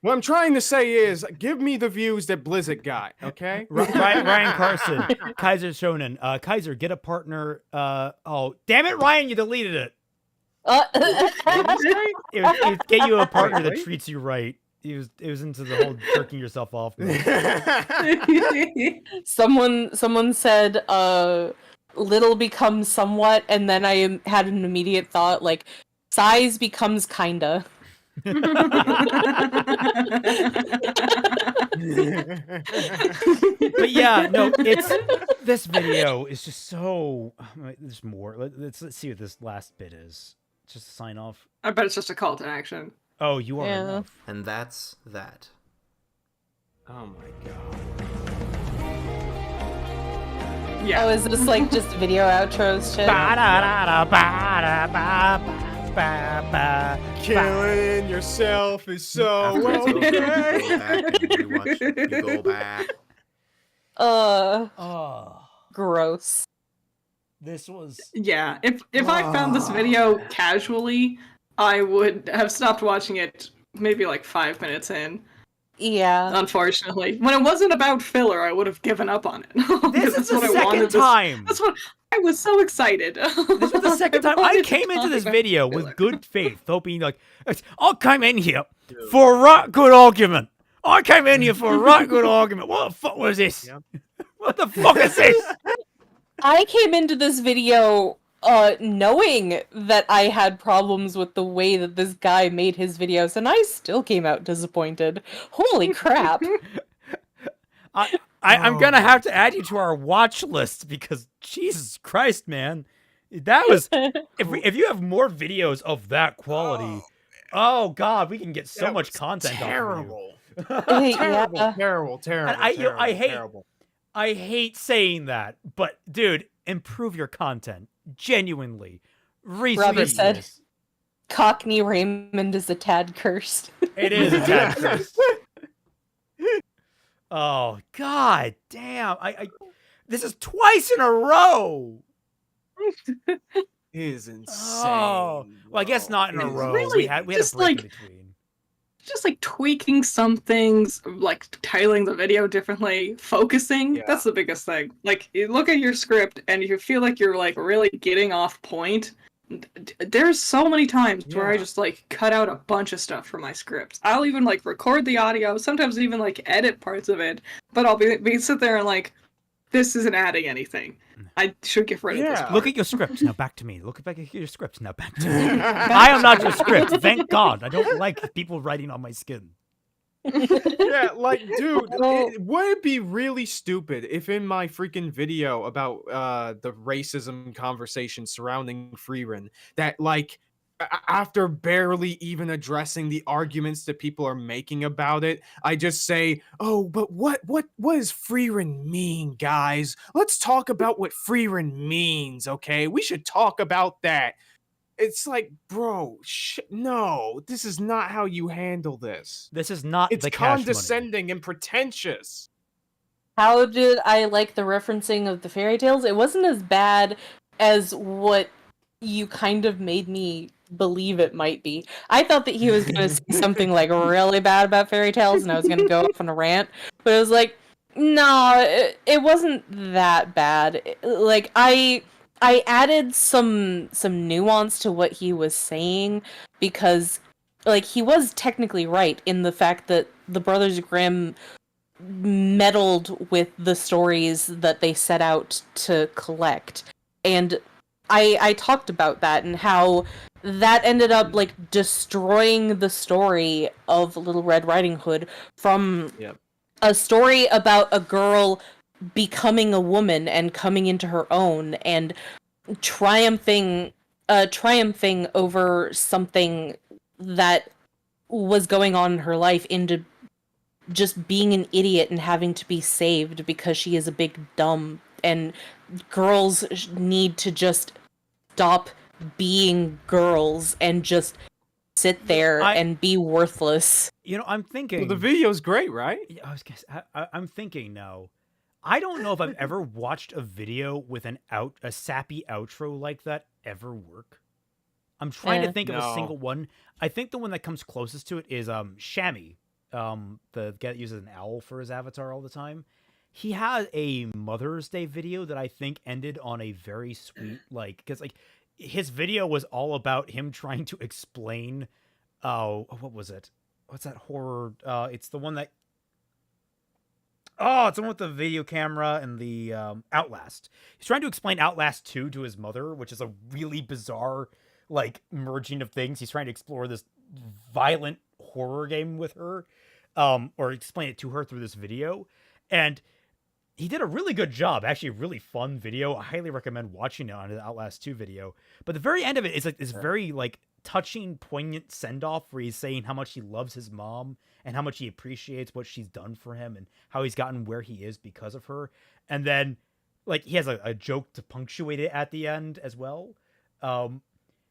What I'm trying to say is, give me the views that Blizzic got, okay? Ryan Carson, Kaiser Shonen. Kaiser, get a partner. Oh, damn it, Ryan, you deleted it. It was get you a partner that treats you right. It was into the whole jerking yourself off. Someone said, little becomes somewhat, and then I had an immediate thought, like, size becomes kinda. But yeah, no, this video is just so. There's more. Let's see what this last bit is. Just to sign off. I bet it's just a call to action. Oh, you are enough. And that's that. Oh my god. Yeah. Oh, is this like just video outros shit? Killing yourself is so You go back. Gross. This was. Yeah, if I found this video casually, I would have stopped watching it maybe like 5 minutes in. Yeah. Unfortunately. When it wasn't about filler, I would have given up on it. This is the second time. That's what I was so excited. This was the second time I came into this video with good faith, hoping like, I'll come in here for a right good argument. I came in here for a right good argument. What the fuck was this? What the fuck is this? I came into this video knowing that I had problems with the way that this guy made his videos, and I still came out disappointed. Holy crap. I'm gonna have to add you to our watch list because Jesus Christ, man. That was if you have more videos of that quality, oh god, we can get so much content terrible. off of you. Terrible. I hate saying that, but dude, improve your content. Genuinely. Robert said, Cockney Raymond is a tad cursed. It is a tad cursed. Oh, god damn. I this is twice in a row. It is insane. Oh, well, I guess not in a row. Really we had a break in between. Just like tweaking some things, like titling the video differently, focusing. That's the biggest thing. Like, you look at your script and you feel like you're like really getting off point. There's so many times where I just like cut out a bunch of stuff from my scripts. I'll even like record the audio, sometimes even like edit parts of it, but I'll be sit there and like, this isn't adding anything. I should get rid of this part. Look at your scripts. Now back to me. Look back at your scripts. Now back to me. I am not your script. Thank God. I don't like people writing on my skin. Yeah, like, dude, would it be really stupid if in my freaking video about the racism conversation surrounding Freerin, that like after barely even addressing the arguments that people are making about it, I just say, "Oh, but what does Freerin mean, guys? Let's talk about what Freerin means, okay? We should talk about that." It's like, bro, no, this is not how you handle this. This is not It's the cash money. condescending and pretentious. How did I like the referencing of the fairy tales? It wasn't as bad as what you kind of made me believe it might be. I thought that he was going to say something like really bad about fairy tales and I was going to go off on a rant, but it was like, no, it wasn't that bad. Like I added some nuance to what he was saying because like he was technically right in the fact that the Brothers Grimm meddled with the stories that they set out to collect. And I talked about that and how that ended up like destroying the story of Little Red Riding Hood from a story about a girl becoming a woman and coming into her own and triumphing over something that was going on in her life into just being an idiot and having to be saved because she is a big dumb, and girls need to just stop being girls and just sit there and be worthless. You know, I'm thinking... Well, the video's great, right? I was gonna say, I'm thinking now. I don't know if I've ever watched a video with a sappy outro like that ever work. I'm trying to think of a single one. I think the one that comes closest to it is Shammy, the guy that uses an owl for his avatar all the time. He had a Mother's Day video that I think ended on a very sweet, like, because like his video was all about him trying to explain, what was it? What's that horror? It's the one that. Oh, it's the one with the video camera and the Outlast. He's trying to explain Outlast 2 to his mother, which is a really bizarre, like, merging of things. He's trying to explore this violent horror game with her, or explain it to her through this video. And he did a really good job. Actually, a really fun video. I highly recommend watching it on the Outlast 2 video. But the very end of it is like this very, like, touching, poignant send-off where he's saying how much he loves his mom and how much he appreciates what she's done for him and how he's gotten where he is because of her. And then, like, he has a joke to punctuate it at the end as well. And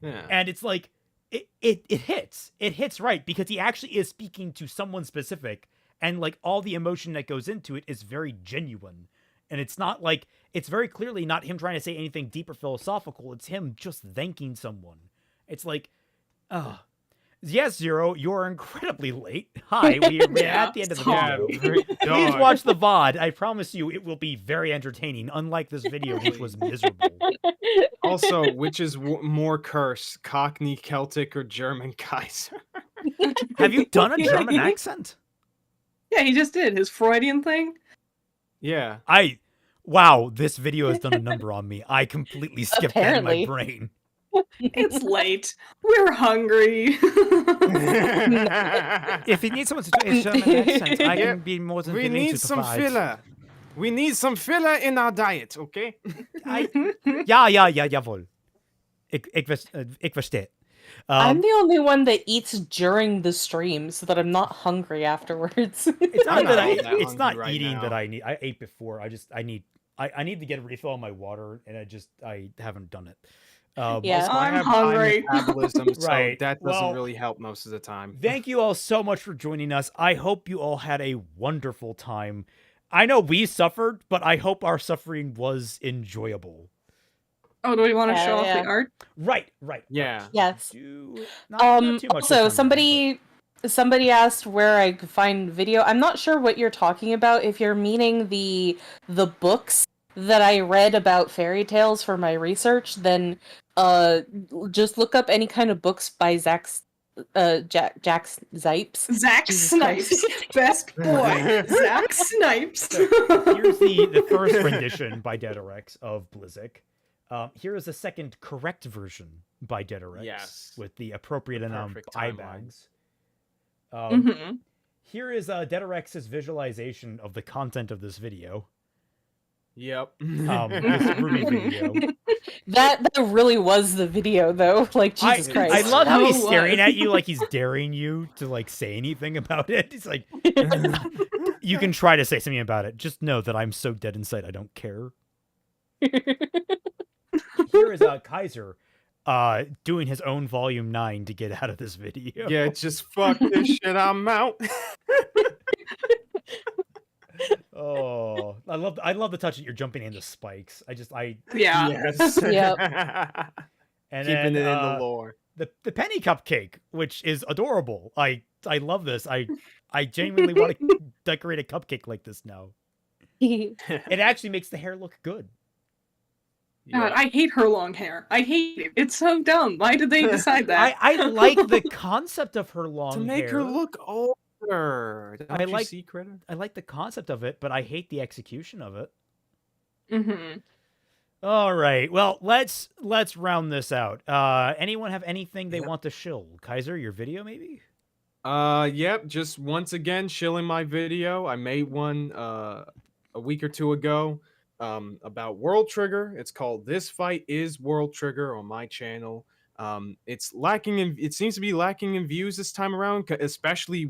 it's like, it hits. It hits right because he actually is speaking to someone specific, and, like, all the emotion that goes into it is very genuine. And it's not like, it's very clearly not him trying to say anything deep or philosophical. It's him just thanking someone. It's like, yes, Zero, you're incredibly late. Hi, we're at the end of the video. Please watch the VOD. I promise you it will be very entertaining, unlike this video, which was miserable. Also, which is more cursed, Cockney, Celtic, or German Kaiser? Have you done a German accent? Yeah, he just did. His Freudian thing. Yeah. Wow, this video has done a number on me. I completely skipped that in my brain. It's late. We're hungry. If you need someone to do a German accent, I can be more than willing to provide. We need some filler. We need some filler in our diet, okay? Jawohl. Ik verstehe. I'm the only one that eats during the stream so that I'm not hungry afterwards. It's not that it's not right eating now. that I need. I ate before. I need to get a refill on my water, and I haven't done it. Yeah. Also, I I'm have high hungry. metabolism, so Right. that doesn't Well, really help most of the time. Thank you all so much for joining us. I hope you all had a wonderful time. I know we suffered, but I hope our suffering was enjoyable. Oh, do we want to show off the art? Right. Yeah. Yes. Not too much Also, this time, somebody asked where I could find video. I'm not sure what you're talking about. If you're meaning the books that I read about fairy tales for my research, then just look up any kind of books by Jack Zipes. Zack Snipes. Best boy. Zack Snipes. So, here's the first rendition by Deadorex of Blizzic. Here is the second correct version by Deadorex with the appropriate eye timeline. bags. Here is Detorex's visualization of the content of this video. Yep. This RWBY video. That really was the video, though. Like, Jesus Christ. I love how he's So staring what? at you like he's daring you to like say anything about it. He's like, you can try to say something about it. Just know that I'm so dead inside I don't care. Here is Kaiser doing his own volume 9 to get out of this video. Yeah, just fuck this shit. I'm out. Oh, I love the touch that you're jumping into spikes. Yeah. Yes. Yep. And Keeping then, it in the lore. the penny cupcake, which is adorable. I love this. I genuinely want to decorate a cupcake like this now. It actually makes the hair look good. God, I hate her long hair. I hate it. It's so dumb. Why did they decide that? I like the concept of her long To make hair. her look older. Don't you like- see, Critter? I like the concept of it, but I hate the execution of it. Mm-hmm. All right. Well, let's round this out. Anyone have anything they want to shill? Kaiser, your video maybe? Yep, just once again shilling my video. I made one a week or two ago about World Trigger. It's called This Fight is World Trigger on my channel. It seems to be lacking in views this time around, especially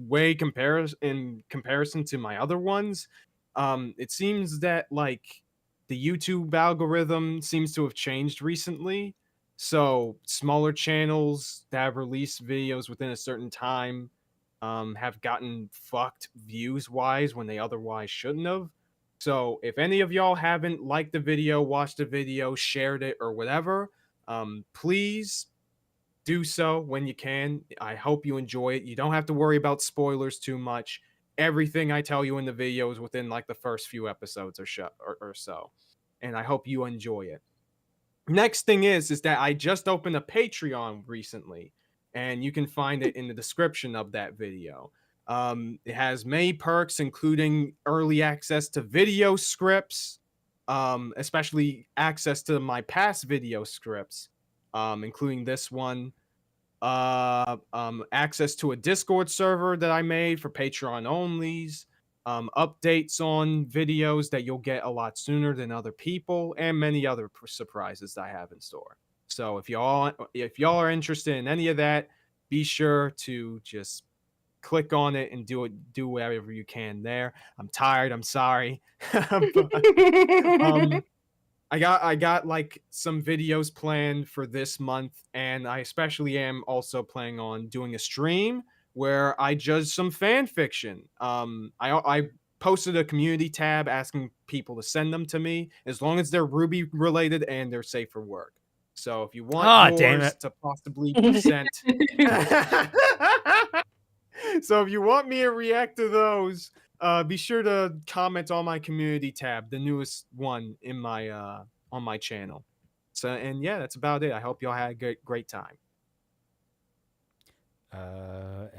in comparison to my other ones. It seems that like the YouTube algorithm seems to have changed recently. So smaller channels that have released videos within a certain time have gotten fucked views wise when they otherwise shouldn't have. So if any of y'all haven't liked the video, watched the video, shared it, or whatever, please do so when you can. I hope you enjoy it. You don't have to worry about spoilers too much. Everything I tell you in the video is within like the first few episodes or so. And I hope you enjoy it. Next thing is that I just opened a Patreon recently, and you can find it in the description of that video. It has many perks, including early access to video scripts, especially access to my past video scripts, including this one. Access to a Discord server that I made for Patreon onlys, updates on videos that you'll get a lot sooner than other people, and many other surprises that I have in store. So if y'all are interested in any of that, be sure to just click on it and do whatever you can there. I'm tired. I'm sorry. But, I got like some videos planned for this month, and I especially am also planning on doing a stream where I judge some fan fiction. I posted a community tab asking people to send them to me as long as they're RWBY related and they're safe for work. So if you want yours to possibly be sent, so if you want me to react to those, be sure to comment on my community tab, the newest one in my on my channel. So, and yeah, that's about it. I hope y'all had a great time.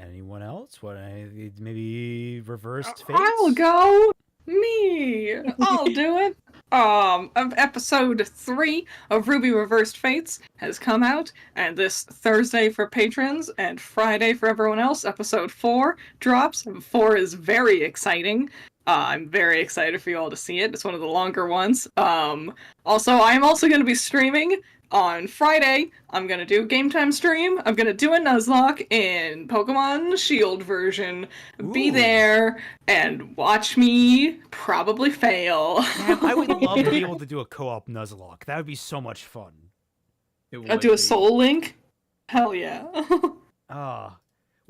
Anyone else? What? Maybe reversed fates? I'll go. Me. I'll do it. Episode 3 of RWBY Reversed Fates has come out, and this Thursday for patrons and Friday for everyone else, episode 4 drops. 4 is very exciting. I'm very excited for you all to see it. It's one of the longer ones. Also, I'm also going to be streaming on Friday. I'm going to do a game time stream. I'm going to do a Nuzlocke in Pokemon Shield version. Be there and watch me probably fail. Man, I would love to be able to do a co-op Nuzlocke. That would be so much fun. I'll do a Soul Link. Hell yeah. Well,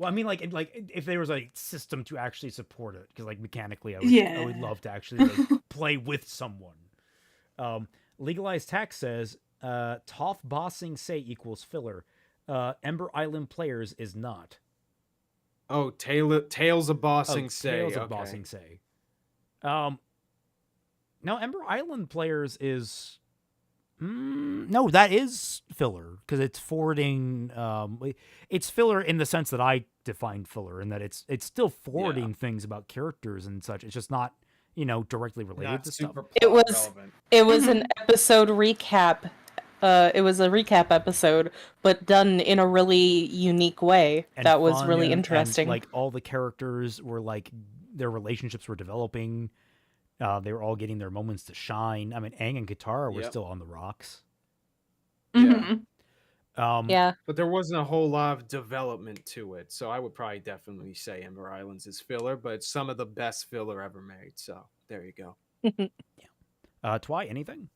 I mean, like if there was a system to actually support it, because like mechanically, I would love to actually like, play with someone. Legalized Tax says, Toph bossing say equals filler. Ember Island players is not. Oh, Tales of Bossing Say. Tales of Bossing Say. No, Ember Island players is. No, that is filler because it's forwarding. It's filler in the sense that I defined filler, in that it's still forwarding things about characters and such. It's just not, directly related to stuff. It was an episode recap It was a recap episode, but done in a really unique way And that was fun, really and, interesting. like, all the characters were like, their relationships were developing. They were all getting their moments to shine. I mean, Aang and Katara were still on the rocks. Mhm. Yeah. But there wasn't a whole lot of development to it, so I would probably definitely say Ember Islands is filler, but it's some of the best filler ever made. So there you go. Twy, anything?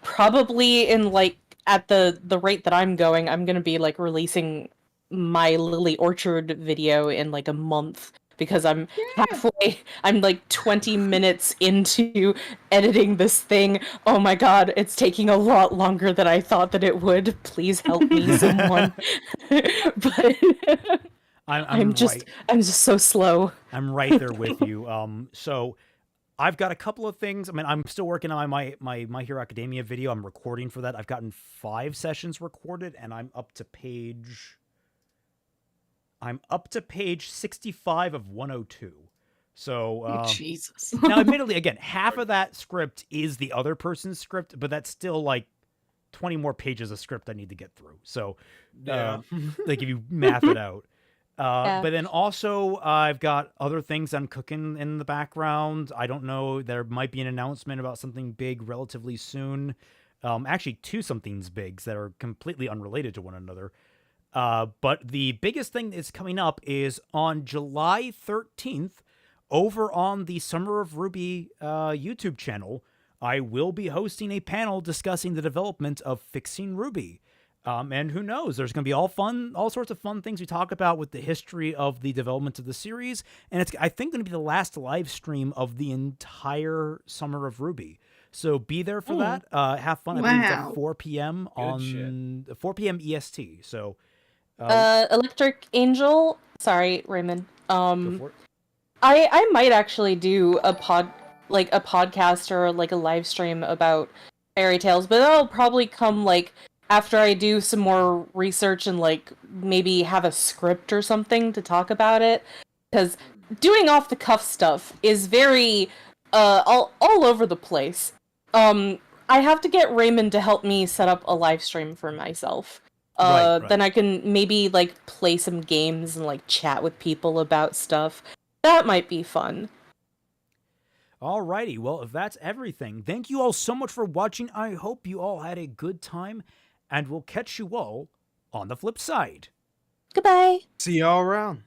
Probably in like at the rate that I'm going, I'm gonna be like releasing my Lily Orchard video in like a month because I'm I'm like 20 minutes into editing this thing. Oh my god, it's taking a lot longer than I thought that it would. Please help me, someone. But I'm just so slow. I'm right there with you. So I've got a couple of things. I mean, I'm still working on my My Hero Academia video. I'm recording for that. I've gotten 5 sessions recorded, and I'm up to page 65 of 102. So Jesus. now, admittedly, again, half of that script is the other person's script, but that's still like 20 more pages of script I need to get through. So, like, if you math it out. But then also, I've got other things I'm cooking in the background. I don't know. There might be an announcement about something big relatively soon. Actually, 2 somethings bigs that are completely unrelated to one another. But the biggest thing that's coming up is on July 13th, over on the Summer of RWBY YouTube channel, I will be hosting a panel discussing the development of Fixing RWBY. And who knows, there's going to be all sorts of fun things we talk about with the history of the development of the series. And it's, I think, going to be the last live stream of the entire Summer of RWBY. So be there for that. Have fun. I believe it's at 4 p.m. on 4 p.m. EST. So, Electric Angel. Sorry, Raymond. I might actually do a podcast or like a live stream about fairy tales, but that'll probably come like after I do some more research and like maybe have a script or something to talk about it. Because doing off the cuff stuff is very all over the place. I have to get Raymond to help me set up a live stream for myself. Right. Then I can maybe like play some games and like chat with people about stuff. That might be fun. Alrighty, well, if that's everything, thank you all so much for watching. I hope you all had a good time, and we'll catch you all on the flip side. Goodbye. See y'all around.